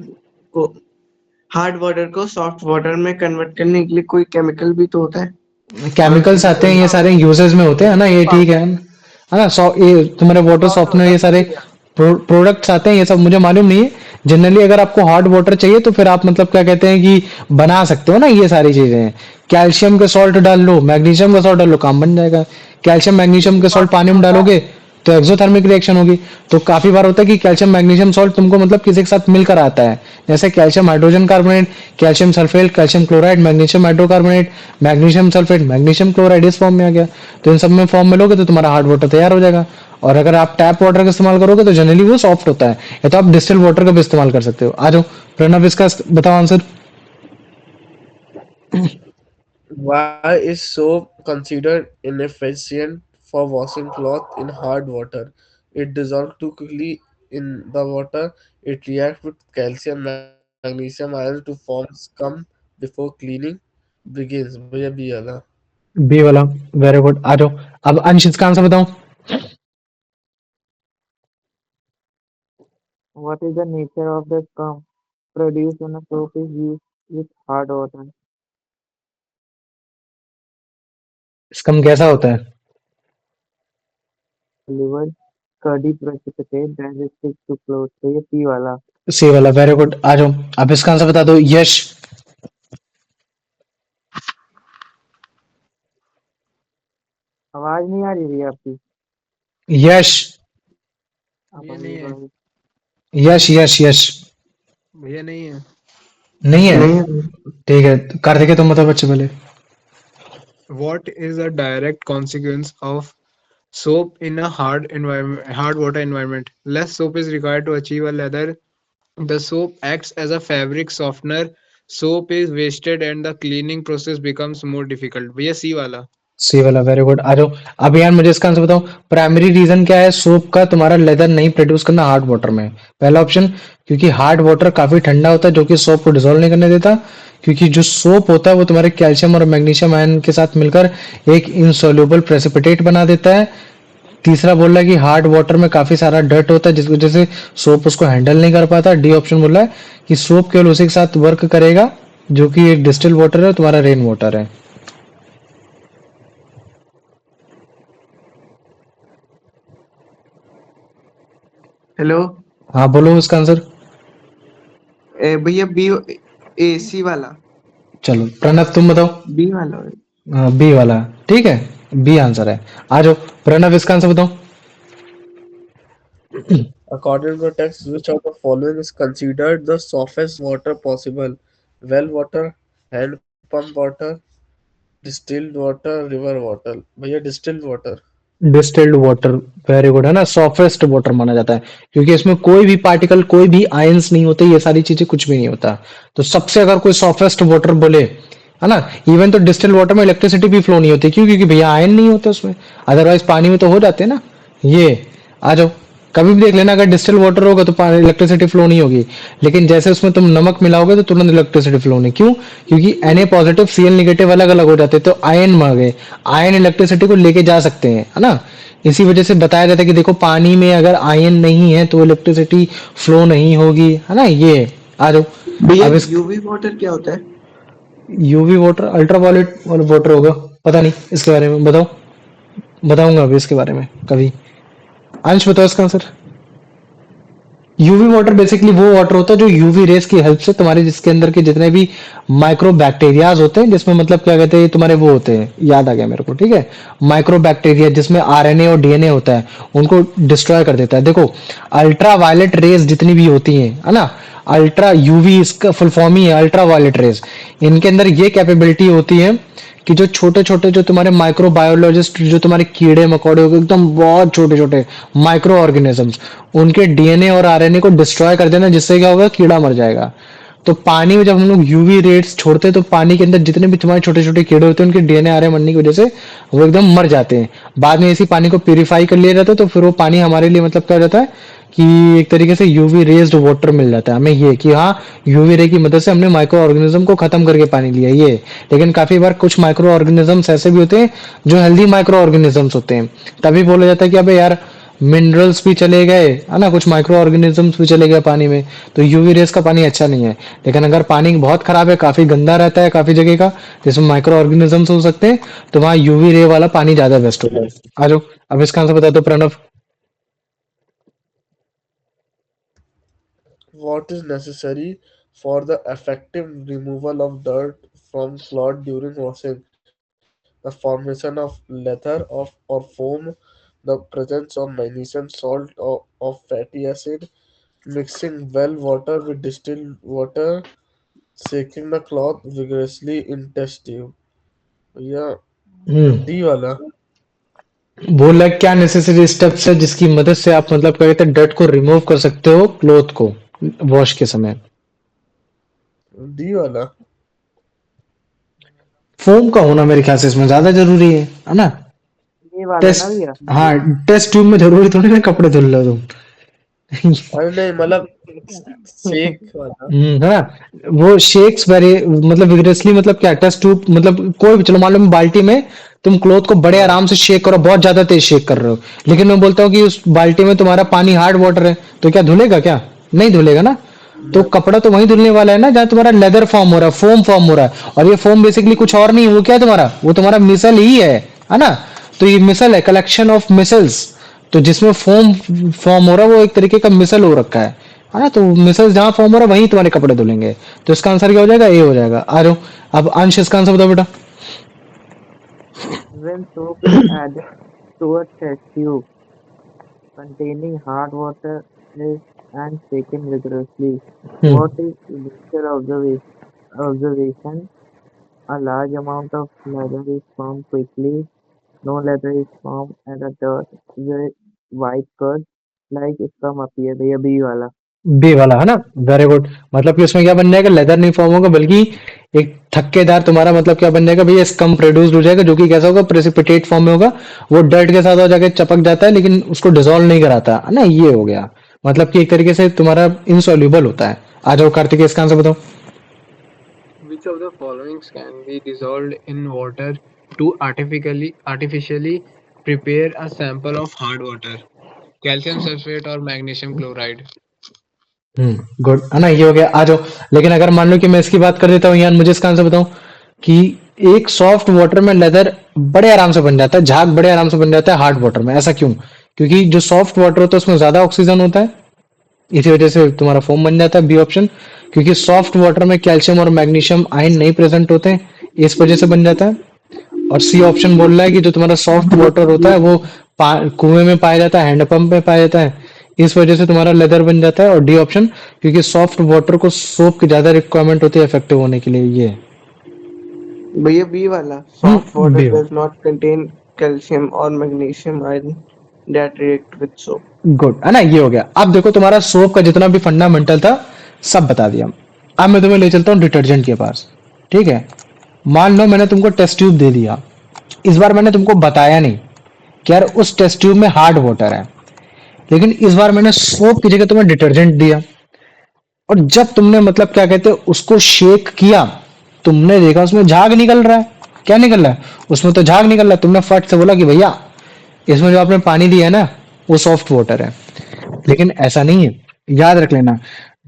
को हार्ड वाटर को सॉफ्ट वाटर में कन्वर्ट करने के लिए कोई केमिकल भी तो होता है। केमिकल्स आते हैं, ये सारे यूजेस में होते हैं ना, ये ठीक है ना। ये तुम्हारे वाटर सॉफ्टनर, ये सारे प्रोडक्ट्स आते हैं, ये सब मुझे मालूम नहीं है। जनरली अगर आपको हार्ड वाटर चाहिए, तो फिर आप मतलब क्या कहते हैं कि बना सकते हो ना, ये सारी चीजें। कैल्शियम का सॉल्ट डाल लो, मैग्नीशियम का सॉल्ट डाल लो, काम बन जाएगा। कैल्शियम मैग्नीशियम का सॉल्ट पानी में डालोगे तो एक्सोथर्मिक रिएक्शन होगी। तो काफी बार होता है कि कैल्शियम मैग्नीशियम सॉल्ट तुमको मतलब किसी के साथ मिलकर आता है, जैसे calcium hydrogen carbonate, calcium sulphate, calcium chloride, magnesium hydrocarbonate, magnesium sulphate, magnesium chloride, इस फॉर्म में आ गया। तो इन सब में फॉर्म में लोगे तो तुम्हारा हार्ड वाटर तैयार हो जाएगा। और अगर आप टैप वाटर का इस्तेमाल करोगे तो जनरली वो सॉफ्ट होता है, या तो आप डिस्टिल वाटर का भी इस्तेमाल कर सकते हो। आ जाओ प्रणव, इसका बताओ answer. Why is soap considered inefficient for washing cloth in hard water? It dissolves too quickly in the water. It reacts with calcium, magnesium, ions to form scum before cleaning begins. भैया B वाला। B वाला, very good. आ जाओ, अब अंश इसका answer बताओ। What is the nature of the scum produced when a soap is used with hard water? Scum कैसा होता है? Liver, curdy precipitate that sticks to clothes. तो ये पी वाला। सी वाला, वेरी गुड। आ जाओ, अब इसका आंसर बता दो यश। आवाज नहीं आ रही भैया आपकी। यश, आप ये अभी नहीं है, बोलो। यश यश यश। भैया नहीं है। नहीं है, नहीं ठीक है। कार्तिकेय तुम बताओ बच्चे पहले। What is a direct consequence of soap in a hard environment, hard water environment? Less soap is required to achieve a leather. The soap acts as a fabric softener. Soap is wasted and the cleaning process becomes more difficult. भैया सी वाला। सी वाला, very good. आ जाओ, अब यार मुझे इसका answer बताओ। प्राइमरी रीजन क्या है सोप का तुम्हारा लेदर नहीं प्रोड्यूस करना हार्ड वाटर में? पहला ऑप्शन, क्योंकि हार्ड वाटर काफी ठंडा होता है, जो कि सोप को डिसॉल्व नहीं करने देता। क्योंकि जो सोप होता है वो तुम्हारे कैल्शियम और मैग्नीशियम आयन के साथ मिलकर एक इनसोल्यूबल प्रेसिपिटेट बना देता है। तीसरा बोल रहा है कि हार्ड वाटर में काफी सारा डर्ट होता है, जिस वजह से सोप उसको हैंडल नहीं कर पाता। डी ऑप्शन बोल रहा है कि सोप केवल उसी के साथ वर्क करेगा जो कि एक डिस्टिल वाटर है, तुम्हारा रेन वाटर है। हेलो हाँ बोलो इसका आंसर। भैया बी ए सी वाला चलो प्रणव तुम बताओ। बी वाला बी वाला, ठीक है, बी आंसर है। आ जाओ प्रणव, इसका आंसर बताओ। According to the text, which of the following is considered the softest water possible? Well water, hand pump water, distilled water, river water. भैया distilled water. Distilled water, very good, है ना, softest water माना जाता है, क्योंकि इसमें कोई भी पार्टिकल, कोई भी आयंस नहीं होते, ये सारी चीजें कुछ भी नहीं होता। तो सबसे अगर कोई सॉफ्टेस्ट वाटर बोले, है ना, इवन तो डिस्टिल वाटर में इलेक्ट्रिसिटी भी फ्लो नहीं होती, क्यों? क्योंकि भैया आयन नहीं होते उसमें, अदरवाइज पानी में तो हो जाते हैं ना। ये आ जाओ, कभी भी देख लेना, अगर डिस्टिल वाटर होगा तो इलेक्ट्रिसिटी फ्लो नहीं होगी, लेकिन जैसे उसमें तुम नमक मिलाओगे तो तुरंत इलेक्ट्रिसिटी फ्लो नहीं। क्यों? क्योंकि Na पॉजिटिव Cl नेगेटिव अलग अलग हो जाते हैं, तो आयन मर गए। आयन इलेक्ट्रिसिटी को लेके जा सकते हैं, है ना। इसी वजह से बताया जाता है कि देखो पानी में अगर आयन नहीं है तो इलेक्ट्रिसिटी फ्लो नहीं होगी, है ना। ये आ जाओ। भैया अब इस यूवी वाटर क्या होता है? यूवी वाटर अल्ट्रावायलेट वाटर होगा, पता नहीं इसके बारे में, बताओ। बताऊंगा अभी इसके बारे में कभी। अंश बताओ इसका आंसर। यूवी वाटर बेसिकली वो वाटर होता है जो यूवी रेस की हेल्प से तुम्हारे जिसके अंदर के जितने भी माइक्रो बैक्टीरियाज होते हैं, जिसमें मतलब क्या कहते हैं, तुम्हारे वो होते हैं, याद आ गया मेरे को, ठीक है। माइक्रो बैक्टीरिया जिसमें आरएनए और डीएनए होता है, उनको डिस्ट्रॉय कर देता है। देखो अल्ट्रा वायलेट रेस जितनी भी होती हैं, है ना, अल्ट्रा यूवी इसका फुल फॉर्म ही है अल्ट्रा वायलेट रेस। इनके अंदर ये कैपेबिलिटी होती है कि जो छोटे छोटे जो तुम्हारे माइक्रोबायोलॉजिस्ट, जो तुम्हारे कीड़े मकोड़े हो गए, एकदम बहुत छोटे छोटे माइक्रो ऑर्गेनिजम्स, उनके डीएनए और आरएनए को डिस्ट्रॉय कर देना, जिससे क्या होगा, कीड़ा मर जाएगा। तो पानी में जब हम लोग यूवी रेड्स छोड़ते हैं तो पानी के अंदर जितने भी तुम्हारे छोटे छोटे कीड़े होते हैं, उनके डीएनए आरएनए मरने की वजह से वो एकदम मर जाते हैं। बाद में इसी पानी को प्यूरिफाई कर लिया जाता है, तो फिर वो पानी हमारे लिए मतलब क्या हो जाता है कि एक तरीके से यूवी रेज्ड वाटर मिल जाता है हमें, ये कि हाँ यूवी रे की मदद से हमने माइक्रो ऑर्गेनिज्म को खत्म करके पानी लिया ये। लेकिन काफी बार कुछ माइक्रो ऑर्गेनिजम्स ऐसे भी होते हैं जो हेल्दी माइक्रो ऑर्गेनिजम्स होते हैं, तभी बोला जाता है कि अबे यार मिनरल्स भी चले गए, है ना, कुछ माइक्रो ऑर्गेनिजम्स भी चले गए पानी में, तो यूवी रेस का पानी अच्छा नहीं है। लेकिन अगर पानी बहुत खराब है, काफी गंदा रहता है काफी जगह का, जिसमें माइक्रो ऑर्गेनिजम्स हो सकते हैं, तो वहां यूवी रे वाला पानी ज्यादा बेस्ट होता है। आ जाओ, अब इसका आंसर बता दो Pranav. What is necessary for the effective removal of dirt from cloth during washing? The formation of leather of or foam, the presence of magnesium salt or of fatty acid, mixing well water with distilled water, shaking the cloth vigorously in test tube. Yeah, D वाला. बोल रहा है क्या necessary steps है जिसकी मदद से आप मतलब क्या कहते हैं डर्ट को रिमूव कर सकते हो क्लोथ को वॉश के समय। D वाला. फोम का होना मेरे ख्याल से इसमें ज्यादा जरूरी है ना। ये वाला ना टेस्ट, भैया? हाँ टेस्ट ट्यूब में जरूरी थोड़ी ना कपड़े धुल लो तुम। अरे नहीं मतलब शेक वाला. है ना, वो शेक्स वेरी मतलब विग्रेसली, मतलब क्या टेस्ट ट्यूब, मतलब कोई भी, चलो मान लो मैं बाल्टी में तुम क्लोथ को बड़े हाँ. आराम से शेक करो, बहुत ज्यादा तेज शेक कर रहे हो, लेकिन मैं बोलता हूँ कि उस बाल्टी में तुम्हारा पानी हार्ड वाटर है, तो क्या धुलेगा? क्या नहीं धुलेगा ना। तो नहीं. कपड़ा तो वही धुलने वाला है ना जहां तुम्हारा लेदर फॉर्म हो रहा है, फोम फॉर्म हो रहा है, और ये फोम बेसिकली कुछ और नहीं है, वो क्या है तुम्हारा, वो तुम्हारा मिसल ही है ना। तो ये मिसल है, कलेक्शन ऑफ मिसल्स, तो जिसमें फोम फॉर्म हो रहा है वो एक तरीके का मिसल हो रखा है ना। तो मिसल जहां फॉर्म हो रहा है वहीं तुम्हारे कपड़े धुलेंगे, तो इसका आंसर क्या हो जाएगा? ए हो जाएगा। आ जाओ, अब अंश इसका आंसर बताओ बेटा। When soap is added to a test tube containing hard water is and shaken vigorously, hmm what is initial observation? A large amount of leather is formed quickly. No leather is formed, and the dirt with white curds like scum appear. भैया B वाला. B वाला है ना, very good. मतलब कि उसमें क्या बन जाएगा, लेदर नहीं फॉर्म होगा बल्कि एक थक्केदार तुम्हारा मतलब क्या बन जाएगा भैया, स्कम प्रोड्यूस हो जाएगा, जो कि कैसा होगा, प्रेसिपिटेट फॉर्म में होगा। वो डर्ट के साथ हो जाके चपक जाता है लेकिन उसको डिसॉल्व नहीं कराता, है ना। ये हो गया, मतलब कि एक तरीके से तुम्हारा इनसॉल्युबल होता है। आ जाओ कार्तिक, इसका आंसर बताओ। Which of the following can be dissolved in water to artificially prepare a sample of hard water? Calcium sulfate or magnesium chloride? Good, है ना, ये हो गया। आ जाओ, लेकिन अगर मान लो कि मैं इसकी बात कर देता हूँ यार, मुझे इसका आंसर बताऊं कि एक सॉफ्ट वाटर में लेदर बड़े आराम से बन जाता है, झाग बड़े आराम से बन जाता है हार्ड वाटर में, ऐसा क्यों? क्योंकि जो सॉफ्ट वाटर होता है उसमें ज्यादा ऑक्सीजन होता है, इसी वजह से तुम्हारा फोम बन जाता है, बी ऑप्शन। क्योंकि सॉफ्ट वाटर में कैल्शियम और मैग्नीशियम आयन नहीं प्रेजेंट होते हैं, इस वजह से बन जाता है। और सी ऑप्शन बोल रहा है कि जो तुम्हारा सॉफ्ट वाटर होता है वो कुएं में पाया जाता है, हैंडपंप में पाया जाता है, इस वजह से तुम्हारा लेदर बन जाता है। और डी ऑप्शन, क्योंकि सॉफ्ट वाटर को सोप की ज्यादा रिक्वायरमेंट होती है इफेक्टिव होने के लिए, ये। भैया बी वाला. Soft water B. does not contain calcium or magnesium ion that react with soap. Good, है ना, ये हो गया। अब देखो तुम्हारा सोप का जितना भी फंडामेंटल था सब बता दिया। अब मैं तुम्हें ले चलता हूँ डिटर्जेंट के पास, ठीक है। मान लो मैंने तुमको टेस्ट ट्यूब दे दिया, इस बार मैंने तुमको बताया नहीं कि यार उस टेस्ट ट्यूब में हार्ड वाटर है, लेकिन इस बार मैंने सोप की जगह तुम्हें डिटर्जेंट दिया, और जब तुमने मतलब क्या कहते हैं उसको शेक किया, तुमने देखा उसमें झाग निकल रहा है। क्या निकल रहा है? उसमें तो झाग निकल रहा है। तुमने फट से बोला कि भैया इसमें जो आपने पानी दिया है ना वो सॉफ्ट वाटर है। लेकिन ऐसा नहीं है, याद रख लेना,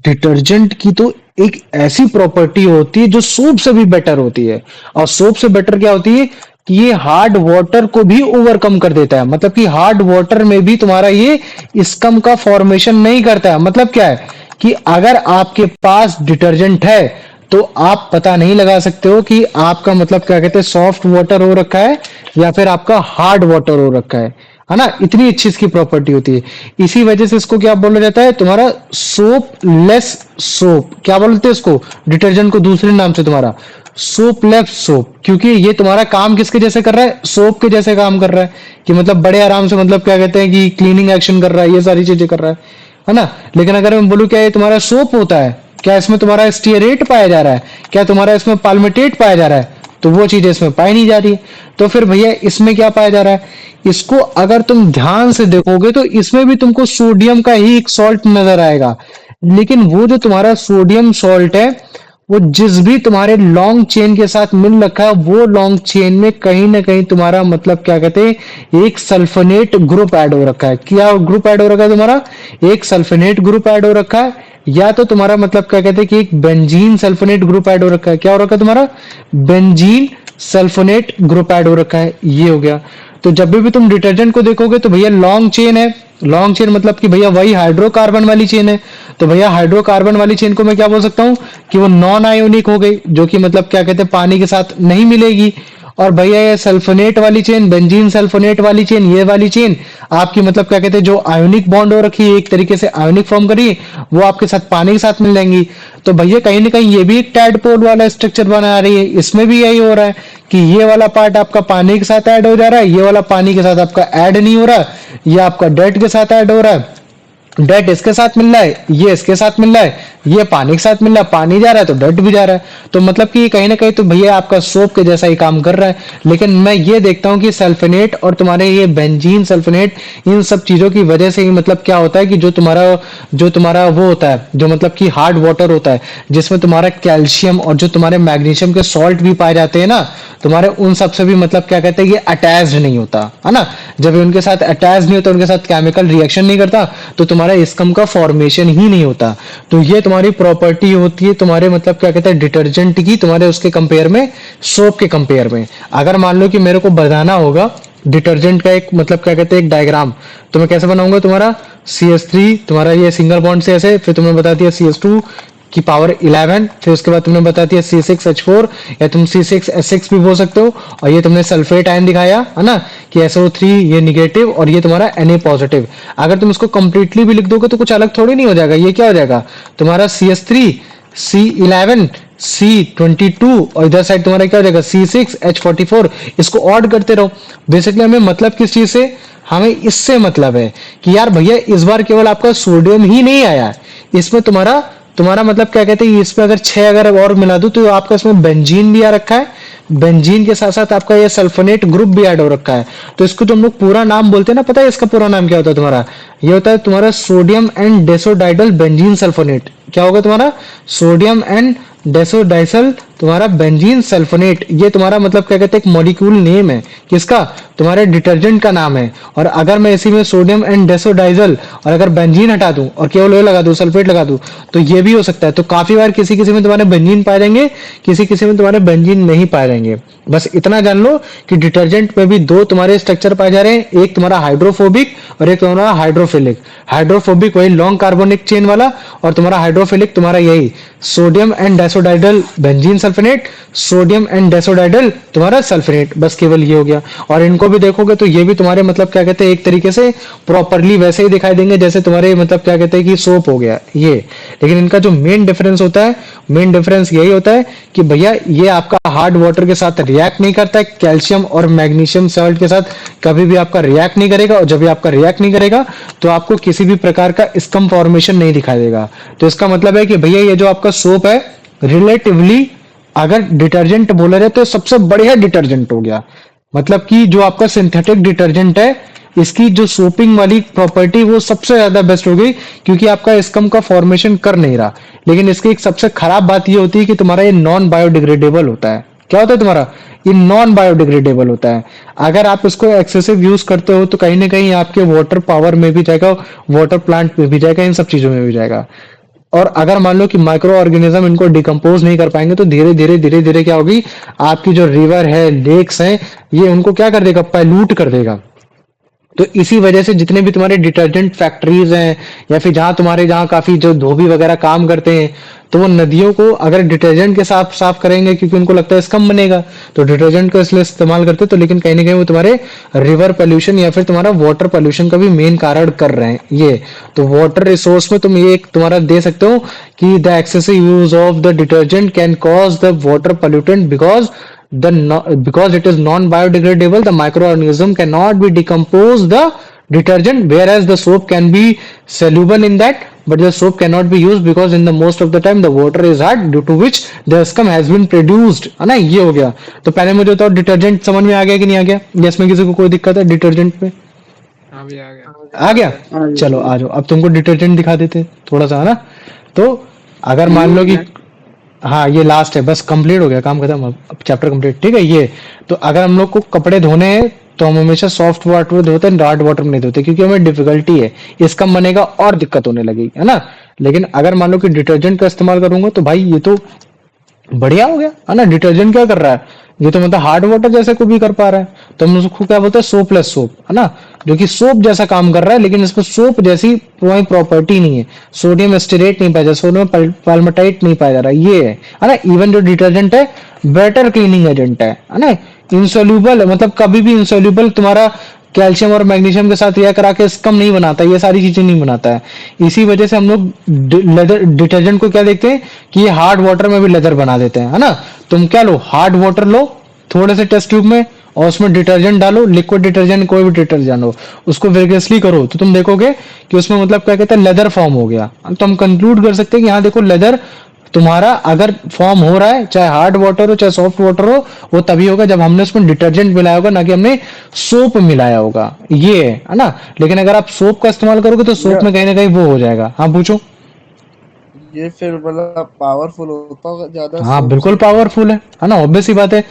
डिटर्जेंट की तो एक ऐसी प्रॉपर्टी होती है जो सोप से भी बेटर होती है। और सोप से बेटर क्या होती है कि ये हार्ड वाटर को भी ओवरकम कर देता है। मतलब कि हार्ड वाटर में भी तुम्हारा ये स्कम का फॉर्मेशन नहीं करता है। मतलब क्या है कि अगर आपके पास डिटर्जेंट है तो आप पता नहीं लगा सकते हो कि आपका मतलब क्या कहते हैं सॉफ्ट वाटर हो रखा है या फिर आपका हार्ड वाटर हो रखा है ना। इतनी अच्छी इसकी प्रॉपर्टी होती है। इसी वजह से इसको क्या बोला जाता है, तुम्हारा सोप लेस सोप। क्या बोलते हैं इसको, डिटर्जेंट को दूसरे नाम से तुम्हारा सोप लेस सोप, क्योंकि ये तुम्हारा काम किसके जैसे कर रहा है, सोप के जैसे काम कर रहा है। कि मतलब बड़े आराम से मतलब क्या कहते हैं कि क्लीनिंग एक्शन कर रहा है, ये सारी चीजें कर रहा है ना। लेकिन अगर मैं बोलूं क्या ये तुम्हारा सोप होता है, क्या इसमें तुम्हारा स्टीयरेट पाया जा रहा है, क्या तुम्हारा इसमें पाल्मिटेट पाया जा रहा है, तो वो चीजें इसमें पाई नहीं जा रही। तो फिर भैया इसमें क्या पाया जा रहा है, इसको अगर तुम ध्यान से देखोगे तो इसमें भी तुमको सोडियम का ही एक सॉल्ट नजर आएगा। लेकिन वो जो तुम्हारा सोडियम सॉल्ट है वो जिस भी तुम्हारे लॉन्ग चेन के साथ मिल रखा है, वो लॉन्ग चेन में कहीं ना कहीं तुम्हारा मतलब क्या कहते हैं एक सल्फोनेट ग्रुप ऐड हो रखा है। क्या ग्रुप ऐड हो रखा है तुम्हारा, एक सल्फोनेट ग्रुप ऐड हो रखा है, या तो तुम्हारा मतलब क्या कहते हैं कि एक बेंजीन सल्फोनेट ग्रुप ऐड हो रखा है। क्या हो रखा है तुम्हारा, बेंजीन सल्फोनेट ग्रुप ऐड हो रखा है। ये हो गया। तो जब भी तुम डिटर्जेंट को देखोगे तो भैया लॉन्ग चेन है, लॉन्ग चेन मतलब कि भैया वही हाइड्रोकार्बन वाली चेन है। तो भैया हाइड्रोकार्बन वाली चेन को मैं क्या बोल सकता हूँ कि वो नॉन आयोनिक हो गई, जो कि मतलब क्या कहते हैं पानी के साथ नहीं मिलेगी। और भैया ये सल्फोनेट वाली चेन, बेंजीन सल्फोनेट वाली चेन, ये वाली चेन आपकी मतलब क्या कहते हैं जो आयोनिक बॉन्ड हो रखी है, एक तरीके से आयोनिक फॉर्म करी, वो आपके साथ पानी के साथ मिल जाएंगी। तो भैया कहीं ना कहीं ये भी एक टैडपोल वाला स्ट्रक्चर बना रही है। इसमें भी यही हो रहा है कि ये वाला पार्ट आपका पानी के साथ ऐड हो जा रहा है, ये वाला पानी के साथ आपका ऐड नहीं हो रहा, ये आपका डेट के साथ ऐड हो रहा है, डेट इसके साथ मिल रहा है, ये इसके साथ मिल रहा है, ये पानी के साथ मिल रहा है, पानी जा रहा है तो डेट भी जा रहा है। तो मतलब कि कहीं ना कहीं तो भैया आपका सोप के जैसा ही काम कर रहा है। लेकिन मैं ये देखता हूँ कि सल्फोनेट और तुम्हारे ये बेंजीन सल्फोनेट, इन सब चीजों की वजह से ही मतलब क्या होता है कि जो तुम्हारा वो होता है, जो मतलब कि हार्ड वाटर होता है जिसमें तुम्हारा कैल्शियम और जो तुम्हारे मैग्नीशियम के सॉल्ट भी पाए जाते हैं ना, तुम्हारे उन सब से भी मतलब क्या कहते हैं ये अटैच्ड नहीं होता है ना। जब ये उनके साथ अटैच नहीं होता, उनके साथ केमिकल रिएक्शन नहीं करता, तो तुम्हारा स्कम का फॉर्मेशन ही नहीं होता। तो ये तुम्हारी प्रॉपर्टी होती है तुम्हारे मतलब क्या कहते हैं डिटर्जेंट की, तुम्हारे उसके कंपेयर में, सोप के कंपेयर में। अगर मान लो कि मेरे को बनाना होगा डिटर्जेंट का एक मतलब क्या कहते हैं एक डायग्राम, तो मैं कैसे बनाऊंगा, तुम्हारा CH3 तुम्हारा ये सिंगल बॉन्ड से ऐसे, फिर तुमने बता दिया CH2 की पावर 11, फिर उसके बाद तुमने बता दिया C6H4, या तुम C6H6 भी बोल सकते हो। और ये तुमने सल्फेट आयन दिखाया है ना कि SO3 ये निगेटिव और ये तुम्हारा Na पॉजिटिव। अगर तुम इसको कंप्लीटली भी लिख दोगे तो कुछ अलग थोड़ी नहीं हो जाएगा। ये क्या हो जाएगा तुम्हारा CH3 C11 C22 और इधर साइड तुम्हारा क्या हो जाएगा C6H44। इसको ऑड करते रहो। बेसिकली हमें मतलब किस चीज से, हमें इससे मतलब है कि यार भैया इस बार केवल आपका सोडियम ही नहीं आया, इसमें तुम्हारा तुम्हारा मतलब क्या कहते हैं इसमें अगर 6 अगर और मिला दूं तो आपका इसमें बेंजीन भी आ रखा है, बेंजीन के साथ साथ आपका ये सल्फोनेट ग्रुप भी ऐड हो रखा है। तो इसको तुम लोग पूरा नाम बोलते हैं ना, पता है इसका पूरा नाम क्या होता है तुम्हारा, ये होता है तुम्हारा sodium and dodecyl benzene sulfonate. क्या होगा तुम्हारा, सोडियम एंड डेसोडाइसल तुम्हारा बेंजीन सल्फोनेट। ये तुम्हारा मतलब क्या कहते हैं एक मॉलिक्यूल नेम है, किसका, तुम्हारे डिटर्जेंट का नाम है। और अगर मैं इसी में सोडियम एंड डेसोडाइजल और अगर बेंजीन हटा दूं और केवल ये लगा दूं, सल्फेट लगा दूं, तो ये भी हो सकता है। तो काफी बार किसी किसी में तुम्हारे बेंजीन पाए जाएंगे, किसी किसी में तुम्हारे बेंजीन नहीं पाए जाएंगे। बस इतना जान लो कि डिटर्जेंट में भी दो तुम्हारे स्ट्रक्चर पाए जा रहे हैं, एक तुम्हारा हाइड्रोफोबिक और एक तुम्हारा हाइड्रोफिलिक। हाइड्रोफोबिक वही लॉन्ग कार्बोनिक चेन वाला, और तुम्हारा हाइड्रोफिलिक तुम्हारा यही sodium and dodecyl benzene sulphonate, sodium and dodecyl तुम्हारा सल्फोनेट। बस केवल ये हो गया। और इनको भी देखोगे तो ये भी तुम्हारे मतलब क्या कहते हैं एक तरीके से प्रॉपरली वैसे ही दिखाई देंगे जैसे तुम्हारे मतलब क्या कहते हैं कि सोप हो गया ये। लेकिन इनका जो मेन डिफरेंस होता है, मेन डिफरेंस यही होता है कि भैया ये आपका हार्ड वाटर के साथ रिएक्ट नहीं करता है, कैल्शियम और मैग्नीशियम सॉल्ट के साथ कभी भी आपका रिएक्ट नहीं करेगा। और जब भी आपका रिएक्ट नहीं करेगा तो आपको किसी भी प्रकार का स्कम फॉर्मेशन नहीं दिखाई देगा। तो इसका मतलब है कि भैया ये जो आपका सोप है रिलेटिवली अगर डिटर्जेंट बोला जाए तो सबसे बढ़िया डिटर्जेंट हो गया। मतलब कि जो आपका सिंथेटिक डिटर्जेंट है इसकी जो सोपिंग वाली प्रॉपर्टी वो सबसे ज्यादा बेस्ट होगी, क्योंकि आपका स्कम का फॉर्मेशन कर नहीं रहा। लेकिन इसकी एक सबसे खराब बात ये होती है कि तुम्हारा ये नॉन बायोडिग्रेडेबल होता है। क्या होता है तुम्हारा? ये नॉन बायोडिग्रेडेबल होता है। अगर आप इसको एक्सेसिव यूज करते हो तो कहीं ना कहीं आपके वाटर पावर में भी जाएगा, वाटर प्लांट में भी जाएगा, इन सब चीजों में भी जाएगा। और अगर मान लो कि माइक्रो ऑर्गेनिज्म इनको डिकम्पोज नहीं कर पाएंगे तो धीरे धीरे क्या होगी, आपकी जो रिवर है, लेक्स हैं, ये उनको क्या कर देगा, पैल्यूट कर देगा। तो इसी वजह से जितने भी तुम्हारे डिटर्जेंट फैक्ट्रीज हैं या फिर जहां काफी जो धोबी वगैरह काम करते हैं, तो वो नदियों को अगर डिटर्जेंट के साथ साफ करेंगे, क्योंकि उनको लगता है स्कम बनेगा, तो डिटर्जेंट को इसलिए इस्तेमाल करते हैं। तो लेकिन कहीं ना कहीं वो तुम्हारे रिवर पोल्यूशन या फिर तुम्हारा वाटर पोल्यूशन का भी मेन कारण कर रहे हैं ये। तो वाटर रिसोर्स में तुम ये एक तुम्हारा दे सकते हो कि the excessive use of the detergent can cause the water pollutant because it is non-biodegradable, the microorganism cannot be decompose the detergent, whereas the soap can be soluble in that, but the soap cannot be used because in the most of the time the water is hard, due to which the scum has been produced, है ना। ये हो गया। तो पहले मुझे बताओ detergent समझ में आ गया कि नहीं आ गया, या इसमें किसी को कोई दिक्कत है डिटर्जेंट में? अभी आ गया। आ गया। चलो आ जाओ, अब तुमको डिटर्जेंट दिखा देते हैं थोड़ा सा, है ना। तो अगर मान लो कि हाँ ये लास्ट है, बस कंप्लीट हो गया, काम खत्म, अब चैप्टर कंप्लीट, ठीक है। ये तो अगर हम लोग को कपड़े धोने हैं तो हम हमेशा सॉफ्ट वाटर में धोते हैं, हार्ड वाटर में नहीं धोते, क्योंकि हमें डिफिकल्टी है, इसका बनेगा और दिक्कत होने लगेगी, है ना। लेकिन अगर मान लो कि डिटर्जेंट का इस्तेमाल करूंगा तो भाई ये तो बढ़िया हो गया, है ना। डिटर्जेंट क्या कर रहा है, ये तो मतलब हार्ड वाटर जैसे को भी कर पा रहा है। तो हम उसको क्या बोलते हैं, सोपलेस सोप, है ना, जो कि सोप जैसा काम कर रहा है, लेकिन इसमें सोप जैसी कोई प्रॉपर्टी नहीं है, सोडियम स्टेरेट नहीं पाया जा, सोडियम पाल्मेटाइट नहीं पाया जा रहा, ये है ना। इवन जो डिटर्जेंट है बेटर क्लीनिंग एजेंट है ना। इंसोल्यूबल मतलब कभी भी इंसोल्यूबल तुम्हारा कैल्शियम और मैग्नीशियम के साथ रिएक्ट करा के स्कम नहीं बनाता, ये सारी चीजें नहीं बनाता है। इसी वजह से हम लोग लेदर डिटर्जेंट को क्या देखते हैं कि ये हार्ड वाटर में भी लेदर बना देते हैं, है ना। तुम क्या लो, हार्ड वाटर लो थोड़े से टेस्ट ट्यूब में, और उसमें डिटर्जेंट डालो, लिक्विड डिटर्जेंट कोई भी डिटर्जेंट हो, उसको विगरसली करो, तो तुम देखोगे कि उसमें मतलब क्या कहते हैं, लेदर फॉर्म हो गया। तो हम कंक्लूड कर सकते हैं कि हाँ देखो, लेदर तुम्हारा अगर फॉर्म हो रहा है, चाहे हार्ड वाटर हो चाहे सॉफ्ट वाटर हो, वो तभी होगा जब हमने उसमें डिटर्जेंट मिलाया होगा, ना कि हमने सोप मिलाया होगा, ये है ना। लेकिन अगर आप सोप का इस्तेमाल करोगे तो सोप में कहीं ना कहीं वो हो जाएगा। हाँ पूछो। ये फिर मतलब पावरफुल होता होगा ज्यादा हाँ सोप बिल्कुल से? पावरफुल है ना, ऑब्वियस सी बात है।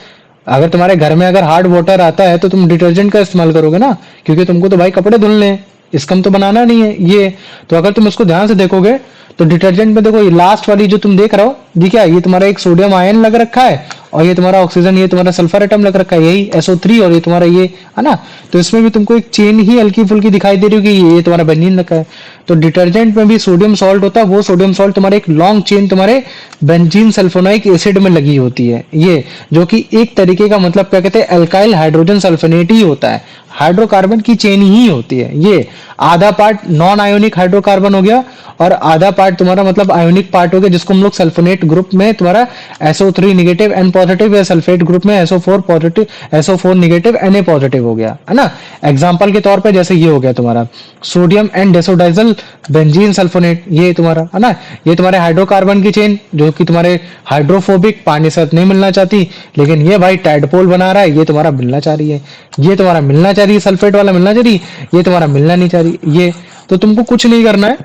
अगर तुम्हारे घर में अगर हार्ड वाटर आता है तो तुम डिटर्जेंट का इस्तेमाल करोगे ना, क्योंकि तुमको तो भाई कपड़े धुलने हैं, इसकम तो बनाना नहीं है ये। तो अगर तुम इसको ध्यान से देखोगे तो डिटर्जेंट में देखो, ये लास्ट वाली जो तुम देख रहे हो, ये क्या है, ये तुम्हारा एक सोडियम आयन लग रखा है, और ये तुम्हारा ऑक्सीजन, ये तुम्हारा सल्फर एटम लग रखा है, यही SO3, और ये तुम्हारा ये, है ना। तो इसमें भी तुमको एक चेन ही हल्की फुल्की दिखाई दे रही होगी, ये तुम्हारा बेंजीन रखा है। तो डिटर्जेंट में भी सोडियम सॉल्ट होता है, वो सोडियम सॉल्ट तुम्हारे एक लॉन्ग चेन तुम्हारे बेंजीन सल्फोनिक एसिड में लगी होती है, ये जो कि एक तरीके का मतलब क्या कहते हैं, एल्काइल हाइड्रोजन सल्फोनेट ही होता है, हाइड्रोकार्बन की चेन ही होती है। ये आधा पार्ट नॉन आयोनिक हाइड्रोकार्बन हो गया, और आधा पार्ट तुम्हारा मतलब आयोनिक पार्ट हो गया, जिसको हम लोग सल्फोनेट ग्रुप में तुम्हारा SO3 नेगेटिव N पॉजिटिव, या सल्फेट ग्रुप में SO4 positive SO4 negative Na positive हो गया, है ना। एग्जांपल के तौर पे जैसे ये हो गया तुम्हारा सोडियम एंड डेसोडाइजल बेंजीन सल्फोनेट, ये तुम्हारा, है ना। ये तुम्हारे हाइड्रोकार्बन की चेन जो कि तुम्हारे हाइड्रोफोबिक, पानी से नहीं मिलना चाहती, लेकिन ये भाई टैडपोल बना रहा है, ये तुम्हारा मिलना चाह रही है, ये तुम्हारा मिलना चाह रही है, सल्फेट वाला मिलना चाह रही है, ये तुम्हारा मिलना नहीं चाह रही ये। तो तुमको कुछ नहीं करना है,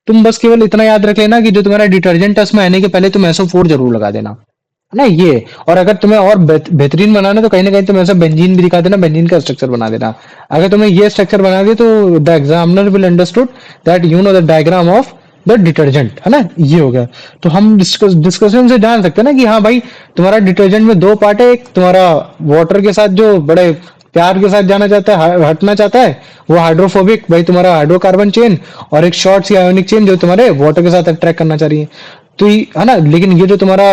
तुम बस केवल इतना याद रख लेना कि जो तुम्हारा डिटर्जेंट है उसमें आने के पहले तुम SO4 जरूर लगा देना, है ना ये। और अगर तुम्हें और बेहतरीन बनाना है तो कहीं ना कहीं तुम ऐसा बेंजीन भी दिखा देना, बेंजीन का स्ट्रक्चर बना देना। अगर तुम्हें ये स्ट्रक्चर बना दिया तो the examiner will understood that you know the diagram of the detergent, है ना। ये हो गया। तो हम डिस्कशन से जान सकते हैं ना कि हाँ भाई तुम्हारा डिटर्जेंट में दो पार्ट है, एक तुम्हारा वाटर के साथ जो बड़े प्यार के साथ जाना चाहता है, हटना चाहता है, वो हाइड्रोफोबिक भाई तुम्हारा हाइड्रोकार्बन चेन, और एक शॉर्ट सी आयोनिक चेन जो तुम्हारे वाटर के साथ अट्रैक्ट करना चाह रही है। तो है ना। लेकिन ये जो तुम्हारा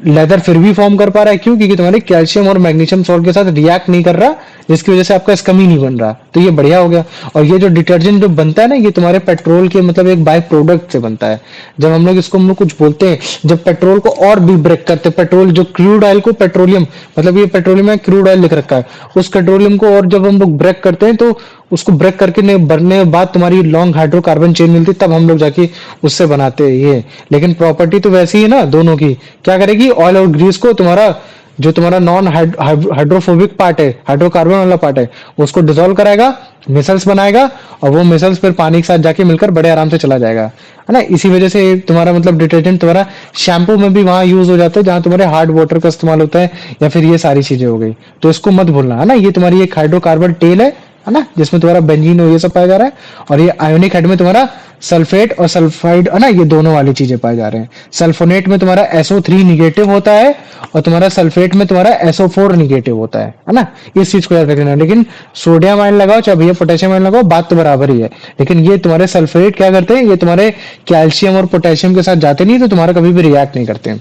लेदर फिर भी फॉर्म कर पा रहा है, क्यों? क्योंकि तुम्हारे कैल्शियम और मैग्नीशियम सॉल्ट के साथ रिएक्ट नहीं कर रहा, जिसकी वजह से आपका स्कम ही नहीं बन रहा। तो ये बढ़िया हो गया। और ये जो डिटर्जेंट जो बनता है ना, ये तुम्हारे पेट्रोल के मतलब एक बाय प्रोडक्ट से बनता है। जब हम लोग इसको हम लोग कुछ बोलते हैं, जब पेट्रोल को और भी ब्रेक करते हैं, पेट्रोल जो क्रूड ऑयल को पेट्रोलियम, मतलब ये पेट्रोलियम में क्रूड ऑयल लिख रखा है, उस पेट्रोलियम को और जब हम लोग ब्रेक करते हैं तो उसको ब्रेक करके भरने के बाद तुम्हारी लॉन्ग हाइड्रोकार्बन चेन मिलती है, तब हम लोग जाके उससे बनाते हैं ये। लेकिन प्रॉपर्टी तो वैसी ही है ना दोनों की। क्या करेगी? ऑयल और ग्रीस को तुम्हारा जो तुम्हारा नॉन हाइड्रोफोबिक पार्ट है, हाइड्रोकार्बन वाला पार्ट है, उसको डिसॉल्व कराएगा, मिसल्स बनाएगा, और वो मिसल्स फिर पानी के साथ जाके मिलकर बड़े आराम से चला जाएगा, है ना। इसी वजह से तुम्हारा मतलब डिटर्जेंट तुम्हारा शैम्पू में भी वहां यूज हो जाता है जहां तुम्हारे हार्ड वाटर का इस्तेमाल होता है, या फिर ये सारी चीजें हो गई। तो इसको मत भूलना, है ना। ये तुम्हारी एक हाइड्रोकार्बन टेल है ना, जिसमें तुम्हारा बेंजीन और ये सब पाया जा रहा है। और ये आयोनिक हेड में तुम्हारा सल्फेट और सल्फाइड, है ना, ये दोनों वाली चीजें पाए जा रहे हैं। सल्फोनेट में तुम्हारा SO3 निगेटिव होता है, और तुम्हारा सल्फेट में तुम्हारा SO4 निगेटिव होता है ना। इस चीज को याद रखना। लेकिन सोडियम आयन लगाओ चाहे भैया पोटेशियम आयन लगाओ, बात तो बराबर ही है। लेकिन ये तुम्हारे सल्फेट क्या करते हैं, ये तुम्हारे कैल्शियम और पोटेशियम के साथ जाते नहीं, तो तुम्हारा कभी भी रिएक्ट नहीं करते।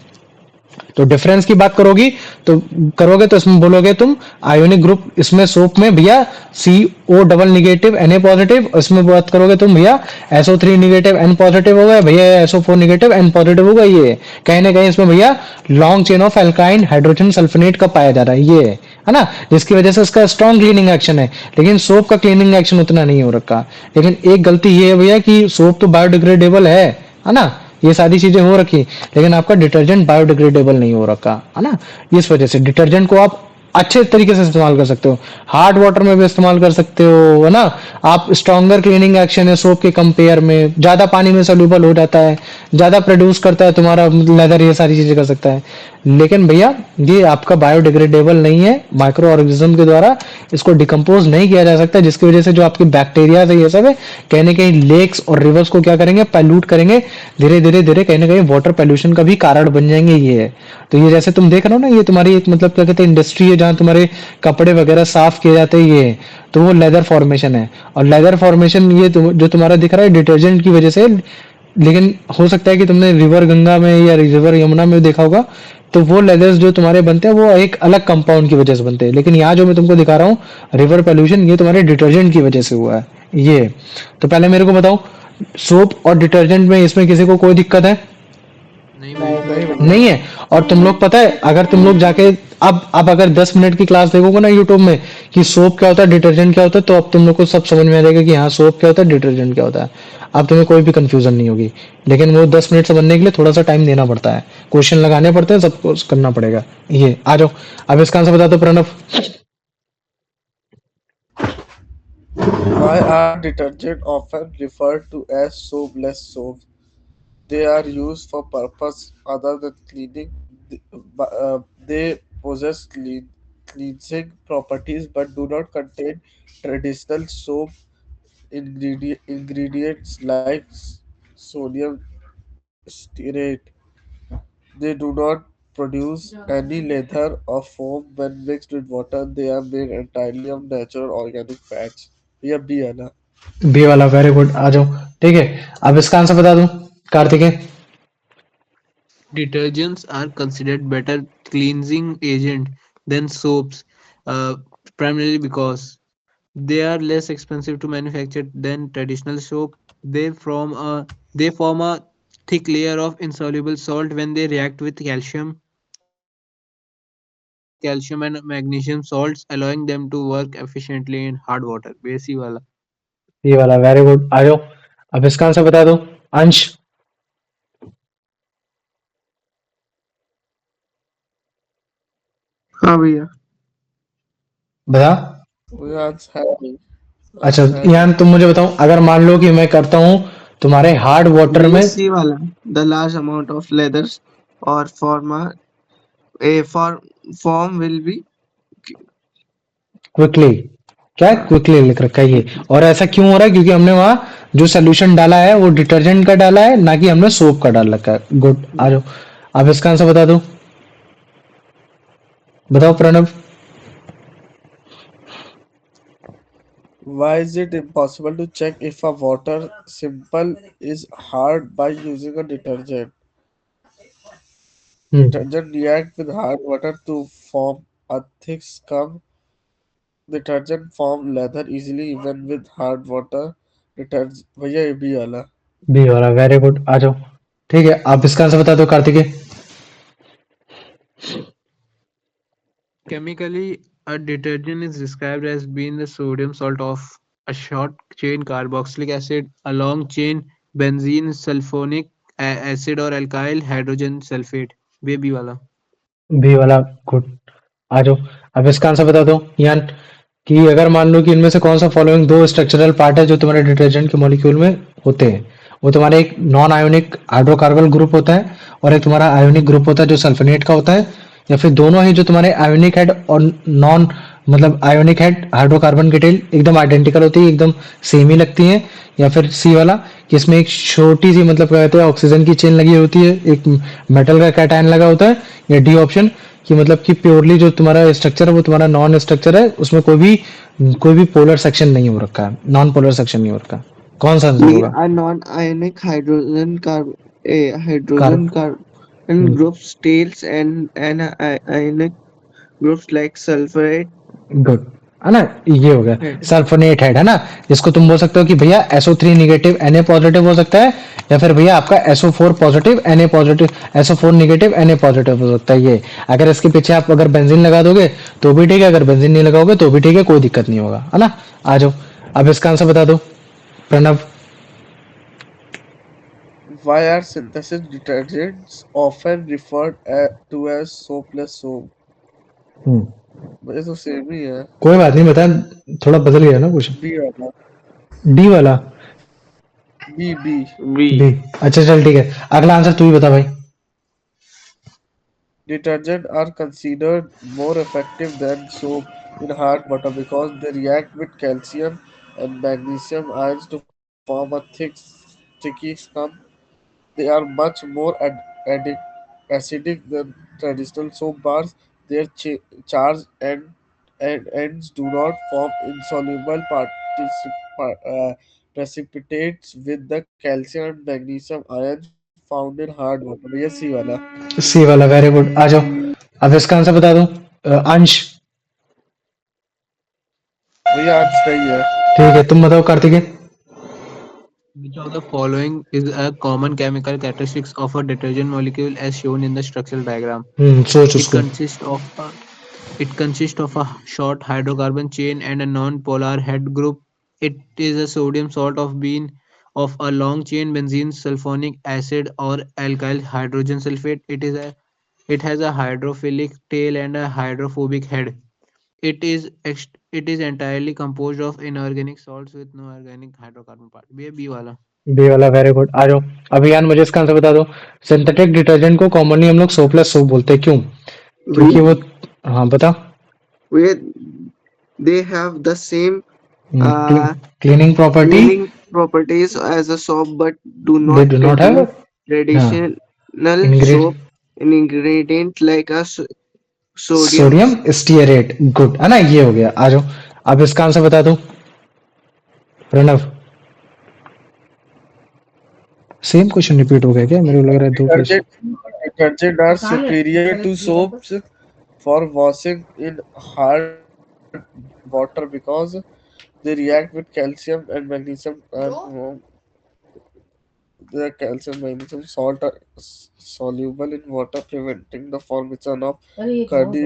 तो डिफरेंस की बात करोगे तो इसमें बोलोगे तुम आयोनिक ग्रुप, इसमें सोप में भैया CO double negative Na positive, इसमें बात करोगे तुम भैया SO3 निगेटिव N पॉजिटिव होगा, भैया SO4 निगेटिव N पॉजिटिव होगा। ये कहीं ना कहीं इसमें भैया long chain of alkyne hydrogen sulphonate का पाया जा रहा है, ये है ना, जिसकी वजह से इसका स्ट्रॉन्ग क्लीनिंग एक्शन है। लेकिन सोप का क्लीनिंग एक्शन उतना नहीं हो रखा। लेकिन एक गलती ये है भैया कि सोप तो बायोडिग्रेडेबल है ना, ये सारी चीजें हो रखी, लेकिन आपका डिटर्जेंट बायोडिग्रेडेबल नहीं हो रखा, है ना। इस वजह से डिटर्जेंट को आप अच्छे तरीके से इस्तेमाल कर सकते हो, हार्ड वाटर में भी इस्तेमाल कर सकते हो, है ना। आप स्ट्रॉन्गर क्लीनिंग एक्शन है सोप के कंपेयर में, ज्यादा पानी में सोल्यूबल हो जाता है, ज्यादा प्रोड्यूस करता है तुम्हारा लेदर, ये सारी चीजें कर सकता है। लेकिन भैया ये आपका बायोडिग्रेडेबल नहीं है, माइक्रो ऑर्गेनिज्म के द्वारा इसको डिकम्पोज नहीं किया जा सकता, जिसकी वजह से जो आपके बैक्टीरिया है ये सब है, कहीं ना कहीं लेक्स और रिवर्स को क्या करेंगे, पैल्यूट करेंगे, धीरे धीरे धीरे कहीं ना कहीं वाटर पॉल्यूशन का भी कारण बन जाएंगे। ये है। तो ये जैसे तुम देख रहे हो ना, ये तुम्हारी एक मतलब क्या कहते हैं इंडस्ट्री है जहाँ तुम्हारे कपड़े वगैरह साफ किए जाते हैं, ये तो वो लेदर फॉर्मेशन है। और लेदर फॉर्मेशन ये जो तुम्हारा दिख रहा है डिटर्जेंट की वजह से। लेकिन हो सकता है कि तुमने रिवर गंगा में या रिवर यमुना में देखा होगा, तो वो लेदर्स जो तुम्हारे बनते हैं वो एक अलग कंपाउंड की वजह से बनते हैं। लेकिन यहाँ जो मैं तुमको दिखा रहा हूँ रिवर पोल्यूशन, ये तुम्हारे डिटर्जेंट की वजह से हुआ है ये। तो पहले मेरे को बताओ, सोप और डिटर्जेंट में इसमें किसी को कोई दिक्कत है? नहीं भैया। नहीं भैया। नहीं है। और तुम लोग पता है, अगर तुम लोग जाके अब अगर 10 मिनट की क्लास देखोगे ना यूट्यूब में कि सोप क्या होता है डिटर्जेंट क्या होता है, तो अब तुम लोग को सब समझ में आ जाएगा कि हाँ सोप क्या होता है डिटर्जेंट क्या होता है। अब तुम्हें कोई भी कंफ्यूजन नहीं होगी। लेकिन वो 10 मिनट समझने के लिए थोड़ा सा टाइम देना पड़ता है, क्वेश्चन लगाने पड़ते हैं, सब कुछ करना पड़ेगा। ये आ जाओ, अब इसका आंसर बता दो Pranav. Why are detergent often referred to as soapless soap? They are used for purpose other than cleaning. They possess cleansing properties but do not contain traditional soap ingredients like sodium stearate. They do not produce any leather or foam when mixed with water. They are made entirely of natural organic fats. यह भी है ना। B वाला very good, आ जाओ। ठीक है, अब इसका आंसर बता दूं Kartikeya. Detergents are considered better cleansing agent than soaps, uh, primarily because they are less expensive to manufacture than traditional soap. They form a thick layer of insoluble salt when they react with calcium and magnesium salts, allowing them to work efficiently in hard water. Basi wala. B वाला very good, आ जाओ। अब इसका answer बता दो अंश। हाँ भैया। बता। कोई आंसर है नहीं। अच्छा आंसर है यान, नहीं। तुम मुझे बताओ, अगर मान लो कि मैं करता हूँ तुम्हारे हार्ड वाटर भैया में सी वाला, the large amount of leathers और फॉर्म विल बी। क्विकली, क्या क्विकली लिख रखा है ये। और ऐसा क्यों हो रहा है? क्योंकि हमने वहां जो सोल्यूशन डाला है वो डिटर्जेंट का डाला है, ना कि हमने सोप का डाल रखा है। गुड, आ जाओ। अब इसका आंसर बता दो, बताओ Pranav. Why is it impossible to check if a water sample is hard by using a detergent? Hmm, Detergent react with hard water to form a thick scum. Detergent form leather easily even with hard water. Detergent भैया ये भी वाला। B हो रहा, very good, आ जाओ। ठीक है, आप इसका आंसर बता दो Kartikeya. Chemically, a detergent is described as being the sodium salt of a short chain carboxylic acid, a long chain benzene sulfonic acid or alkyl hydrogen sulfate. Baby wala. B वाला, good. आ जाओ। अब इसका answer बता दो यान, कि अगर मान लो कि इनमें से कौन सा फॉलोइंग दो स्ट्रक्चरल पार्ट है जो तुम्हारे डिटर्जेंट के मॉलिक्यूल में होते हैं। वो तुम्हारे एक नॉन आयोनिक हाइड्रोकार्बन ग्रुप होता है और एक तुम्हारा आयोनिक ग्रुप होता है जो सल्फोनेट का होता है, या फिर दोनों ही जो तुम्हारे आयोनिक हेड और नॉन मतलब आयोनिक हेड हाइड्रोकार्बन की टेल एकदम आइडेंटिकल होती है, एकदम सेम ही लगती है, या फिर सी वाला कि इसमें एक छोटी सी मतलब क्या कहते हैं ऑक्सीजन की चेन लगी होती है, एक मेटल का कैटायन लगा होता है, या डी ऑप्शन कि मतलब कि प्योरली जो तुम्हारा स्ट्रक्चर है वो तुम्हारा नॉन स्ट्रक्चर है, उसमें कोई भी पोलर सेक्शन नहीं हो रखा है, नॉन पोलर सेक्शन नहीं हो रखा। कौन सा आंसर We होगा? are non-ionic car hydrogen carbon groups, tails, and ionic groups like sulfurate good है ना, ये हो गया head. सल्फोनेट हेड है ना, जिसको तुम बोल सकते हो कि भैया SO3 निगेटिव Na पॉजिटिव हो सकता है, या फिर भैया आपका SO4 positive Na positive, SO4 negative Na positive हो सकता है। ये अगर इसके पीछे आप अगर बेंजीन लगा दोगे तो भी ठीक है, अगर बेंजीन नहीं लगाओगे तो भी ठीक है, कोई दिक्कत नहीं होगा, है ना। आ जाओ, अब इसका आंसर बता दो Pranav. Why are synthesis detergents often referred to as soapless soap? हम्म, ये तो सेम ही है। कोई बात नहीं, बता, थोड़ा बदल गया ना कुछ। बी वाला। डी वाला, बी। बी। अच्छा चल ठीक है, अगला आंसर तू ही बता भाई। Detergents are considered more effective than soap in hard water because they react with calcium and magnesium ions to form a sticky scum. They are much more acidic than traditional soap bars. Their charge and ends do not form insoluble precipitates with the calcium and magnesium ions found in hard water. ये सी वाला। सी वाला, very good. आ जाओ, अब इसका answer बता दो अंश। भैया आज सही है। ठीक है, तुम बताओ Kartikeya. Which of the following is a common chemical characteristics of a detergent molecule as shown in the structural diagram? सोच It उसको। consists of a It consists of a short hydrocarbon chain and a non-polar head group. It is a sodium salt of bean of a long chain benzene sulfonic acid or alkyl hydrogen sulfate. It has a hydrophilic tail and a hydrophobic head. It is entirely composed of inorganic salts with no organic hydrocarbon part. ये B वाला। B वाला, very good. आ जाओ, अभी यार मुझे इसका answer बता दो। सिंथेटिक डिटर्जेंट को कॉमनली हम लोग सोपलेस सोप बोलते हैं, क्यों? क्योंकि वो, हाँ बता। We they have the same uh, cleaning property, cleaning properties as a soap but do they not do not have, contain हाँ, traditional इंग्रेड soap ingredient like a sodium. Sodium stearate, good है ना, ये हो गया। आ जाओ, अब इसका आंसर बता दो प्रणव। सेम क्वेश्चन रिपीट हो गया क्या? मेरे को लग रहा है दो question. Detergents are superior to soaps for washing in hard water because they react with calcium and magnesium and the calcium magnesium salt are soluble in water, preventing the formation of curdy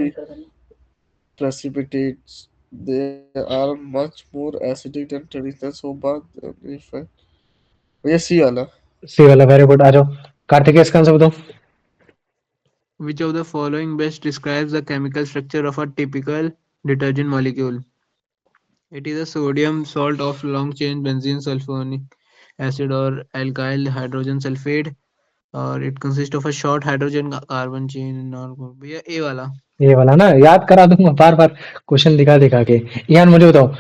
precipitates. They are much more acidic than traditional soap bath. ये सी वाला। सी वाला, very good. आ जाओ, कार्तिकेय इसका answer बताओ। Which of the following best describes the chemical structure of a typical detergent molecule? It is a sodium salt of long chain benzene sulfonic acid or alkyl hydrogen sulfate, or it consists of a short hydrogen carbon chain non भैया A वाला। ये वाला ना, याद करा दूंगा बार बार question दिखा दिखा के। यार मुझे बताओ,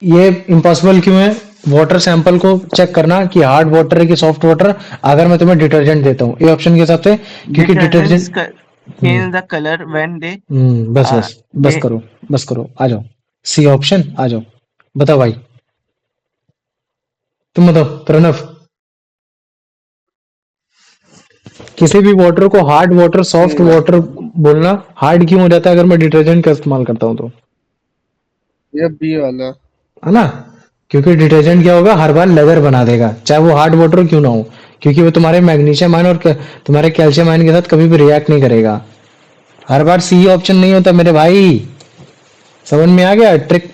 ये इम्पॉसिबल क्यों है? वाटर सैंपल को चेक करना कि हार्ड वाटर है कि सॉफ्ट वाटर, अगर मैं तुम्हें डिटर्जेंट देता हूँ ए ऑप्शन के हिसाब से, क्योंकि Detergents detergent. change the color when they बस uh, बस बस they करो, बस करो, आ जाओ, सी ऑप्शन। आ जाओ, बताओ भाई, तुम बताओ प्रणव। किसी भी वाटर को हार्ड वाटर सॉफ्ट वाटर बोलना हार्ड क्यों हो जाता है अगर मैं डिटर्जेंट का इस्तेमाल करता हूँ तो? ये बी वाला। है ना, क्योंकि डिटर्जेंट क्या होगा, हर बार लेदर बना देगा, चाहे वो हार्ड वाटर क्यों ना हो, क्योंकि वो तुम्हारे मैग्नीशियम आयन और तुम्हारे कैल्शियम आयन के साथ कभी भी रिएक्ट नहीं करेगा। हर बार सी ऑप्शन नहीं होता मेरे भाई, समझ में आ गया ट्रिक?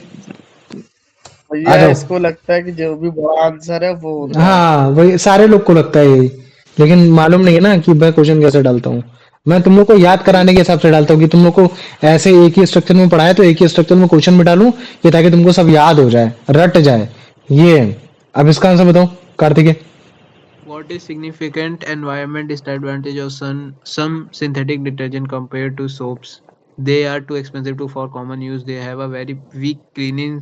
आ भैया जाओ। इसको लगता है कि जो भी बड़ा आंसर है वो होता है। हाँ, वही सारे लोग को लगता है यही, लेकिन मालूम नहीं है ना कि मैं क्वेश्चन कैसे डालता हूँ। मैं तुम लोग को याद कराने के हिसाब से डालता हूँ कि तुम लोग को ऐसे एक ही स्ट्रक्चर में पढ़ाया तो एक ही स्ट्रक्चर में क्वेश्चन में डालूं, ये ताकि तुमको सब याद हो जाए, रट जाए। ये है। अब इसका आंसर बताओ Kartik. What is significant environment disadvantage of some synthetic detergent compared to soaps? They are too expensive to for common use. They have a very weak cleaning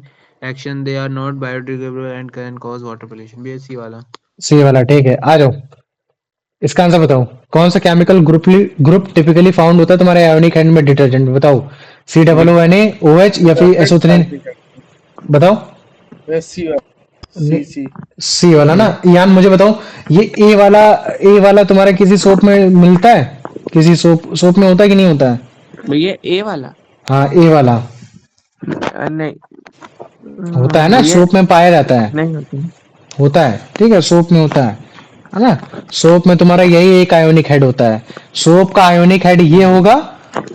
action. They are not biodegradable and can cause water pollution. BSc वाला. सी वाला ठीक है, आ जाओ। इसका answer बताओ। कौन सा chemical group typically found होता है तुम्हारे आयोनिक हैंड में डिटर्जेंट में, बताओ। COONA OH या फिर SO3? बताओ। सी सी सी सी वाला ना। यान मुझे बताओ, ये ए वाला तुम्हारे किसी सोप में मिलता है? किसी सोप में होता है कि नहीं होता है? भैया ए वाला हाँ, ए वाला नहीं होता है ना, भैया सोप में पाया जाता है। नहीं होती। होता है, ठीक है, सोप में होता है ना। सोप में तुम्हारा यही एक आयोनिक हेड होता है। सोप का आयोनिक हेड ये होगा,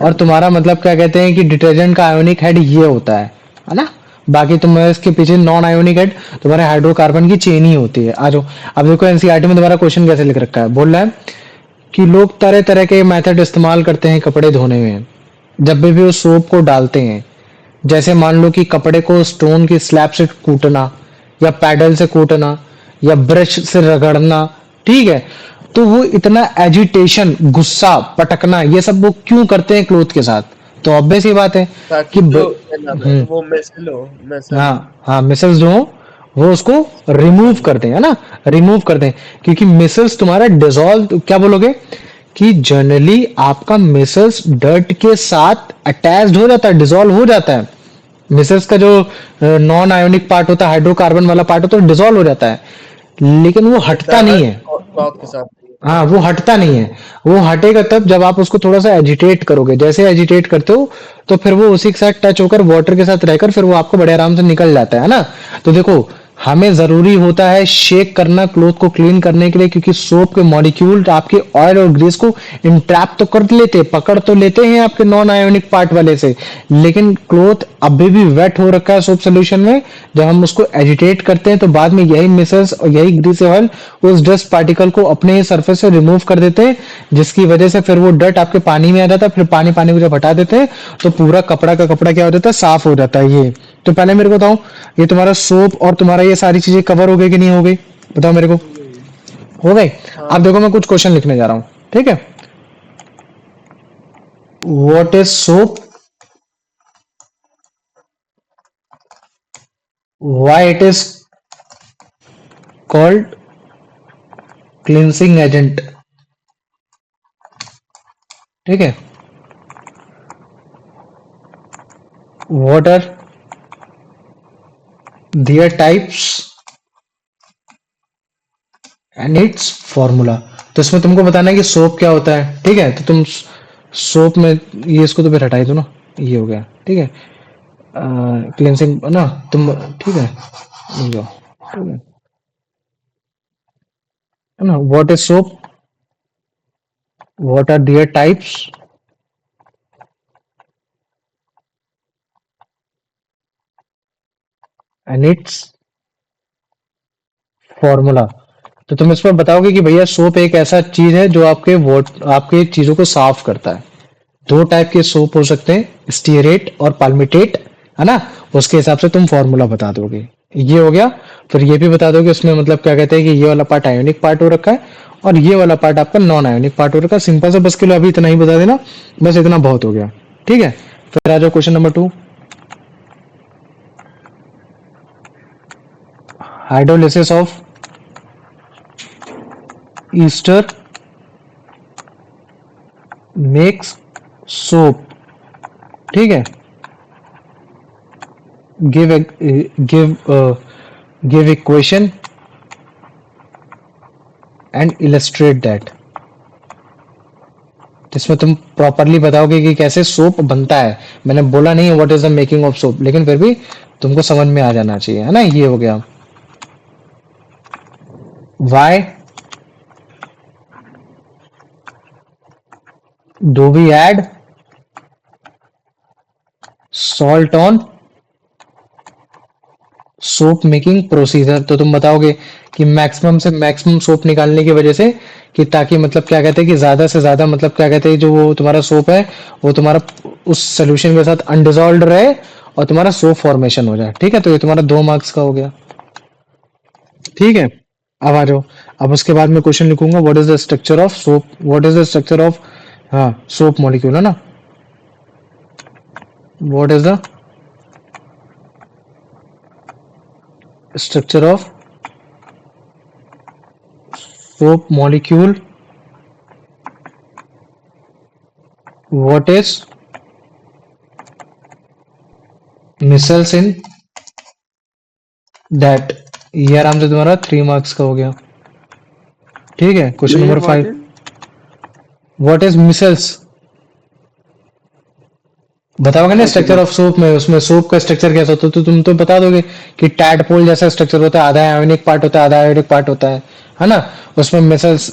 और तुम्हारा मतलब क्या कहते हैं कि डिटर्जेंट का आयोनिक हेड ये होता है ना। बाकी तुम्हारे इसके पीछे नॉन आयोनिक हेड तुम्हारे हाइड्रोकार्बन की चेन ही होती है। आ जाओ। अब देखो एनसीईआरटी में तुम्हारा क्वेश्चन कैसे लिख रखा है, बोल रहा है कि लोग तरह तरह के मेथड इस्तेमाल करते हैं कपड़े धोने में जब भी वो सोप को डालते हैं। जैसे मान लो कि कपड़े को स्टोन की स्लैब से कूटना, या पैडल से कूटना, या ब्रश से रगड़ना, ठीक है। तो वो इतना एजिटेशन, गुस्सा, पटकना, ये सब वो क्यों करते हैं क्लोथ के साथ? तो ऑब्वियस ही बात है ताकि कि जो क्या नाम है वो मैसेज हो मैसेज। हाँ हाँ, मिसल्स जो हो वो उसको रिमूव करते हैं, है ना। रिमूव करते हैं क्योंकि मिसल्स तुम्हारा डिसॉल्व, क्या बोलोगे कि जनरली आपका मिसल्स डर्ट के साथ अटैच्ड हो जाता है, डिसॉल्व हो जाता है। मिसल्स का जो नॉन आयोनिक पार्ट होता है, हाइड्रोकार्बन वाला पार्ट होता है, डिसॉल्व हो जाता है, लेकिन वो हटता नहीं है। क्लॉथ के साथ हाँ, वो हटता नहीं है। वो हटेगा तब जब आप उसको थोड़ा सा एजिटेट करोगे। जैसे एजिटेट करते हो तो फिर वो उसी के साथ टच होकर वाटर के साथ रहकर फिर वो आपको बड़े आराम से निकल जाता है ना। तो देखो, हमें जरूरी होता है शेक करना क्लोथ को क्लीन करने के लिए, क्योंकि सोप के मॉलिक्यूल आपके ऑयल और ग्रीस को इंट्रैप तो कर लेते, पकड़ तो लेते हैं आपके नॉन आयोनिक पार्ट वाले से, लेकिन क्लोथ अभी भी वेट हो रखा है सोप सोल्यूशन में। जब हम उसको एजिटेट करते हैं तो बाद में यही मिसल्स और यही ग्रीस ऑयल उस डस्ट पार्टिकल को अपने ही सरफेस से रिमूव कर देते हैं, जिसकी वजह से फिर वो डर्ट आपके पानी में आ जाता है। फिर पानी को जब हटा देते हैं तो पूरा कपड़ा का कपड़ा क्या हो जाता है, साफ हो जाता है। ये तो पहले मेरे को बताओ, ये तुम्हारा सोप और तुम्हारा ये सारी चीजें कवर हो गई कि नहीं हो गई? बताओ मेरे को, हो गई? अब देखो मैं कुछ क्वेश्चन लिखने जा रहा हूं, ठीक है। What is soap? Why it is called cleansing agent? ठीक है। What are their types and its formula? तो इसमें तुमको बताना है कि सोप क्या होता है, ठीक है। तो तुम सोप में ये इसको तो फिर हटाई दो ना, ये हो गया, ठीक है। क्लींसिंग ना तुम, ठीक है, ये लो, ठीक है ना। What is soap? What are their types and its formula? तो तुम इस पर बताओगे कि भैया सोप एक ऐसा चीज है जो आपके चीजों को साफ करता है। दो टाइप के सोप हो सकते हैं, स्टीयरेट और पाल्मिटेट, है ना। उसके हिसाब से तुम फॉर्मूला बता दोगे। ये हो गया। फिर ये भी बता दोगे उसमें मतलब क्या कहते हैं कि ये वाला पार्ट आयोनिक पार्ट हो रखा है और ये वाला पार्ट आपका नॉन आयोनिक पार्ट हो रखा है। सिंपल सा, बस के लिए अभी इतना ही बता देना, बस इतना बहुत हो गया, ठीक है। फिर आ जाओ question number 2। Hydrolysis of Easter makes soap, ठीक है। Give give give equation and illustrate that. जिसमें तुम प्रॉपरली बताओगे कि कैसे सोप बनता है। मैंने बोला नहीं what is the making of soap, लेकिन फिर भी तुमको समझ में आ जाना चाहिए, है ना। ये हो गया। Why do we add salt on soap making procedure, तो तुम बताओगे कि मैक्सिमम से मैक्सिमम सोप निकालने की वजह से, कि ताकि मतलब क्या कहते हैं कि ज्यादा से ज्यादा मतलब क्या कहते हैं जो वो तुम्हारा सोप है वो तुम्हारा उस सोल्यूशन के साथ अनडिजॉल्व रहे और तुम्हारा सोप फॉर्मेशन हो जाए। ठीक है, तो ये तुम्हारा 2 मार्क्स का हो गया। ठीक है, अब आ जाओ। अब उसके बाद मैं क्वेश्चन लिखूंगा, what is the structure of soap, what is the structure of, हाँ, सोप मॉलिक्यूल है ना, what is the structure of soap molecule, what is missiles in that, ये आराम से तुम्हारा 3 मार्क्स का हो गया। ठीक है, question number 5, what is micelles, बताओगे ना स्ट्रक्चर ऑफ सोप में, उसमें सोप का स्ट्रक्चर कैसा होता है, तो तुम तो बता दोगे कि टैडपोल जैसा स्ट्रक्चर होता है, आधा आयोनिक पार्ट होता है, आधा आयोनिक पार्ट होता है ना। उसमें मिसल्स,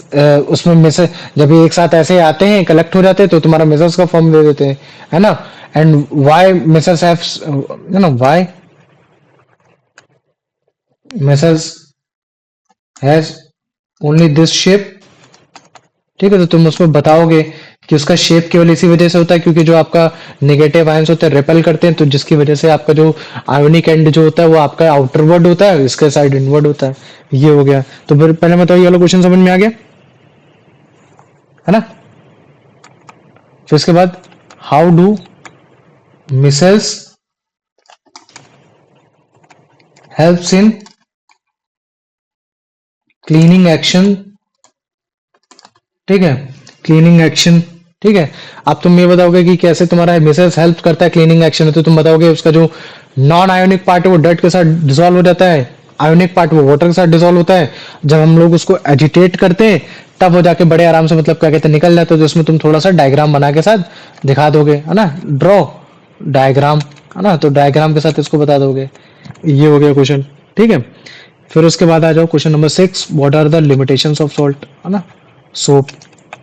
उसमें मिसल जब ये एक साथ ऐसे आते हैं कलेक्ट हो जाते हैं तो तुम्हारा मिसल्स का फॉर्म दे देते हैं, है ना। And why micelles have, you know why micelles has only this shape. ठीक है, तो तुम उसमें बताओगे कि उसका शेप केवल इसी वजह से होता है क्योंकि जो आपका नेगेटिव आयंस होते हैं रिपेल करते हैं, तो जिसकी वजह से आपका जो आयोनिक एंड जो होता है वो आपका आउटरवर्ड होता है, इसका साइड इनवर्ड होता है। ये हो गया। तो फिर पहले बताओ ये वाला क्वेश्चन समझ में आ गया है ना। फिर इसके बाद, how do micelles helps in cleaning action. ठीक है, क्लीनिंग एक्शन। ठीक है, अब तुम ये बताओगे कि कैसे तुम्हारा मिसल्स हेल्प करता है क्लीनिंग एक्शन में, तो तुम बताओगे उसका जो नॉन आयोनिक पार्ट है वो डर्ट के साथ डिसॉल्व हो जाता है, आयोनिक पार्ट वो वाटर के साथ डिसॉल्व होता है। जब हम लोग उसको एजिटेट करते हैं तब वो जाके बड़े आराम से मतलब क्या कहते हैं निकल जाते हैं। तो इसमें तुम थोड़ा सा डायग्राम बना के साथ दिखा दोगे, है ना, ड्रॉ डायग्राम, है ना, तो डायग्राम के साथ इसको बता दोगे। ये हो गया क्वेश्चन। ठीक है, फिर उसके बाद आ जाओ question number 6, what are the limitations of salt, है ना, soap,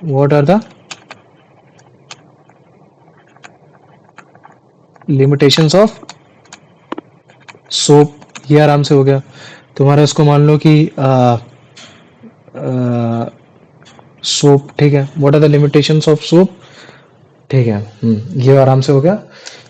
what are the limitations of soap. ये आराम से हो गया तुम्हारा। इसको मान लो कि सोप, ठीक है, what are the limitations of soap. ठीक है, ये आराम से हो गया।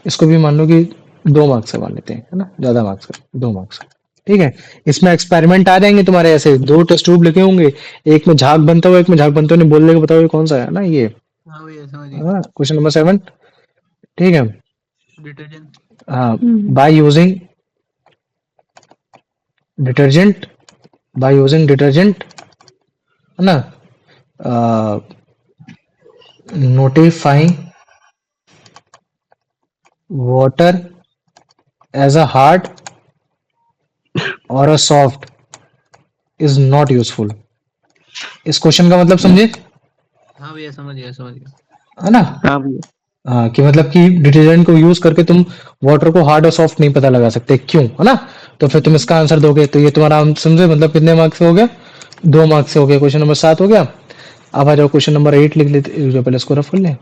इसको भी मान लो कि 2 मार्क्स से मान लेते हैं, है ना, ज्यादा मार्क्स का, 2 मार्क्स का। ठीक है, इसमें एक्सपेरिमेंट आ जाएंगे तुम्हारे, ऐसे 2 टेस्ट ट्यूब लिखे होंगे, एक में झाग बनता हुआ, एक में झाग बनता हुआ नहीं, बोलने को बताओ ये कौन सा है ना, ये हाँ भैया समझ गया। Question number 7। ठीक है, डिटर्जेंट। हाँ, by using detergent, by using detergent, है ना, notifying water as a hard or a soft is not useful। इस क्वेश्चन का मतलब समझे, हाँ भैया समझ गया समझ गया। है ना। हाँ भैया। हाँ, कि मतलब कि डिटर्जेंट को यूज करके तुम वाटर को हार्ड और सॉफ्ट नहीं पता लगा सकते, क्यों, है ना। तो फिर तुम इसका आंसर दोगे, तो ये तुम्हारा हम समझे मतलब कितने मार्क्स से हो गया, 2 मार्क्स से हो गया। क्वेश्चन नंबर 7 हो गया। अब आ जाओ क्वेश्चन नंबर 8 लिख लेते, जो पहले इसको रफ कर लें।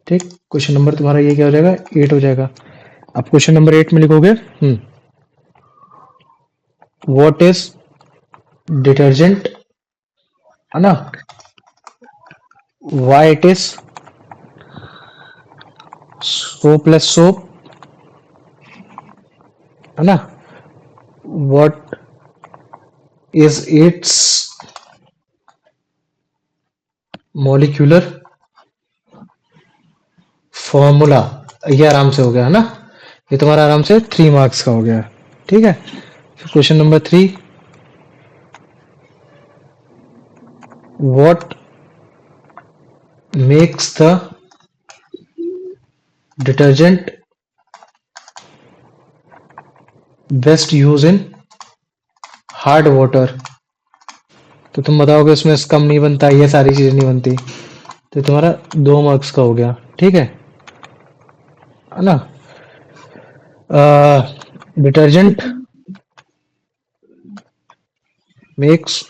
ठीक, क्वेश्चन नंबर तुम्हारा ये क्या हो जाएगा, 8 हो जाएगा। अब क्वेश्चन नंबर 8 में लिखोगे, व्हाट इज डिटर्जेंट, है ना, व्हाई इट इज सोपलेस सोप, है ना, what is it's molecular formula. ये आराम से हो गया, है ना, ये तुम्हारा आराम से 3 मार्क्स का हो गया। ठीक है, question number 3, what makes the detergent best use in hard water. तो तुम बताओगे इसमें स्कम नहीं बनता, ये सारी चीजें नहीं बनती, तो तुम्हारा 2 मार्क्स का हो गया। ठीक है ना। Detergent makes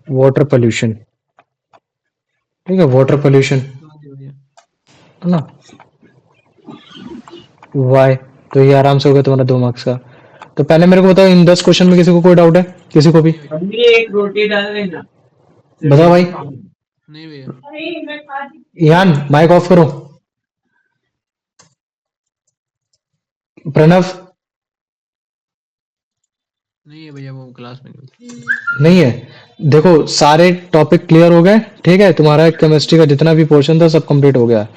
water pollution. ठीक है, वाटर पोल्यूशन, समझ गया भैया। है ना, वाई, तो ये आराम से हो गया तुम्हारा 2 मार्क्स का। तो पहले मेरे को बताओ, इन 10 क्वेश्चन में किसी को कोई डाउट है? किसी को भी बताओ भाई। नहीं भैया। यान माइक ऑफ करो। प्रणव नहीं है भैया, वो क्लास में नहीं। नहीं है। देखो सारे टॉपिक क्लियर हो गए, ठीक है, तुम्हारा केमिस्ट्री का जितना भी पोर्शन था सब कंप्लीट हो गया।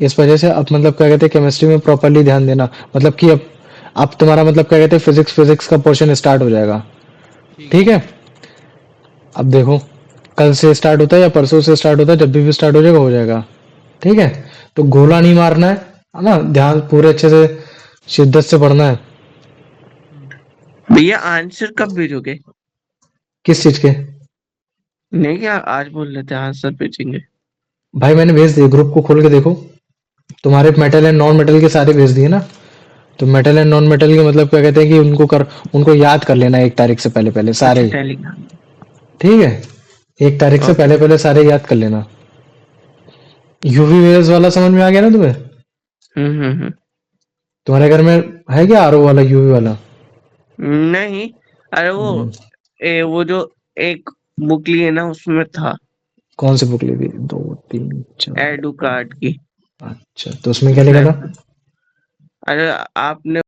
इस वजह से अब मतलब क्या कहते हैं, केमिस्ट्री में प्रॉपरली ध्यान देना, मतलब कि अब तुम्हारा मतलब क्या कहते हैं, फिजिक्स का पोर्शन स्टार्ट हो जाएगा। ठीक है, अब देखो कल से स्टार्ट होता है या परसों से स्टार्ट होता है, जब भी स्टार्ट हो जाएगा। ठीक है, तो गोला नहीं मारना है ना, ध्यान पूरे अच्छे से शिद्दत से पढ़ना है। भैया आंसर कब भेजोगे? किस चीज के? नहीं क्या आज बोल रहे थे आंसर भेजेंगे? भाई मैंने भेज दिए, ग्रुप को खोल के देखो, तुम्हारे मेटल एंड नॉन मेटल के सारे भेज दिए ना। तो मेटल एंड नॉन मेटल के मतलब क्या कहते हैं कि उनको याद कर लेना 1 तारीख से पहले पहले सारे। अच्छा टेलीग्राम। ठीक है, 1 तारीख से पहले पहले सारे याद कर लेना। यूवी वेव्स वाला समझ में आ गया ना तुम्हें? हम्म। तुम्हारे घर में है क्या आरओ वाला, यूवी वाला? नहीं, अरे वो जो एक बुक ली है ना उसमें था कौन सी बुक ली थी? 2 3 4। एडू कार्ड की। अच्छा, तो उसमें क्या लिखा था? अरे आपने